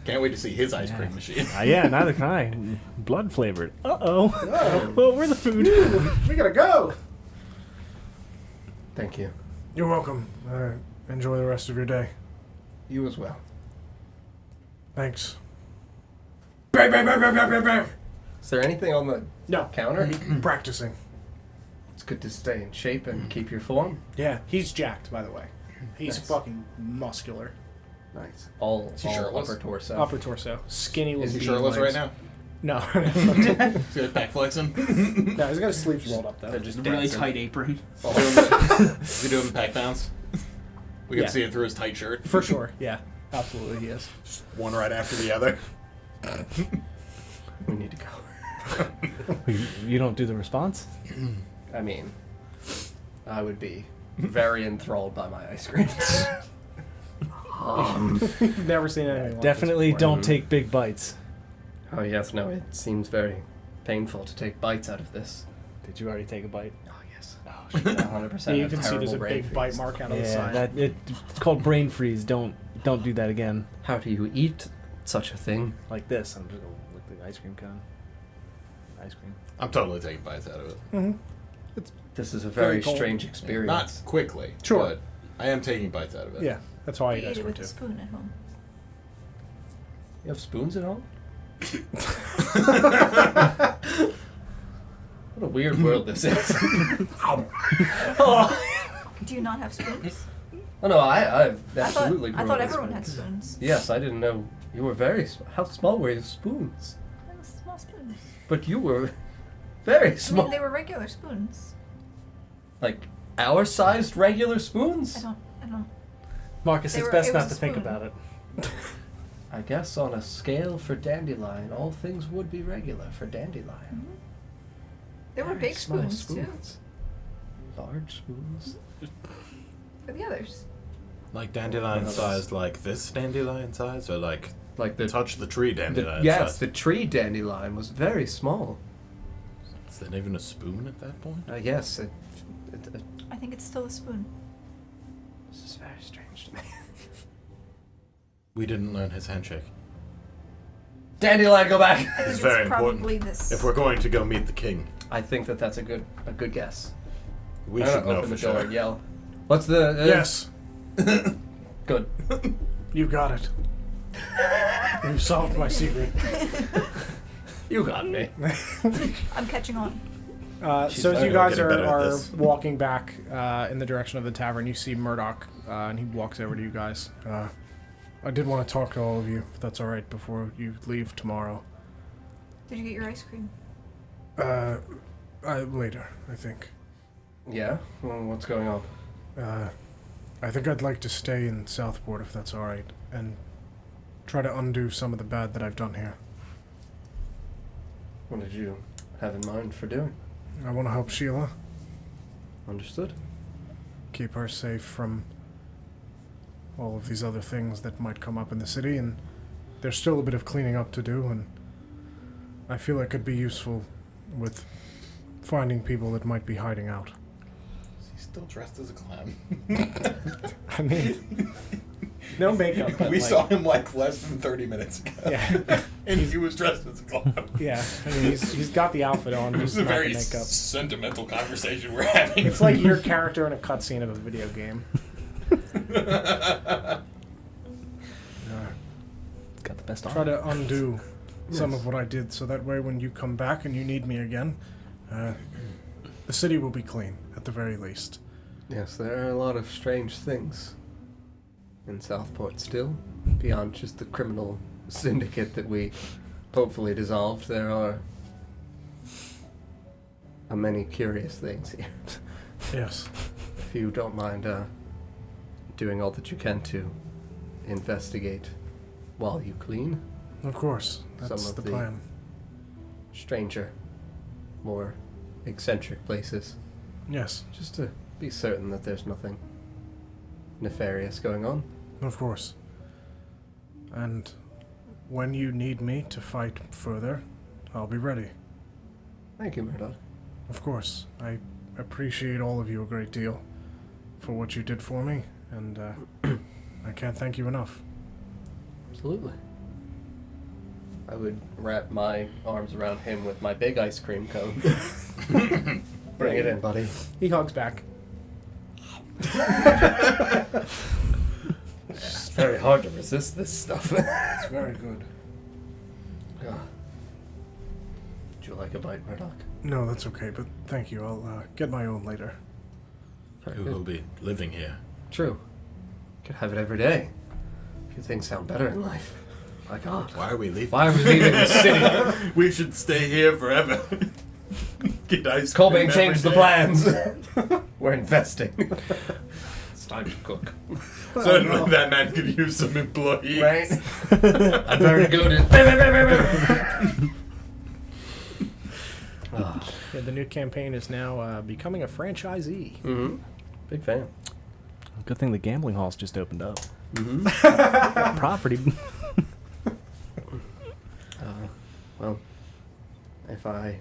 Can't wait to see his ice cream machine. Yeah, neither can I. Blood flavored. Uh-oh. Oh, Well, where's the food? we gotta go. Thank you. You're welcome. Enjoy the rest of your day. You as well. Thanks. Is there anything on the No, counter? practicing. It's good to stay in shape and keep your form. Yeah, he's jacked, by the way. He's Nice. fucking muscular. Nice. All he shirtless? upper torso. Upper torso. Skinny little Is he bean shirtless legs. right now? No. Is he back flexing? No, he's got his sleeves rolled up, though. They're just A really dancing. tight apron. Is he doing pack bounce? We can Yeah. see it through his tight shirt. For sure, yeah. Absolutely, he is. One right after the other. We need to go. You don't do the response? I mean, I would be very enthralled by my ice cream. You've never seen anything like Definitely this before. don't take big bites. Oh yes, no, it seems very painful to take bites out of this. Did you already take a bite? Oh yes. Oh, 100%. Yeah, you have can see terrible there's a brain big bite freeze. mark out of the Yeah, side. it's called brain freeze. Don't do that again. How do you eat such a thing? Like this. I'm just gonna lick the ice cream cone. Ice cream. I'm totally taking bites out of it. This is a Very very cold. strange experience. Not quickly. Sure. But I am taking bites out of it. Yeah, that's how I I eat ate ice it cream with a too. spoon at home. You have spoons at home? What a weird world this is. Do you not have spoons? Oh no, I absolutely I grew thought up with everyone had spoons. spoons. Yes, I didn't know you were very. How small were your spoons? They were small spoons. But you were very I small. mean, they were regular spoons. Like our sized regular spoons? I don't. Marcus, They it's were- best it not was to a think spoon. about it. I guess on a scale for dandelion, all things would be regular for dandelion. There were Very big small spoons, too, Large spoons. for the others. Like dandelion sized, like this dandelion size, or like Like the touch the tree dandelion yes, size? the tree dandelion was very small. Is that even a spoon at that point? Yes, I think it's still a spoon. this is very strange to me. We didn't learn his handshake. Dandelion, go back. I think It's it's very probably important. this. If we're going to go meet the king, I think that's a good guess. we I'm should gonna know open for the door sure. and yell. What's the Yes, Good. you got it. You solved my secret. You got me. I'm catching on. So as you better guys getting better at are this. walking back in the direction of the tavern, you see Murdoch, and he walks over to you guys. I did want to talk to all of you, if that's all right, before you leave tomorrow. Did you get your ice cream? Later, I think. Yeah. Well, what's going on? I think I'd like to stay in Southport, if that's all right, and try to undo some of the bad that I've done here. What did you have in mind for doing? I want to help Sheila, Understood. keep her safe from all of these other things that might come up in the city, and there's still a bit of cleaning up to do, and I feel it could be useful with finding people that might be hiding out. Is he still dressed as a clown? I mean, no makeup. But we like, saw him like less than 30 minutes ago. Yeah, And he was dressed as a clown. yeah. I mean, he's got the outfit on, It just was a not the very makeup. sentimental conversation we're having. It's like your character in a cutscene of a video game. Got the best Try arm. to undo some Yes. of what I did, so that way when you come back and you need me again, the city will be clean, at the very least. Yes, there are a lot of strange things in Southport still. Beyond just the criminal syndicate that we hopefully dissolved, there are many curious things here. Yes. If you don't mind doing all that you can to investigate while you clean Of course. That's Some of the the- plan. stranger, more eccentric places, Yes, just to be certain that there's nothing nefarious going on. of course. And when you need me to fight further, I'll be ready. Thank you, Murdoch. Of course. I appreciate all of you a great deal for what you did for me, and I can't thank you enough. Absolutely. I would wrap my arms around him with my big ice cream cone. Bring it in, buddy. He hugs back. It's very hard to resist this stuff. It's very good. Would you like a bite, Murdoch? No, that's okay, but thank you. I'll get my own later. Very Who good. will be living here? True. Could have it every day. A few things sound better in life. My God. Why are we leaving? Why are we leaving the city? We should stay here forever. Get ice cream Colbane every changed the day. plans. We're investing. It's time to cook. Certainly that man could use some employees. Right? I'm very good at. Yeah, the new campaign is now becoming a franchisee. Mm-hmm. Big fan. Good thing the gambling hall's just opened up. Mm-hmm. Property. Well, if I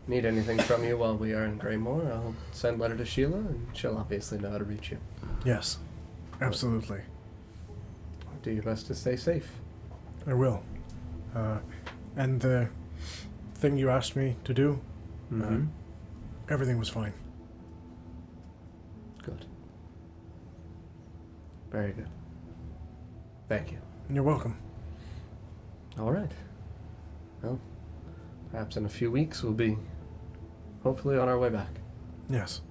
need anything from you while we are in Greymoor, I'll send a letter to Sheila, and she'll obviously know how to reach you. Yes, absolutely. Do your best to stay safe. I will. And the thing you asked me to do, Mm-hmm. everything was fine. Good. Very good. Thank you. You're welcome. All right. Well, perhaps in a few weeks we'll be hopefully on our way back. Yes.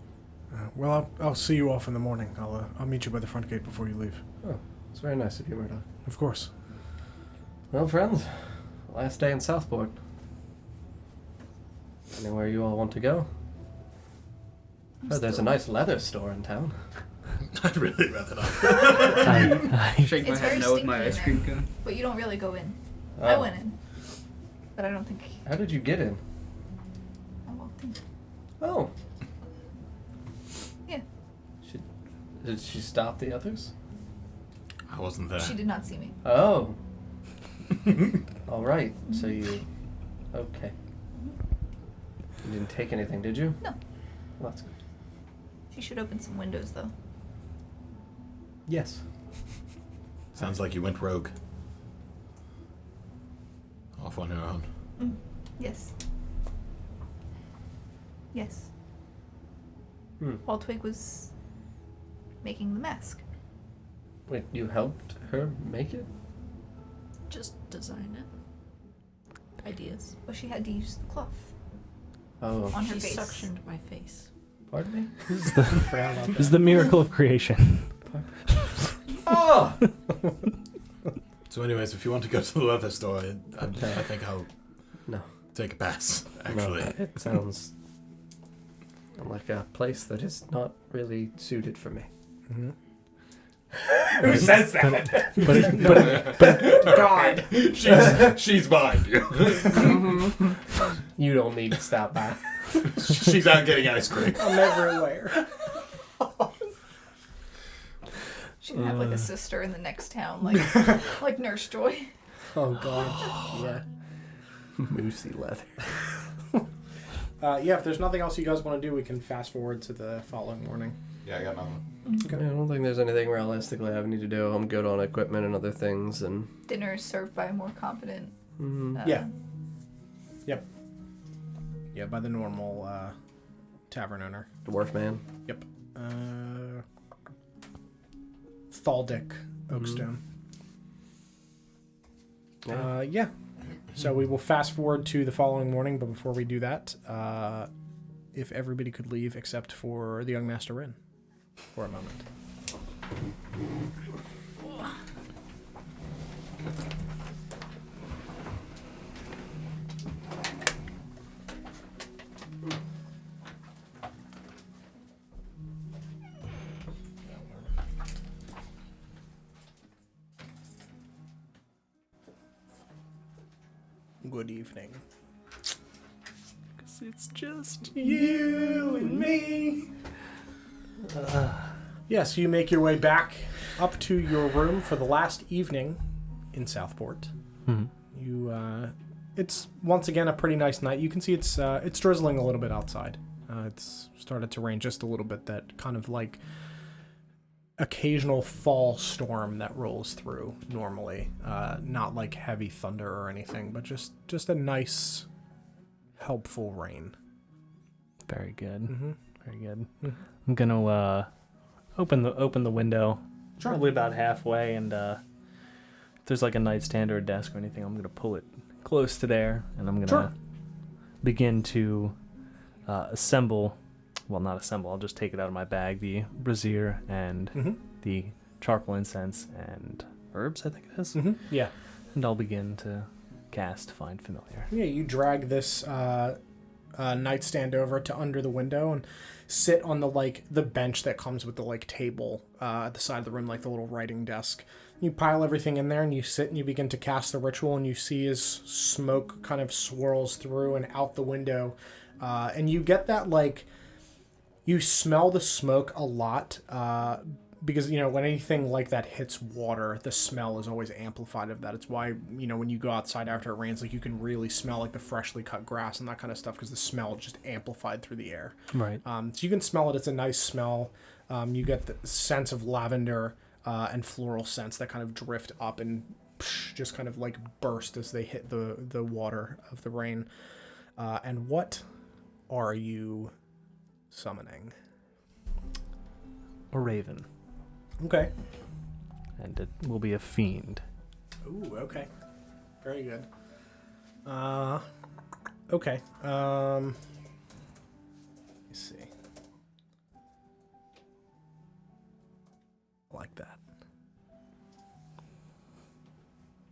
Well, I'll see you off in the morning. I'll meet you by the front gate before you leave. Oh, it's very nice of you, Murdoch. Of course. Well, friends, last day in Southport. Anywhere you all want to go? Oh, there's a nice leather store in town. I'd really rather not. Shake my It's head very no with my stinky in ice cream there. cone. But you don't really go in. Oh. I went in. But I don't think How did you get in? I walked in. Oh. Yeah. Did she stop the others? I wasn't there. She did not see me. Oh. All right. So you. Okay. You didn't take anything, did you? No. Well, that's good. She should open some windows though. Yes. Sounds like you went rogue. Off on your own. Yes. Yes. Hmm. While Twig was making the mask. Wait, you helped her make it? Just design it. Ideas. Well, she had to use the cloth Oh. on her She face. suctioned my face. Pardon me? This is the miracle of creation. Oh! So, anyways, if you want to go to the leather store, I think I'll No. take a pass. Actually, No, it sounds like a place that is not really suited for me. who says that? But God. She's behind you. You don't need to stop by. She's out getting ice cream. I'm everywhere. She didn't have like a sister in the next town, like like Nurse Joy. Oh God. Yeah. Moosey leather. Yeah. If there's nothing else you guys want to do, we can fast forward to the following morning. Yeah, I got nothing. Yeah, I don't think there's anything realistically I need to do. I'm good on equipment and other things, and Dinner is served by a more competent. Yeah. Yeah, by the normal tavern owner. dwarf man. Yep. Thaldic Oakstone. Yeah. So we will fast forward to the following morning, but before we do that, if everybody could leave except for the young Master Rin for a moment. Good evening. it's just You and me. Yes, you make your way back up to your room for the last evening in Southport. You, it's once again a pretty nice night. You can see it's drizzling a little bit outside. It's started to rain just a little bit. That kind of like occasional fall storm that rolls through normally. Not like heavy thunder or anything, but just a nice, helpful rain. very good. Mm-hmm. Very good. I'm gonna open the window, probably about halfway, and if there's like a nightstand or a desk or anything, I'm gonna pull it close to there, and I'm gonna begin to assemble. Well, not assemble. I'll just take it out of my bag. The brazier and the charcoal incense and herbs, I think it is. Yeah. And I'll begin to cast Find Familiar. Yeah, you drag this nightstand over to under the window and sit on the bench that comes with the table at the side of the room, like the little writing desk. You pile everything in there and you sit and you begin to cast the ritual, and you see as smoke kind of swirls through and out the window, and you get that you smell the smoke a lot. Because, when anything like that hits water, the smell is always amplified of that. It's why, when you go outside after it rains, you can really smell the freshly cut grass and that kind of stuff, because the smell is just amplified through the air. Right. So you can smell it. It's a nice smell. You get the sense of lavender and floral scents that kind of drift up and just kind of burst as they hit the water of the rain. And what are you summoning? A raven. Okay. And it will be a fiend. Ooh, okay. Very good. Okay. Let's see. Like that.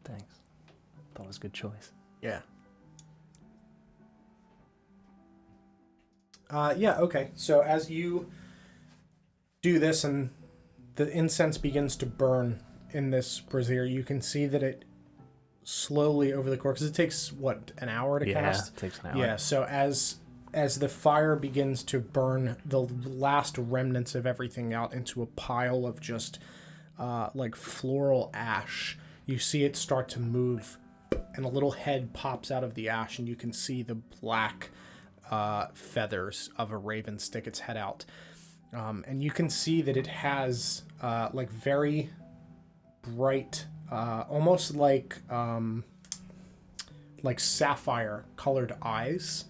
Thanks. Thought it was a good choice. Yeah. Yeah, okay. So as you do this and the incense begins to burn in this brazier, you can see that it slowly over the course, because it takes, what, an hour to cast? Yeah, it takes an hour. Yeah, so as the fire begins to burn the last remnants of everything out into a pile of just like floral ash, you see it start to move, and a little head pops out of the ash, and you can see the black feathers of a raven stick its head out. And you can see that it has like very bright, almost like sapphire colored eyes.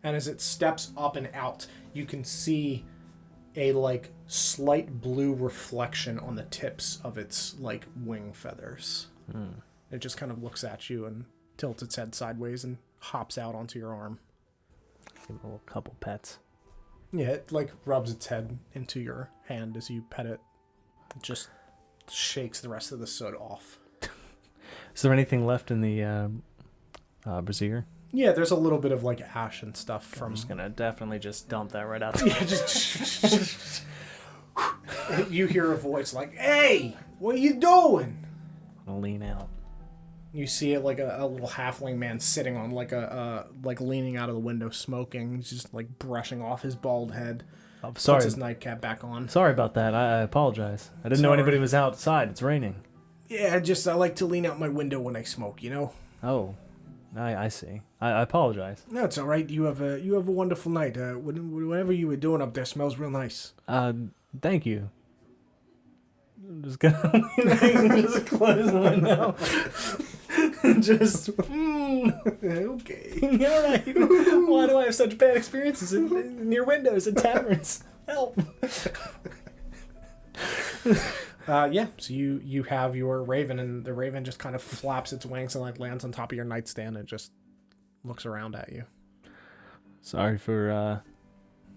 And as it steps up and out, you can see a like slight blue reflection on the tips of its like wing feathers. It just kind of looks at you and tilts its head sideways and hops out onto your arm. Give it a little couple pets. Yeah, it like rubs its head into your hand as you pet it. It just shakes the rest of the soot off. Is there anything left in the brazier? Yeah, there's a little bit of like ash and stuff from. I'm just gonna definitely just dump that right out. Yeah, just. You hear a voice like, "Hey, what are you doing?" I'll lean out. You see it like a little halfling man sitting on like like leaning out of the window smoking. He's just like brushing off his bald head. I'm sorry. Puts his nightcap back on. Sorry about that. I apologize. I didn't know anybody was outside. It's raining. Yeah, I like to lean out my window when I smoke. You know. Oh, I see. I apologize. No, it's all right. You have a wonderful night. Whatever you were doing up there smells real nice. Thank you. I'm just gonna just close the window. Just Okay. All right. Why do I have such bad experiences near windows at taverns? Help. Yeah. So you have your raven, and the raven just kind of flaps its wings and like lands on top of your nightstand and just looks around at you. Sorry for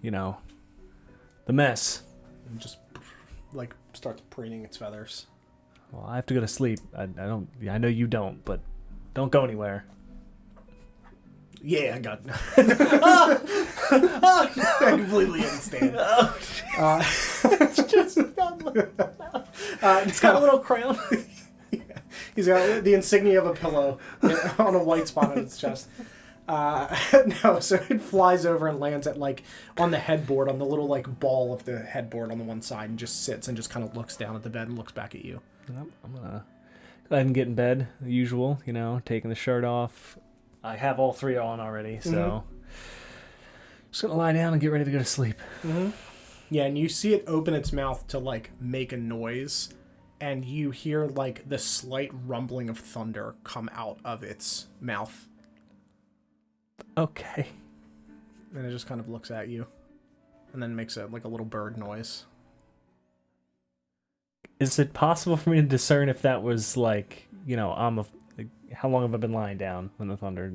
the mess. And just like starts preening its feathers. Well, I have to go to sleep. I don't. I know you don't, but don't go anywhere. Yeah, I got. I completely understand. It's just it's got a little crown. Yeah. He's got the insignia of a pillow on a white spot on its chest. No, so it flies over and lands at like on the headboard, on the little like ball of the headboard on the one side, and just sits and just kind of looks down at the bed and looks back at you. Yep, I'm gonna go ahead and get in bed, the usual, taking the shirt off. I have all three on already, so just gonna lie down and get ready to go to sleep. Mm-hmm. Yeah, and you see it open its mouth to like make a noise, and you hear like the slight rumbling of thunder come out of its mouth. Okay. And it just kind of looks at you, and then makes a little bird noise. Is it possible for me to discern if that was like, how long have I been lying down when the thunder?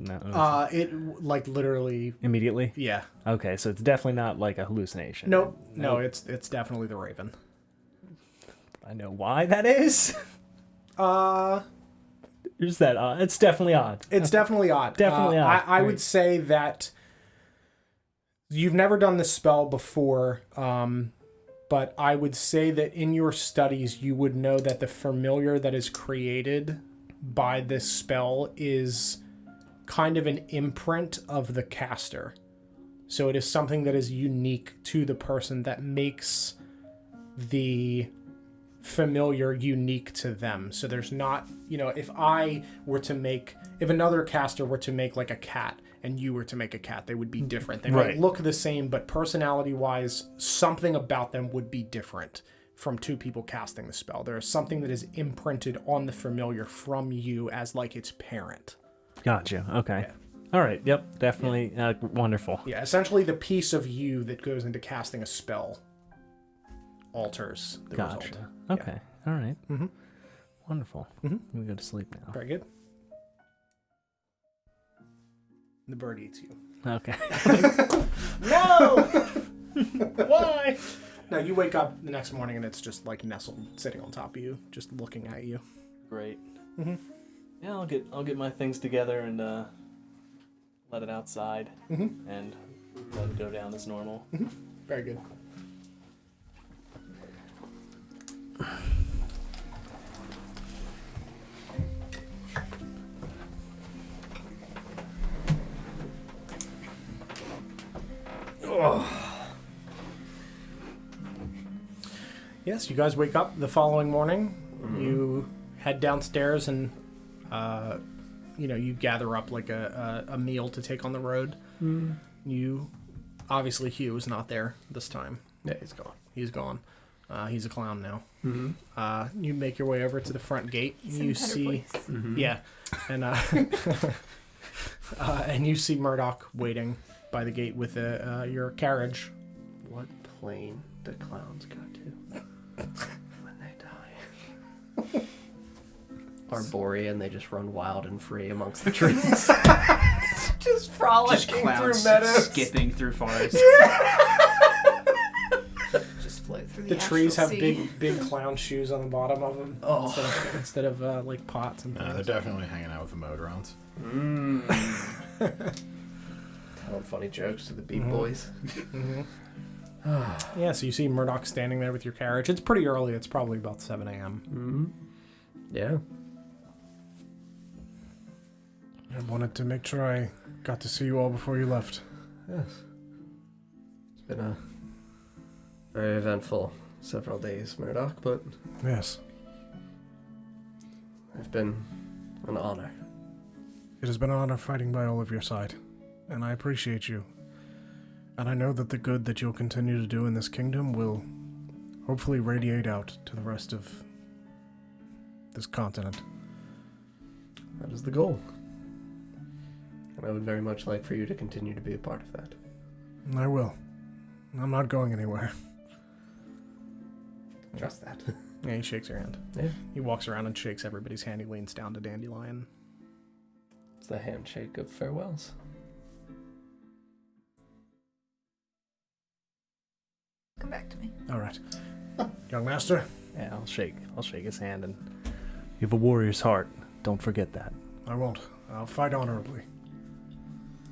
It like literally immediately. Yeah. Okay, so it's definitely not like a hallucination. Nope. No, it's definitely the raven. I know why that is. Is that odd? It's definitely odd. It's definitely odd. Definitely odd. I would say that you've never done this spell before, but I would say that in your studies you would know that the familiar that is created by this spell is kind of an imprint of the caster. So it is something that is unique to the person that makes the familiar unique to them. So there's not, if another caster were to make like a cat and you were to make a cat, they would be different. They might look the same, but personality wise, something about them would be different from two people casting the spell. There is something that is imprinted on the familiar from you as like its parent. Gotcha. Okay. Yeah. All right. Yep. Definitely. Yeah. Wonderful. Yeah. Essentially the piece of you that goes into casting a spell alters the result. Okay. Yeah. All right. Mm-hmm. Wonderful. Mm-hmm. We go to sleep now. Very good. The bird eats you. Okay. No! Why? No, you wake up the next morning and it's just like nestled, sitting on top of you, just looking at you. Great. Mm-hmm. Yeah, I'll get my things together and let it outside mm-hmm. and Let it go down as normal. Very good. Yes, you guys wake up the following morning. You head downstairs and, you gather up like a meal to take on the road. You, obviously, Hugh is not there this time. Yeah, he's gone. He's gone. He's a clown now. You make your way over to the front gate. He's in You a better see, place. yeah, and and you see Murdoch waiting by the gate with your carriage. What plane do clowns go to when they die? Arborean, they just run wild and free amongst the trees. Just frolicking Just clowns through meadows. skipping through forests. Just float through The trees have astral sea. big clown shoes on the bottom of them instead of like pots and No, they're things. definitely hanging out with the Modrons. Telling funny jokes to the beat boys. Yeah, so you see Murdoch standing there with your carriage. It's pretty early. It's probably about 7 a.m. Yeah. I wanted to make sure I got to see you all before you left. Yes. It's been a very eventful several days, Murdoch, but Yes. it's been an honor. It has been an honor fighting by all of your side, and I appreciate you. And I know that the good that you'll continue to do in this kingdom will hopefully radiate out to the rest of this continent. That is the goal. And I would very much like for you to continue to be a part of that. And I will. I'm not going anywhere. Trust that. Yeah, he shakes your hand. Yeah. He walks around and shakes everybody's hand. He leans down to Dandelion. It's the handshake of farewells. Come back to me. All right. Young master, Yeah, I'll shake his hand, and you have a warrior's heart. Don't forget that. I won't. I'll fight honorably.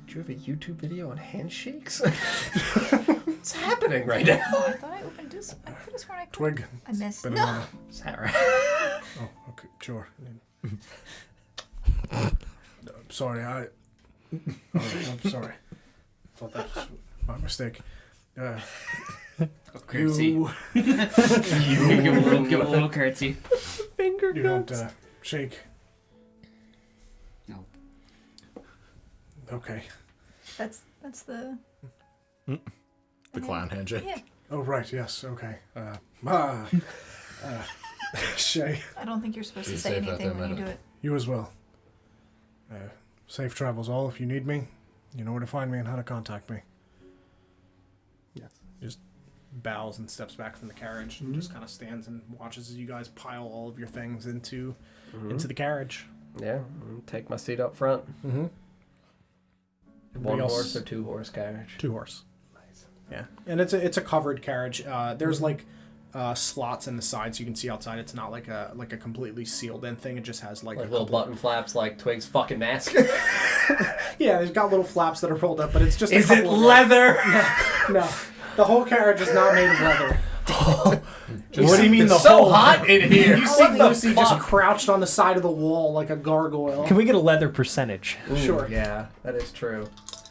Do you have a YouTube video on handshakes? What's happening right now? Oh, I thought I opened this. I could have sworn I could. Twig. I missed. Been No. an honor. Sarah. Oh, okay, sure. Sorry, all right, I'm sorry. Thought that was my mistake. Curtsy. You give a little curtsy. Finger you don't shake. No. Okay. That's the. The clown handshake. Yeah. Oh, right, yes, okay. Shay, I don't think you're supposed Be to say safe out anything there, when you man. do it. you as well. Safe travels all. If you need me, you know where to find me and how to contact me. Just bows and steps back from the carriage and just kind of stands and watches as you guys pile all of your things into the carriage. Yeah, take my seat up front. Mm-hmm. One horse or 2 horse carriage. 2 horse. Nice. Yeah, and it's a covered carriage. There's like slots in the sides you can see outside. It's not like a completely sealed in thing. It just has like a Little couple- button flaps like Twig's fucking mask. Yeah, they've got little flaps that are rolled up, but it's just. Is a it couple of leather? No, the whole carriage is not made of leather. What do you mean It's the so whole? hot in here. You see What the Lucy just fuck? crouched on the side of the wall like a gargoyle. Can we get a leather percentage? Ooh, Sure. Yeah, that is true.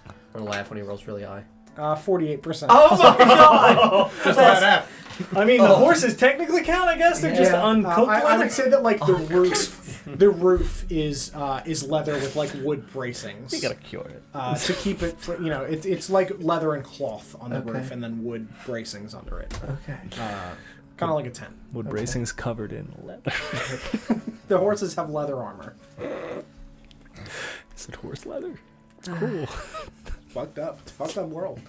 I'm gonna laugh when he rolls really high. 48%. Oh my god! Just that F. I mean, the horses technically count, I guess. They're just Yeah, uncooked I leather. would say that like the roof is leather with like wood bracings. You gotta cure it. To keep it, it's like leather and cloth on the Okay. roof, and then wood bracings under it. Okay. Kind of like a tent. Wood bracings covered in leather. The horses have leather armor. Is it horse leather? It's cool. Fucked up. It's a fucked up world.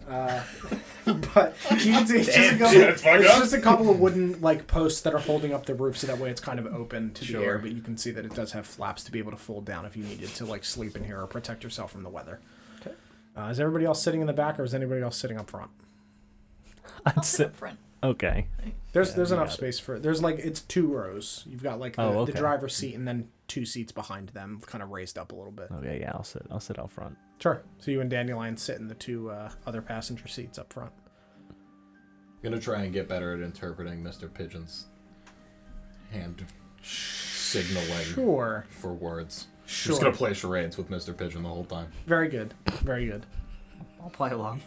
But you can see it's just a couple of wooden like posts that are holding up the roof, so that way it's kind of open to the air. But you can see that it does have flaps to be able to fold down if you needed to like sleep in here or protect yourself from the weather. Okay. Is everybody else sitting in the back, or is anybody else sitting up front? I'd I'll sit sit. up front. Okay. There's Yeah, enough got it. space for there's like it's 2 rows. You've got like the, Oh, the okay. driver's seat and then 2 seats behind them, kind of raised up a little bit. Okay, yeah, I'll sit out front. Sure. So you and Dandelion sit in the 2 other passenger seats up front. I'm gonna try and get better at interpreting Mr. Pigeon's hand signaling Sure. for words. Sure. Just gonna play charades with Mr. Pigeon the whole time. Very good. Very good. I'll play along.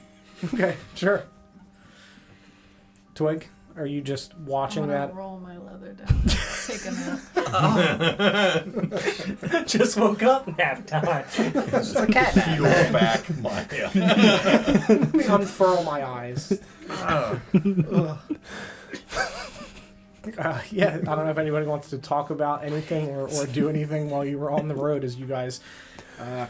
Okay, sure. Twig, are you just watching I'm gonna that? roll my leather down. Take a nap. Just woke up, nap time. It's a cat. Peel back my Let me unfurl my eyes. Yeah, I don't know if anybody wants to talk about anything or do anything while you were on the road as you guys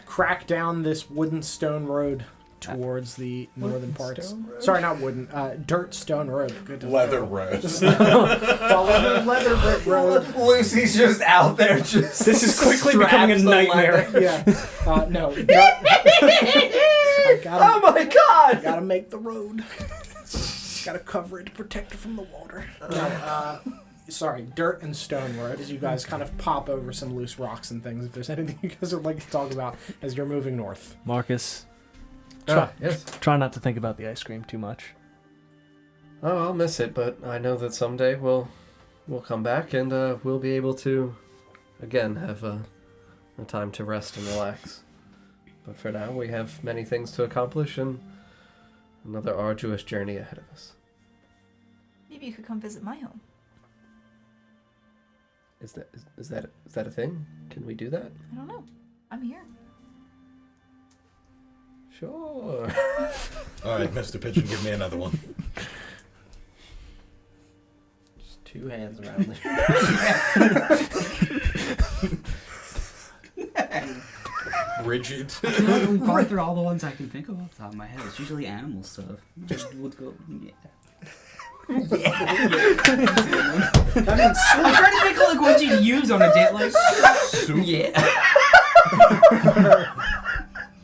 crack down this wooden stone road towards the northern parts. Sorry, not wooden. Dirt stone road. Good to leather roast. Follow the leather brick road. Lucy's just out there just This is quickly becoming a straps the nightmare. leather. Yeah. No. I Oh my god! gotta make the road. Gotta cover it to protect it from the water. No, sorry, dirt and stone road as you guys kind of pop over some loose rocks and things. If there's anything you guys would like to talk about as you're moving north. Marcus, Yes. try not to think about the ice cream too much. Oh, I'll miss it, but I know that someday we'll come back and we'll be able to, again, have a time to rest and relax. But for now, we have many things to accomplish and another arduous journey ahead of us. Maybe you could come visit my home. Is that a thing? Can we do that? I don't know. I'm here. Sure. All right, Mr. Pigeon, give me another one. Just 2 hands around there. Rigid. We've gone through all the ones I can think of off the top of my head. It's usually animal stuff. Just would go. Yeah. That means I'm trying to think of like what you'd use on a date like. Yeah.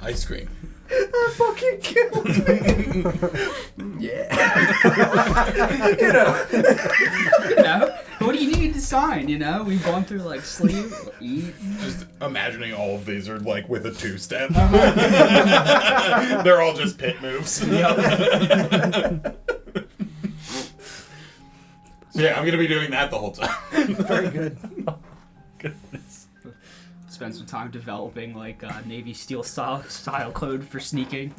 Ice cream. That fucking kills me. Yeah. You know, what do you need to sign? You know, we've gone through like sleep, eat. Just imagining all of these are like with a 2-step. They're all just pit moves. Yeah, I'm gonna be doing that the whole time. very good. Goodness. Spend some time developing like Navy SEAL style code for sneaking.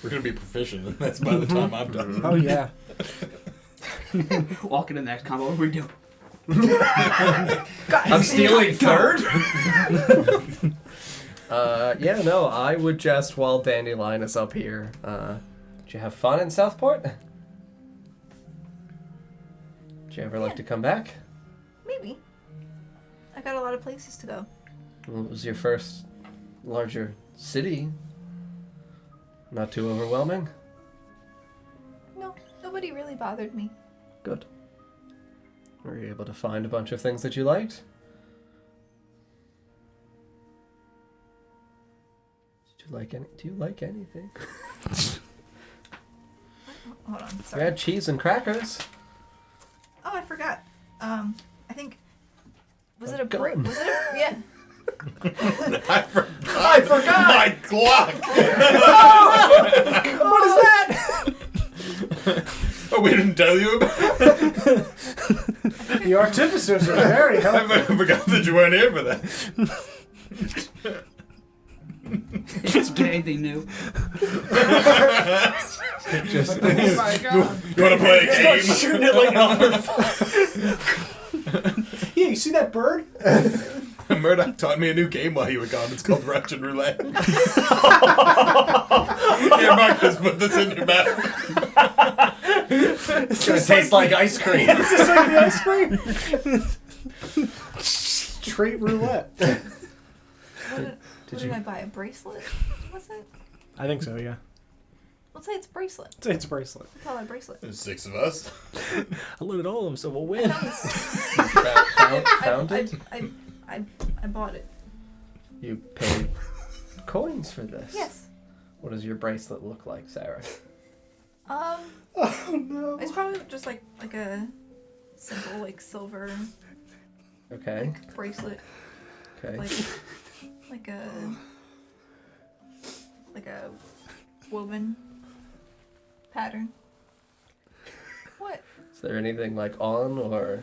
We're gonna be proficient in this by the time I'm done. Oh yeah. Walking in the next combo, what are we doing? I'm stealing third? Yeah, no, I would just, while Dandelion is up here, did you have fun in Southport? Did you ever like to come back? Maybe. I got a lot of places to go. Well, it was your first larger city. Not too overwhelming? No, nobody really bothered me. Good. Were you able to find a bunch of things that you liked? Do you like anything? Hold on, We sorry. had cheese and crackers. Oh, I forgot. I think was A it a break? gun. Was it a yeah? I forgot my clock. What is that? Oh, we didn't tell you about it? The artificers are very I helpful. forgot that you weren't here for that. Just get anything new. Just, Oh my god. you want to play a game? Shooting it like Yeah, you see that bird? Murdoch taught me a new game while you were gone. It's called Russian Roulette. Here, Marcus, put this in your mouth. It's gonna taste like ice cream. This is like the ice cream. Straight roulette. What did I buy? A bracelet? Was it? I think so, yeah. Let's say it's bracelet. It's a bracelet. Let's call it a bracelet. There's 6 of us. I looted all of them, so we'll I win. found this. Found it? I bought it. You paid coins for this. Yes. What does your bracelet look like, Sarah? Oh no. It's probably just like a simple like silver Okay. bracelet. Okay. Like a woven pattern. What? Is there anything like on or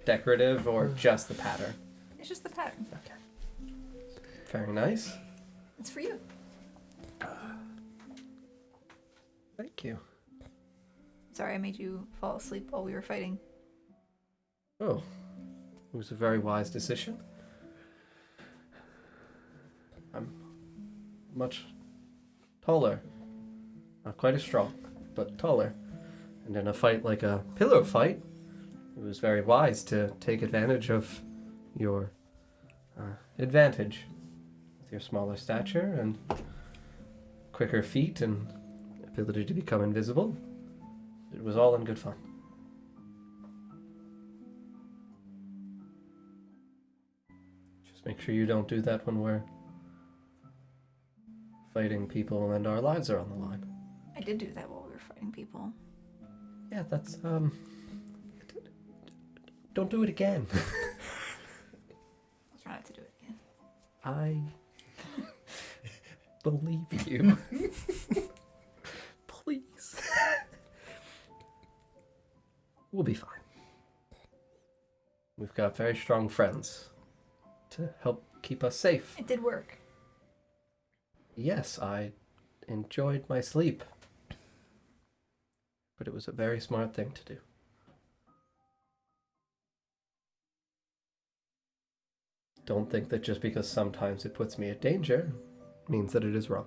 decorative or just the pattern? It's just the pattern. Okay. Very nice. It's for you. Thank you. Sorry, I made you fall asleep while we were fighting. Oh, it was a very wise decision. I'm much taller. Not quite as strong, but taller. And in a fight like a pillow fight, it was very wise to take advantage of your advantage with your smaller stature and quicker feet and ability to become invisible. It was all in good fun. Just make sure you don't do that when we're fighting people and our lives are on the line. I did do that while we were fighting people. Yeah, that's don't do it again. I'll try not to do it again. I believe you. Please. We'll be fine. We've got very strong friends to help keep us safe. It did work. Yes, I enjoyed my sleep. But it was a very smart thing to do. Don't think that just because sometimes it puts me at danger means that it is wrong.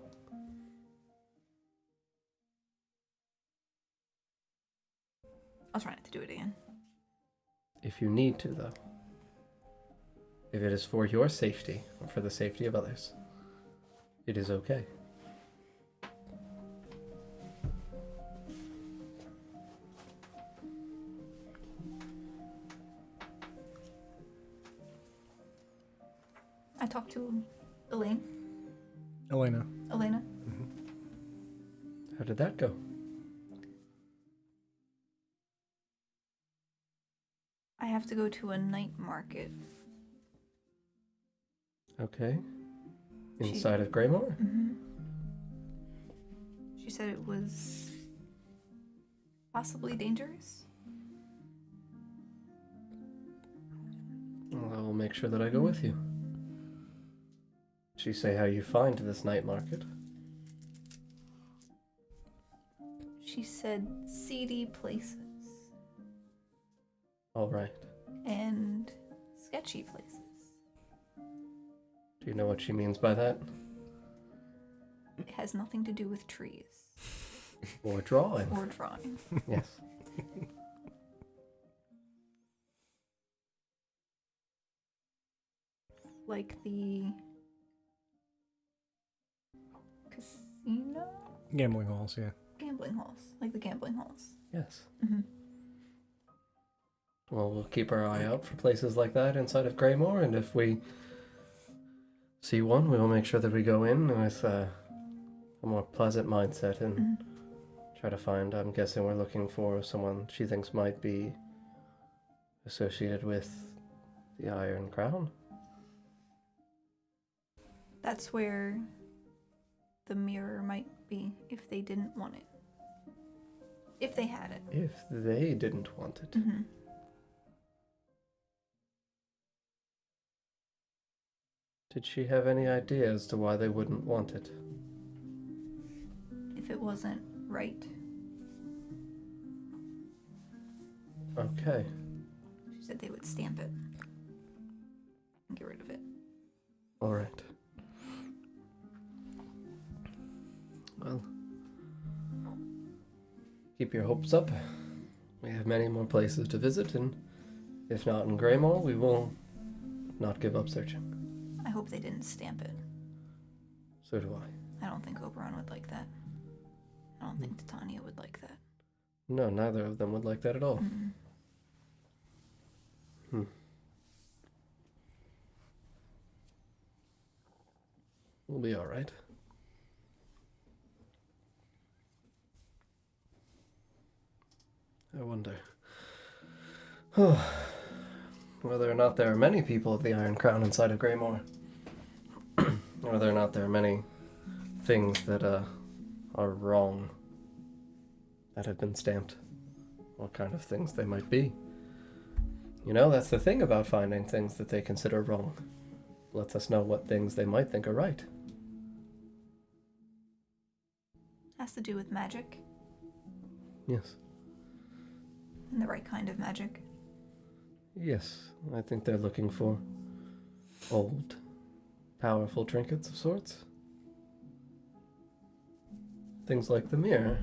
I'll try not to do it again. If you need to, though. If it is for your safety or for the safety of others, it is okay. I talked to Elena. How did that go? I have to go to a night market. Okay. Inside of Greymoor? Mm-hmm. She said it was possibly dangerous. Well, I will make sure that I go with you. Did she say how you find this night market? She said seedy places All right. and sketchy places. Do you know what she means by that? It has nothing to do with trees Or drawing? or drawing. Yes. Like the casino? Gambling halls, yeah. Gambling halls. Like the gambling halls. Yes. Mm-hmm. Well, we'll keep our eye out for places like that inside of Greymoor, and if we see one, we will make sure that we go in with a more pleasant mindset and try to find. I'm guessing we're looking for someone she thinks might be associated with the Iron Crown. That's where the mirror might be if they didn't want it. If they had it. If they didn't want it. Mm-hmm. Did she have any idea as to why they wouldn't want it? If it wasn't right. Okay. She said they would stamp it and get rid of it. All right. Well, keep your hopes up. We have many more places to visit, and if not in Greymoor, we will not give up searching. I hope they didn't stamp it. So do I. I don't think Oberon would like that. I don't think Titania would like that. No, neither of them would like that at all. Mm-mm. We'll be all right. I wonder whether or not there are many people of the Iron Crown inside of Greymoor. Whether or not there are many things that are wrong that have been stamped. What kind of things they might be. You know, that's the thing about finding things that they consider wrong. Lets us know what things they might think are right. Has to do with magic. Yes. And the right kind of magic. Yes, I think they're looking for old, powerful trinkets of sorts. Things like the mirror.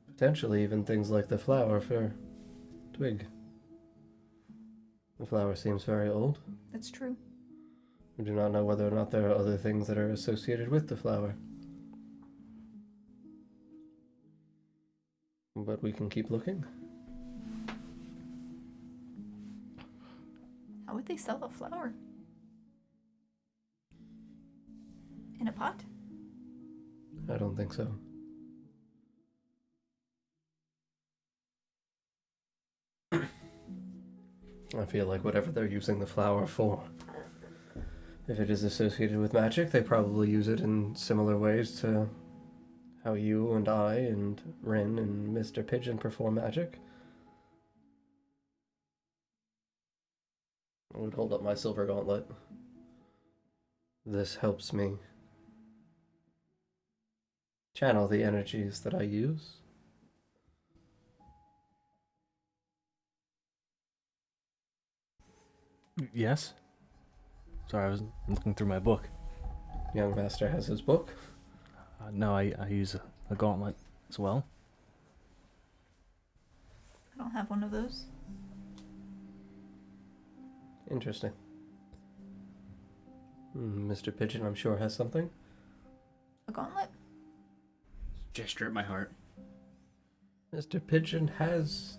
Potentially even things like the flower for Twig. The flower seems very old. That's true. We do not know whether or not there are other things that are associated with the flower. But we can keep looking. How would they sell a flower? In a pot? I don't think so. I feel like whatever they're using the flower for, if it is associated with magic, they probably use it in similar ways to how you and I and Rin and Mr. Pigeon perform magic. I would hold up my silver gauntlet. This helps me channel the energies that I use. Yes? Sorry, I was looking through my book. Young Master has his book. No, I use a gauntlet as well. I don't have one of those. Interesting. Mr. Pigeon, I'm sure, has something. A gauntlet? Gesture at my heart. Mr. Pigeon has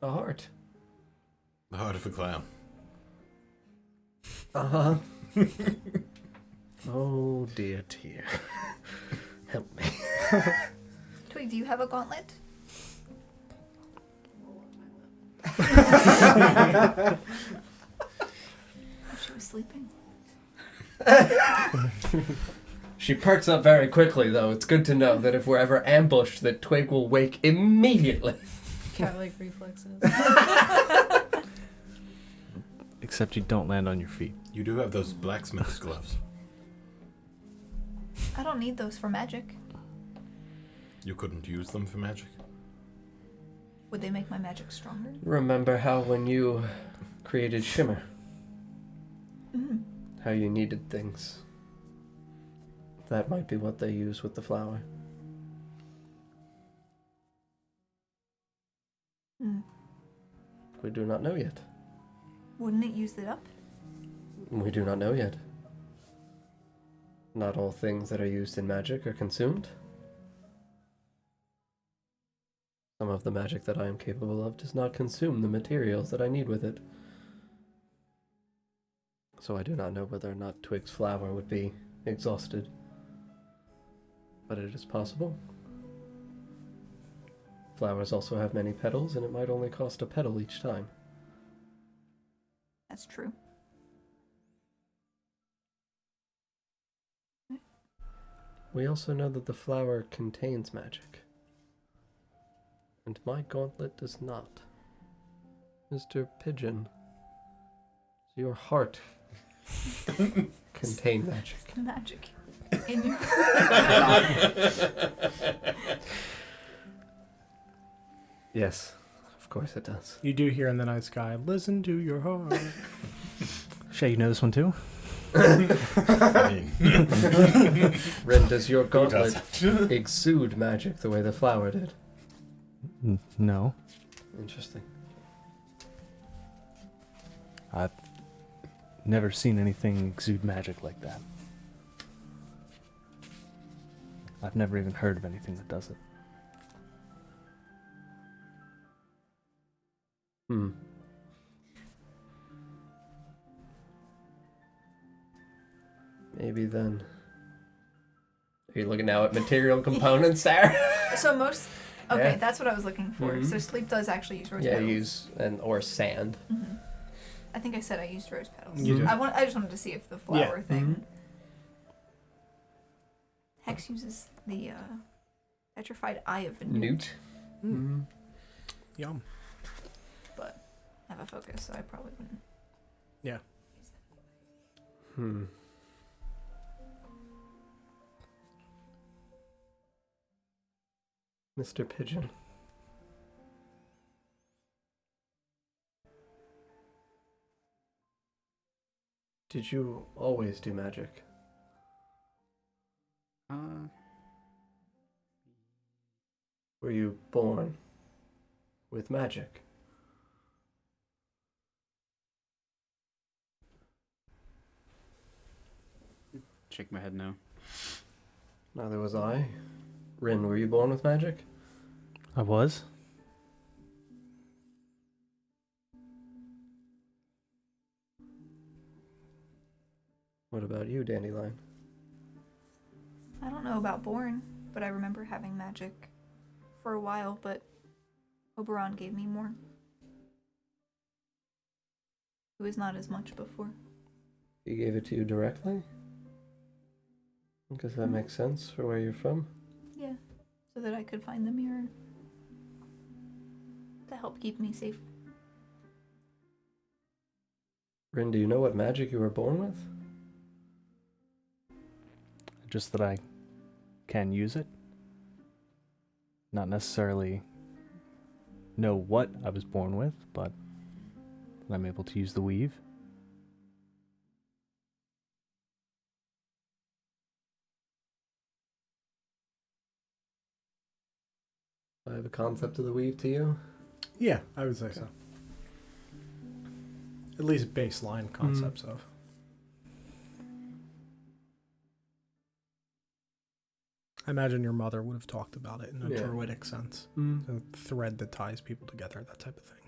a heart. The heart of a clown. Uh-huh. Oh, dear. Help me. Twig, do you have a gauntlet? She was sleeping. She perks up very quickly, though. It's good to know that if we're ever ambushed, that Twig will wake immediately. Cat-like reflexes. Except you don't land on your feet. You do have those blacksmith's gloves. I don't need those for magic. You couldn't use them for magic? Would they make my magic stronger? Remember how when you created Shimmer, how you needed things? That might be what they use with the flower. We do not know yet. Wouldn't it use it up? We do not know yet. Not all things that are used in magic are consumed. Some of the magic that I am capable of does not consume the materials that I need with it. So I do not know whether or not Twig's flower would be exhausted. But it is possible. Flowers also have many petals, and it might only cost a petal each time. That's true. We also know that the flower contains magic. And my gauntlet does not. Mr. Pigeon, does your heart contain magic? The magic in your Yes, of course it does. You do hear in the night sky, listen to your heart. Shay, you know this one too? I mean, Ren, does your gauntlet exude magic the way the flower did? No. Interesting. I've never seen anything exude magic like that. I've never even heard of anything that does it. Maybe then. Are you looking now at material components there? So most. Okay, Yeah. that's what I was looking for. Mhm. So sleep does actually use rose Yeah, petals. use or sand. Hmm. I think I said I used rose petals. You did. I just wanted to see if the flower Yeah. thing. Hex uses the petrified eye of a newt, Newt. Yum. but I have a focus, so I probably wouldn't. Yeah. Hmm. Mr. Pigeon. Did you always do magic? Were you born with magic? Shake my head no. Neither was I. Rin, were you born with magic? I was. What about you, Dandelion? I don't know about born, but I remember having magic for a while. But Oberon gave me more. It was not as much before. He gave it to you directly? I guess that makes sense for where you're from. Yeah, so that I could find the mirror to help keep me safe. Rin, do you know what magic you were born with? Just that I can use it. Not necessarily know what I was born with, but that I'm able to use the weave. I have a concept of the weave to you. Yeah, I would say so. At least baseline concepts of. I imagine your mother would have talked about it in a Yeah. druidic sense. The thread that ties people together, that type of thing.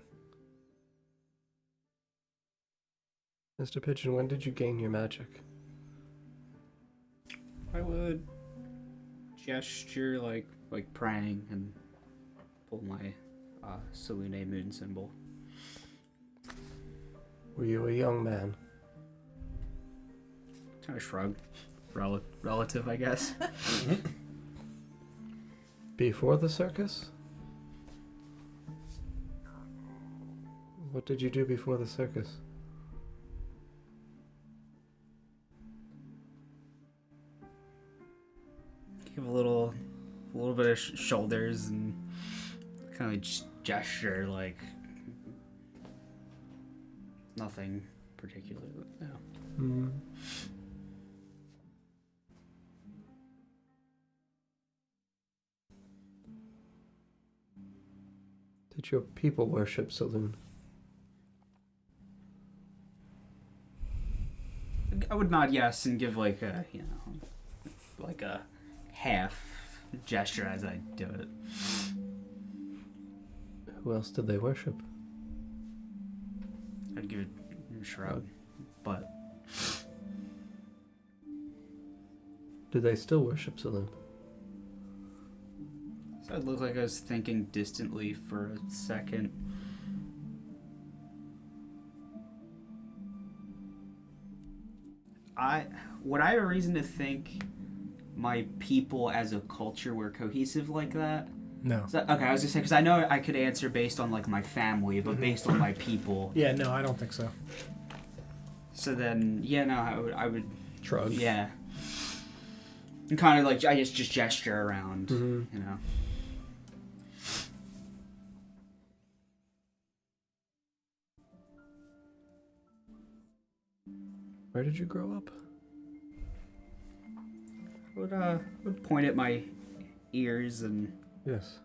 Mr. Pigeon, when did you gain your magic? I would gesture like praying and pull my Selune moon symbol. Were you a young man? Kind of shrug. Relative, I guess. Before the circus? What did you do before the circus? Give a little bit of shoulders and kind of gesture like nothing particular. No. Did your people worship Saloon? I would nod yes and give like a like a half gesture as I do it. Who else did they worship? I'd give it a shrug, but Do they still worship Saloon? so it looked like I was thinking distantly for a second. Would I have a reason to think my people as a culture were cohesive like that? No. Okay, I was gonna say because I know I could answer based on like my family, but based on my people. Yeah, no, I don't think so. So then, yeah, no, I would, Shrug. yeah, and kind of like I just gesture around, you know. Where did you grow up? Would point at my ears and Yes.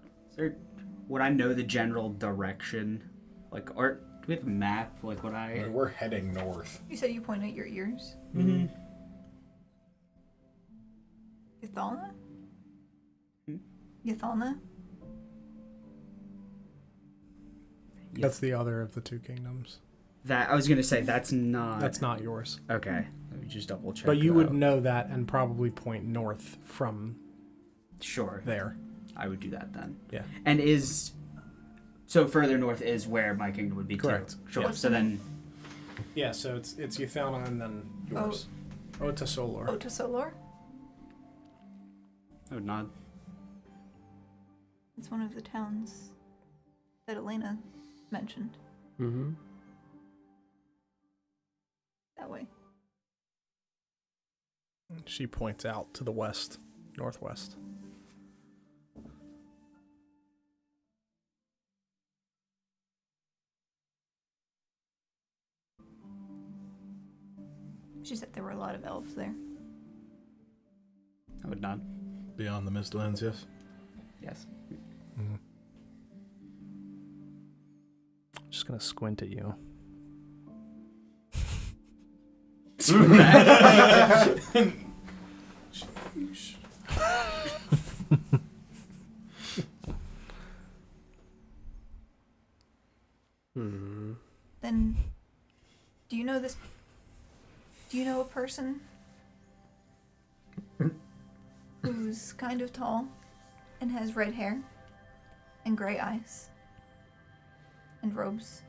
would I know the general direction? Like, or do we have a map? Like, would I? We're heading north. You said you point at your ears. Mm-hmm. Yathalna? Hmm? Yathalna? That's the other of the two kingdoms. That I was gonna say that's not. That's not yours. Okay. Let me just double check. But you would that. know that and probably point north from Sure. there. I would do that then. Yeah. And so further north is where my kingdom would be Correct. too. Sure. Yeah. So then Yeah, so it's Euthauna and then yours. Ota Solor. Ota Solor? I would nod. It's one of the towns that Elena mentioned. Mm-hmm. That way. She points out to the west, northwest. She said there were a lot of elves there. I would nod. Beyond the Mistlands, yes. Yes. Just gonna squint at you. Then, do you know this? Do you know a person who's kind of tall and has red hair and gray eyes and robes?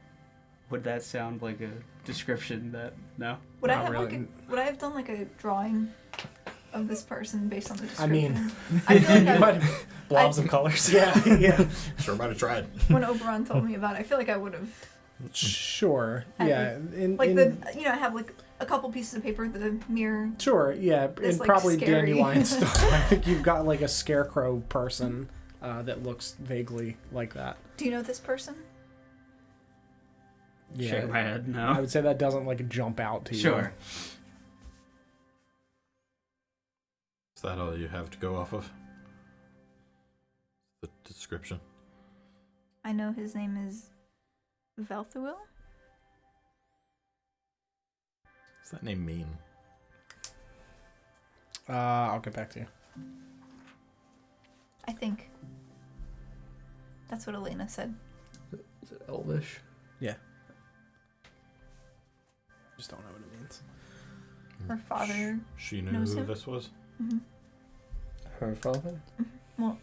Would that sound like a description that no? Would I Not have really. would I have done like a drawing of this person based on the I description? mean, I feel like you might have, Blobs of colors. yeah, yeah. Sure might have tried. when Oberon told me about it, I feel like I would have Sure. Had Yeah. like in, I have like a couple pieces of paper, the mirror. Sure, yeah, It's, and like, probably scary. dandelion stuff. I think you've got like a scarecrow person that looks vaguely like that. Do you know this person? Shake my head. No. I would say that doesn't like jump out to you. Sure. Is that all you have to go off of? The description. I know his name is Velthuil. What's that name mean? I'll get back to you. I think that's what Elena said. Is it Elvish? Yeah. Just don't know what it means. Her father. She knew knows who him? this was? Hmm. Her father? Well,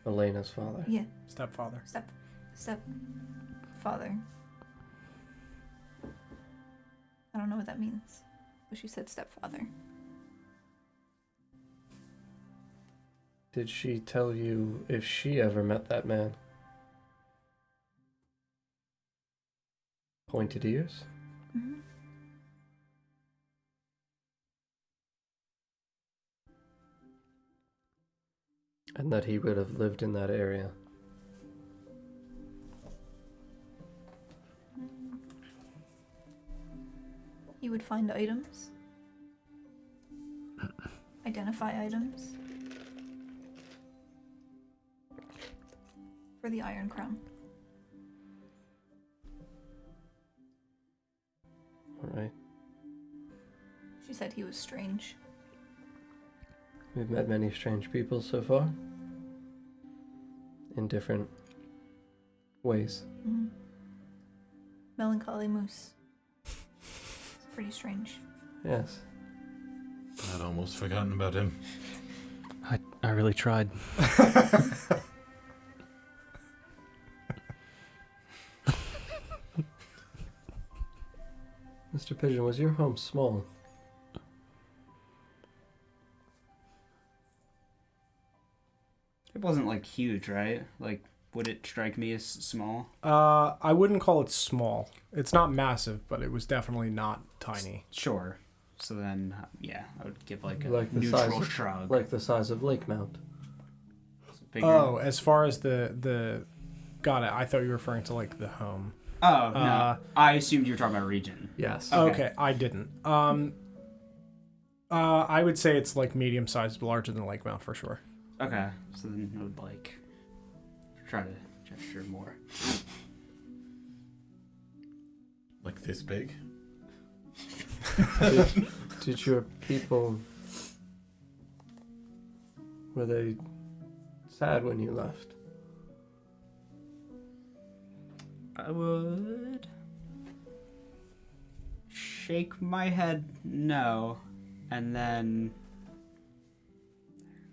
Elena's father. yeah, Stepfather. father. I don't know what that means, but she said stepfather. Did she tell you if she ever met that man? Pointed ears? Hmm. And that he would have lived in that area. He would find items, identify items for the Iron Crown. Alright. She said he was strange. We've met many strange people so far. In different ways. Hmm. Melancholy Moose. It's pretty strange. Yes. I'd almost forgotten about him. I really tried. Mr. Pigeon, was your home small? It wasn't like huge, right? Like, would it strike me as small? I wouldn't call it small. It's not massive, but it was definitely not tiny. Sure. So then, yeah, I would give like a Like the neutral size of- shrug. Like the size of Lakemount. Bigger. Oh, as far as the got it. I thought you were referring to like the home. Oh, no. Uh, I assumed you were talking about region. Yes. Okay, I didn't. I would say it's like medium sized, larger than Lakemount for sure. Okay. So then I would like try to gesture more. Like this big? Did your people... Were they sad when you left? I would shake my head no, and then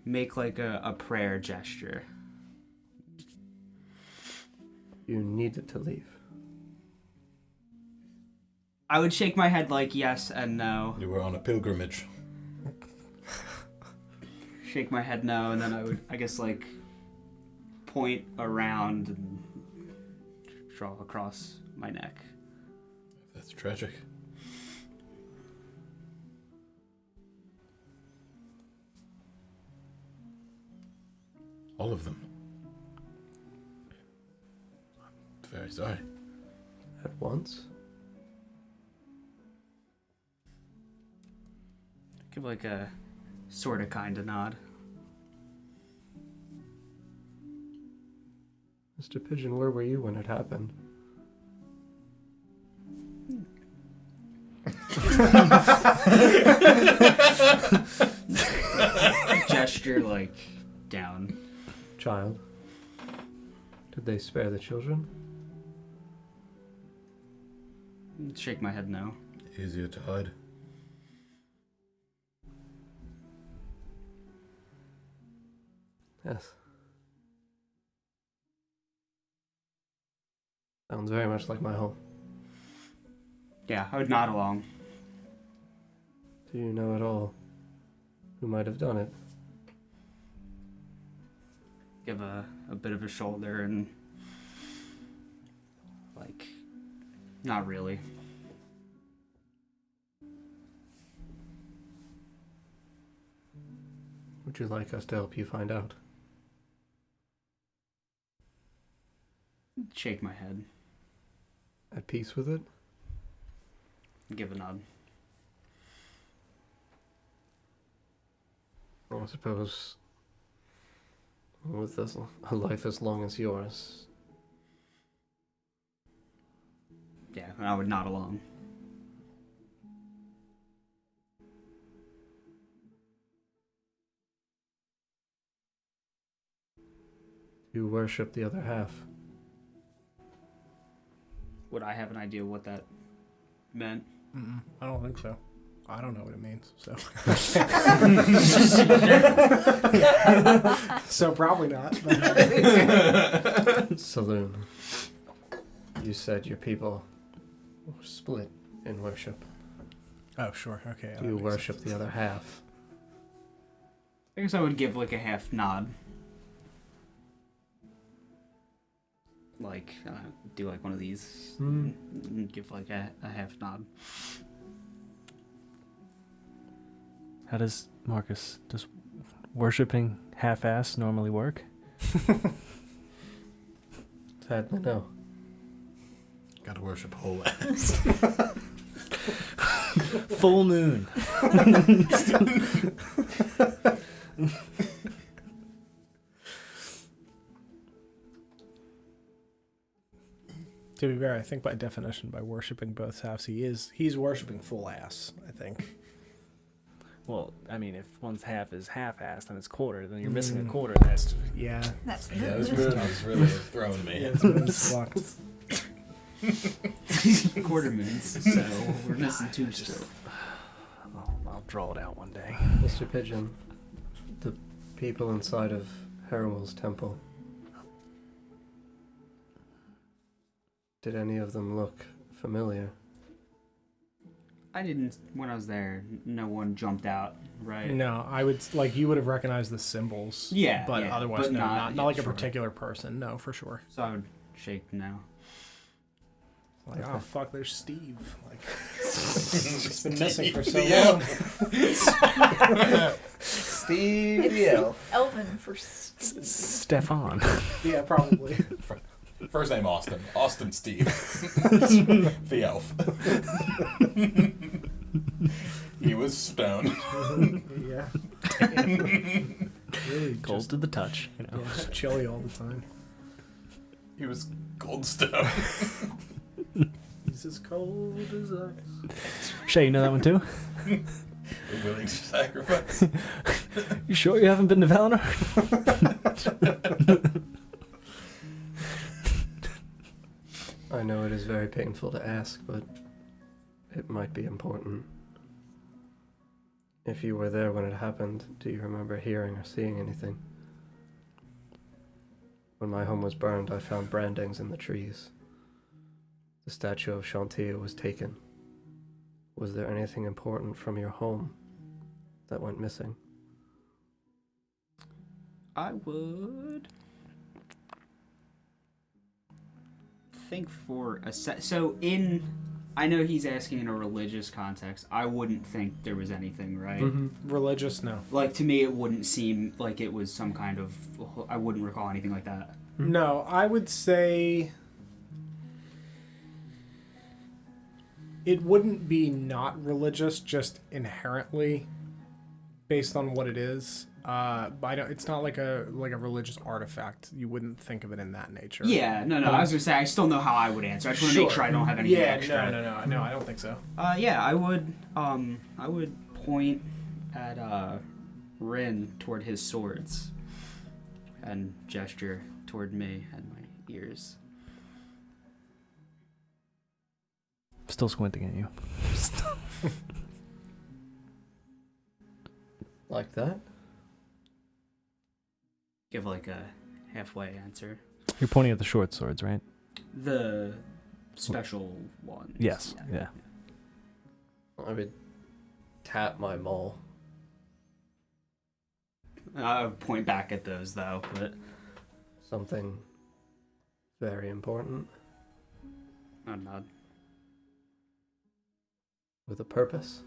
make like a prayer gesture. You needed to leave. I would shake my head like yes and no. You were on a pilgrimage. Shake my head no, and then I would, I guess, like, point around and draw across my neck. That's tragic. All of them. I'm very sorry. At once? Give like a sorta kinda nod. Mr. Pigeon, where were you when it happened? Gesture like down. Child. Did they spare the children? Shake my head no. Easier to hide. Yes. Sounds very much like my home. Yeah, I would nod along. Do you know at all who might have done it? Give a bit of a shoulder and like not really. Would you like us to help you find out? Shake my head. At peace with it? Give a nod. I suppose with a life as long as yours, Yeah, and I would nod along. you worship the other half. Would I have an idea what that meant? I don't think so. I don't know what it means, so. So probably not. Saloon. You said your people were split in worship. Oh, sure. Okay. Do you worship the other half? I guess I would give like a half nod. Like, do like one of these. And give like a half nod. How does worshipping half-ass normally work? Sadly, no. Gotta worship whole ass. Full moon. To be fair, I think by definition, by worshiping both halves, he's worshiping full ass, I think. Well, I mean, if one's half is half-assed and it's quarter, then you're missing a quarter. That's Yeah. That's Yeah, this moon is really throwing me. Yeah, it's fucked. Quarter moons, so we're missing two still. I'll draw it out one day. Mr. Pigeon, the people inside of Harrowell's temple, did any of them look familiar? I didn't, when I was there, no one jumped out, right? No, I would you would have recognized the symbols. Yeah, but yeah, otherwise, but no, not- not yeah, like a sure. particular person. No, for sure. So I would shake no. Like, Okay. oh fuck, there's Steve. Like, he's been missing for so Yeah. long. Steve the Elf. Elven for Steve. Stefan. Yeah, probably. First name Austin. Austin Steve. The elf. He was stoned. Yeah. Really Cold just, to the touch. You know. yeah, just chilly all the time. He was cold stone. He's as cold as ice. Shay, you know that one too? Willing to sacrifice. You sure you haven't been to Valinor? I know it is very painful to ask, but it might be important. If you were there when it happened, do you remember hearing or seeing anything? When my home was burned, I found brandings in the trees. The statue of Chantia was taken. Was there anything important from your home that went missing? I would think for a so in I know he's asking in a religious context. I wouldn't think there was anything, right? Religious, no. Like, to me, it wouldn't seem like it was some kind of... I wouldn't recall anything like that. No, I would say it wouldn't be not religious, just inherently based on what it is. But it's not like a religious artifact. You wouldn't think of it in that nature. Yeah, no. I was gonna say I still know how I would answer. I just want to make sure I don't have anything extra. No, I don't think so. Yeah, I would point at Rin toward his swords and gesture toward me and my ears. Still squinting at you. Like that? Give like a halfway answer. You're pointing at the short swords, right? The special ones. Yes. Yeah. I would tap my maul. I would point back at those though, but Something very important I'll nod. with a purpose.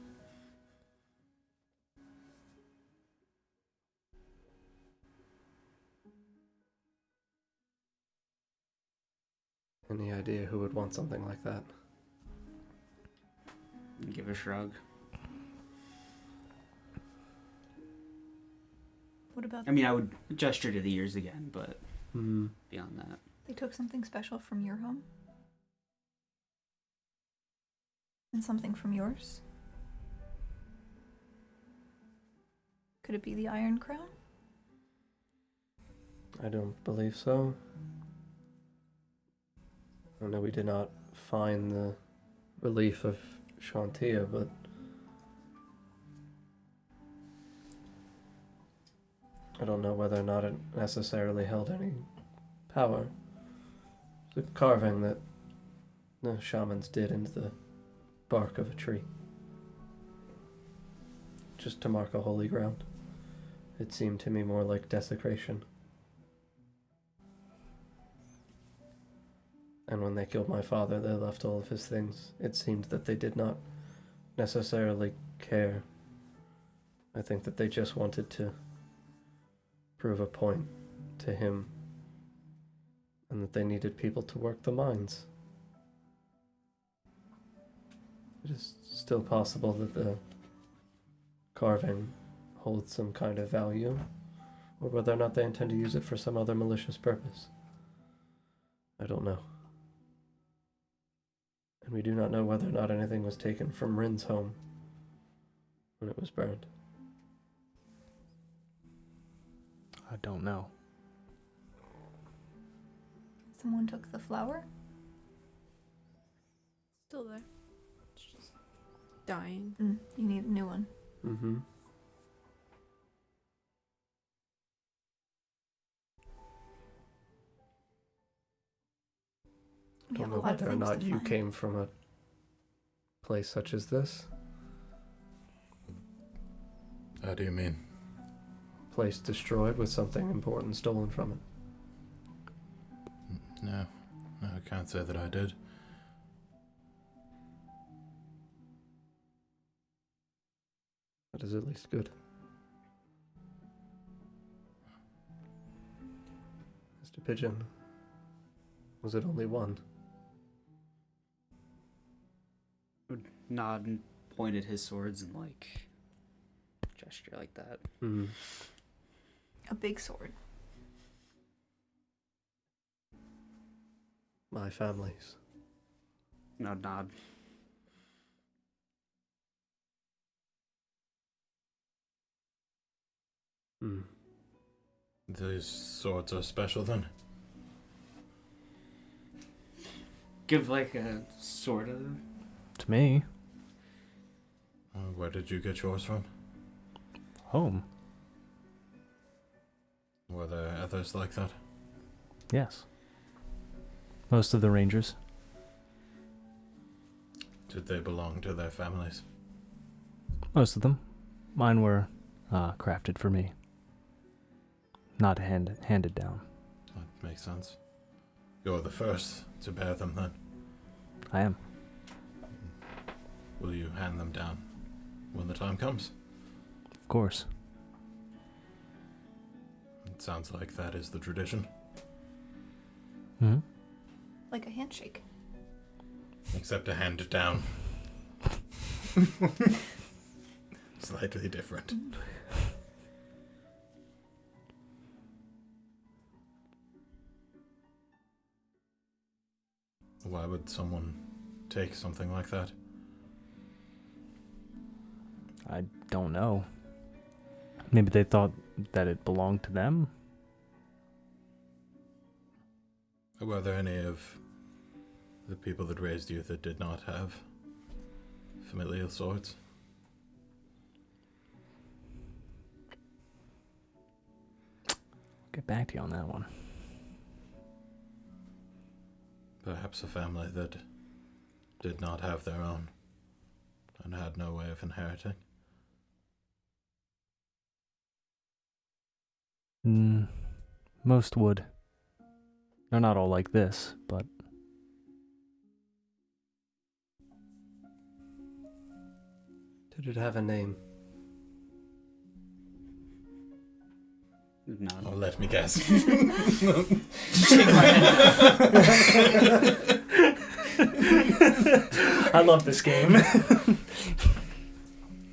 Any idea who would want something like that? Give a shrug. What about I mean, I would gesture to the ears again, but Hmm. beyond that. they took something special from your home? And something from yours? Could it be the Iron Crown? I don't believe so. I know we did not find the relief of Chantia, but I don't know whether or not it necessarily held any power. It's a carving that the shamans did into the bark of a tree, just to mark a holy ground. It seemed to me more like desecration. And when they killed my father, they left all of his things. It seemed that they did not necessarily care. I think that they just wanted to prove a point to him, and that they needed people to work the mines. It is still possible that the carving holds some kind of value, or whether or not they intend to use it for some other malicious purpose. I don't know. And we do not know whether or not anything was taken from Rin's home when it was burned. I don't know. Someone took the flower? Still there. It's just dying. You need a new one. Mm-hmm. We Don't have a know lot of whether or things not to you find. came from a place such as this. How do you mean? Place destroyed with something important stolen from it. No, I can't say that I did. That is at least good. Mr. Pigeon, was it only one? Would nod and point at his swords and like gesture like that. Hmm. A big sword. My family's. Nod. Hmm. These swords are special then? Give like a sort of. To me, Where did you get yours from? home. Were there others like that? Yes. Most of the rangers. Did they belong to their families? Most of them. Mine were crafted for me. Not handed down. That makes sense. You're the first to bear them then. I am. Will you hand them down when the time comes? Of course. It sounds like that is the tradition. Hmm? Like a handshake. Except to hand it down. Slightly different. Why would someone take something like that? I don't know. Maybe they thought that it belonged to them? Were there any of the people that raised you that did not have familial swords? Get back to you on that one. Perhaps a family that did not have their own and had no way of inheriting? Most would. They're not all like this, but... Did it have a name? No. Oh, let me guess. I love this game.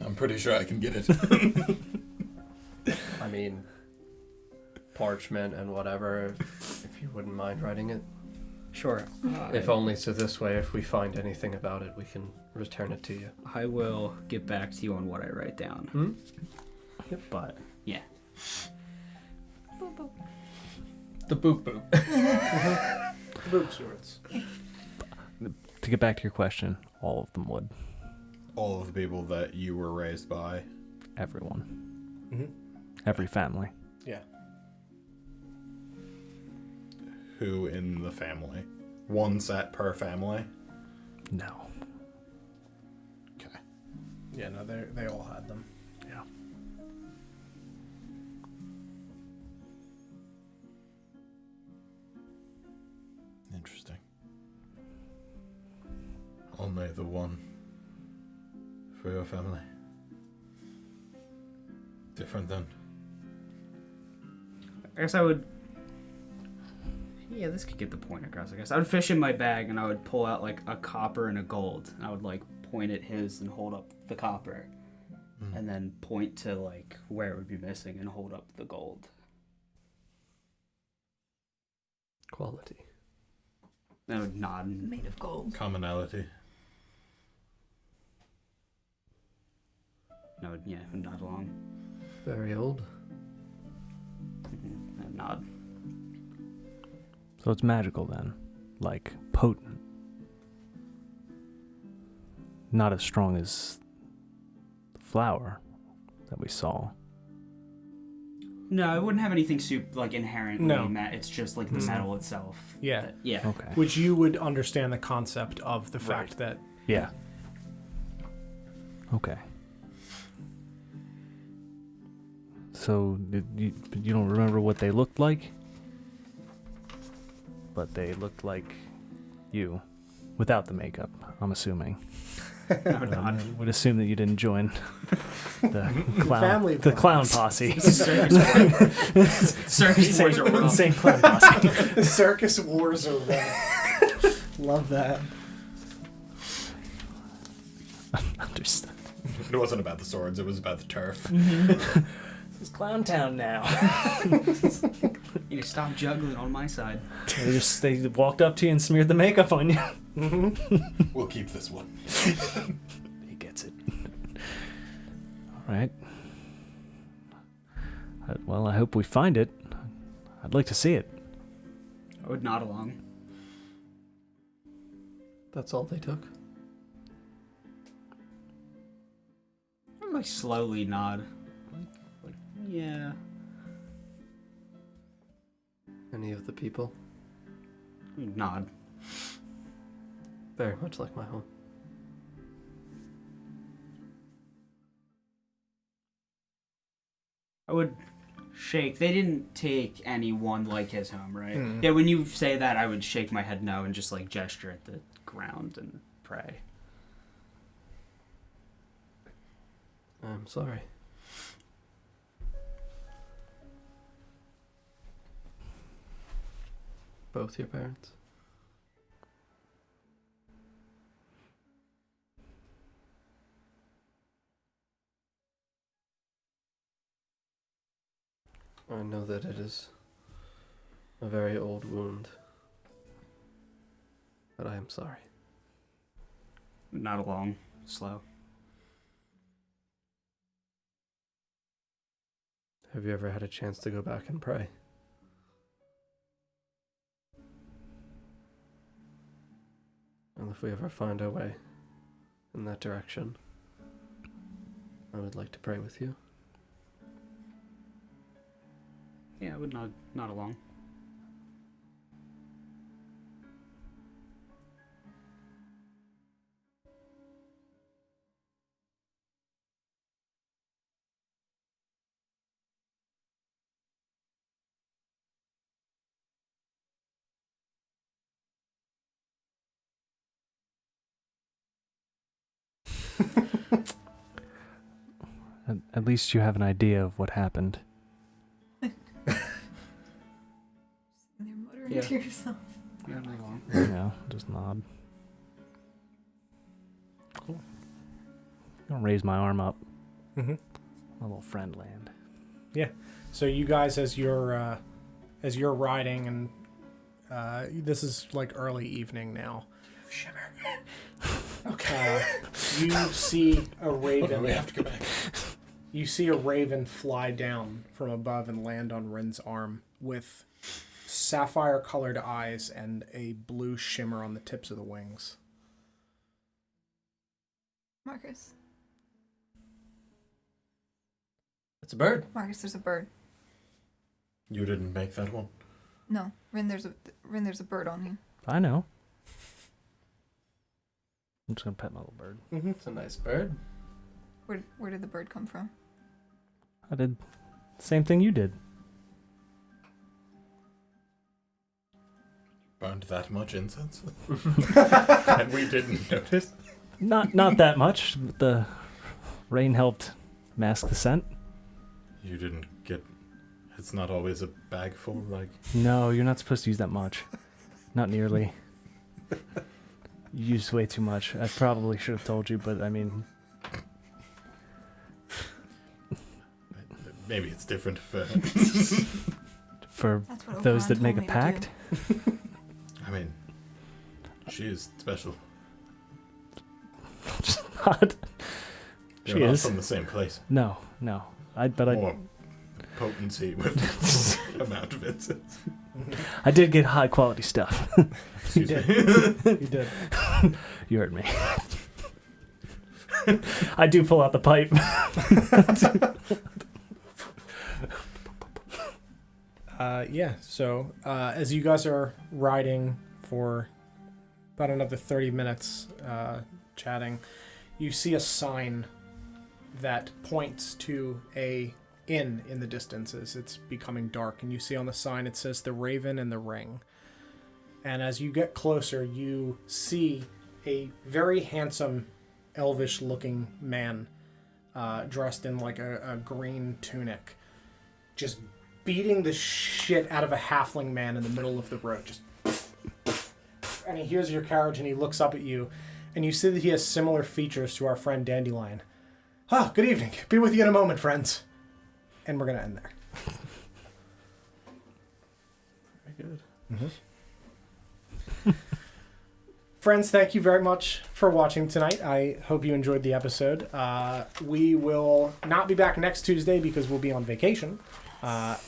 I'm pretty sure I can get it. I mean, parchment and whatever, if you wouldn't mind writing it. Sure. If only so this way, if we find anything about it, we can return it to you. I will get back to you on what I write down. Hmm? But, yeah. Boop, boop. The boop boop. Boop swords. To get back to your question, all of them would. All of the people that you were raised by. Everyone. Mm-hmm. Every family. Yeah. Who in the family? One set per family? No. Okay. Yeah, no, they all had them. Yeah. Interesting. Only the one for your family. Different then. I guess I would... Yeah, this could get the point across, I guess. I would fish in my bag and I would pull out, like, a copper and a gold. And I would, like, point at his and hold up the copper. And then point to, like, where it would be missing and hold up the gold. Quality. I would nod. Made of gold. Commonality. I would, yeah, nod along. Very old. I'd nod. So it's magical then. Like, potent. Not as strong as the flower that we saw. No, it wouldn't have anything like inherently No. It's just like the metal itself. Yeah. Yeah. Okay. Which you would understand the concept of the fact that Yeah. Okay. So, you don't remember what they looked like? But they looked like you. Without the makeup, I'm assuming. I would nod. I would assume that you didn't join the clown, family the clown plans. posse. Circus wars are rough. Insane clown posse. the circus wars are rough. Love that. Understood. It wasn't about the swords, it was about the turf. This is Clown Town now. You need to stop juggling on my side. They walked up to you and smeared the makeup on you. We'll keep this one. He gets it. All right. Well, I hope we find it. I'd like to see it. I would nod along. That's all they took. I would like slowly nod. Like, yeah. Any of the people? Nod. Very much like my home. I would shake. They didn't take anyone like his home, right? Hmm. Yeah, when you say that, I would shake my head no and just like gesture at the ground and pray. I'm sorry. Both your parents? I know that it is a very old wound, but I am sorry. Not along. Slow. Have you ever had a chance to go back and pray? And if we ever find our way in that direction, I would like to pray with you. Yeah, I would nod along. At least you have an idea of what happened. Sitting there muttering Yeah. to yourself. Yeah, nod along. Yeah, just nod. Cool. I'm gonna raise my arm up. Mm-hmm. My little friend land. So you guys, as you're riding, and this is like early evening now. Shimmer. Okay. You see a raven. We have to go back. You see a raven fly down from above and land on Rin's arm with sapphire-colored eyes and a blue shimmer on the tips of the wings. Marcus. It's a bird. Marcus, there's a bird. You didn't make that one. No, Rin, there's a bird on you. I know. I'm just gonna pet my little bird. Mm-hmm. It's a nice bird. Where did the bird come from? I did the same thing you did. Burned that much incense? And we didn't notice? Not that much. But the rain helped mask the scent. You didn't get... It's not always a bag full, like... No, you're not supposed to use that much. Not nearly. You used way too much. I probably should have told you, but I mean... Maybe it's different for... For That's what those Oberon that make told a me to pact. do. I mean, she is special. Just not. You're She not is. from the same place. No. But More potency with amount of incense. I did get high quality stuff. Excuse me. You did. You heard me. I do pull out the pipe. Yeah, so as you guys are riding for about another 30 minutes chatting, you see a sign that points to a inn in the distances. It's becoming dark, and you see on the sign it says The Raven and the Ring. And as you get closer, you see a very handsome, elvish-looking man dressed in like a green tunic, just beating the shit out of a halfling man in the middle of the road. Just, and he hears your carriage and he looks up at you, and you see that he has similar features to our friend Dandelion. Ah, good evening. Be with you in a moment, friends. And we're gonna end there. Very good. Mm-hmm. Friends, thank you very much for watching tonight. I hope you enjoyed the episode. We will not be back next Tuesday because we'll be on vacation.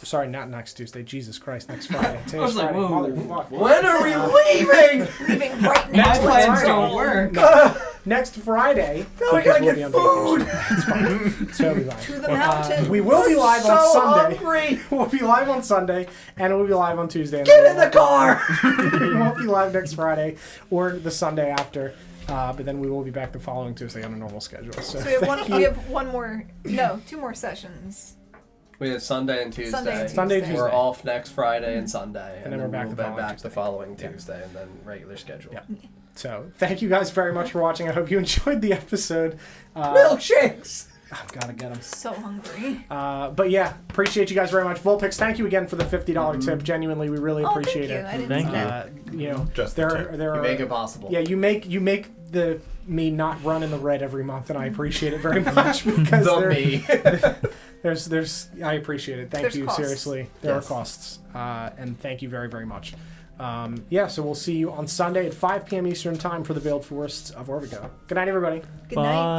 Sorry, not next Tuesday. Jesus Christ, next Friday. Today's I was like, Friday. whoa. Motherfucker. When are we leaving? Leaving right My now. plans tomorrow. don't work. next Friday. I because gotta we'll get be on food. vacation. It's fine. It's totally fine. To the mountain. We will be live on So Sunday. hungry. We'll be live on Sunday, and we'll be live on Tuesday. And Get then in the car. we won't be live next Friday or the Sunday after. But then we will be back the following Tuesday on a normal schedule. So So we have thank we you. have one more. No, 2 more sessions. We have Sunday and Tuesday. Sunday, Tuesday. We're off next Friday and Sunday, And then we're back we'll the be following back the Tuesday. following Yeah. Tuesday, and then regular schedule. Yeah. So thank you guys very much for watching. I hope you enjoyed the episode. Milkshakes. I've got to get them. So hungry. But yeah, appreciate you guys very much. Volpix, thank you again for the $50 tip. Genuinely, we really Oh, appreciate thank you. I it. didn't Thank see you. that. Just the tip. there You are make it possible. yeah, you make me not run in the red every month, and I appreciate it very much because there's I appreciate it. Thank There's you, costs. seriously. There Yes. are costs, and thank you very, very much. So we'll see you on Sunday at 5 p.m. Eastern Time for the Veiled Forests of Orvigo. Good night, everybody. Good night. Bye.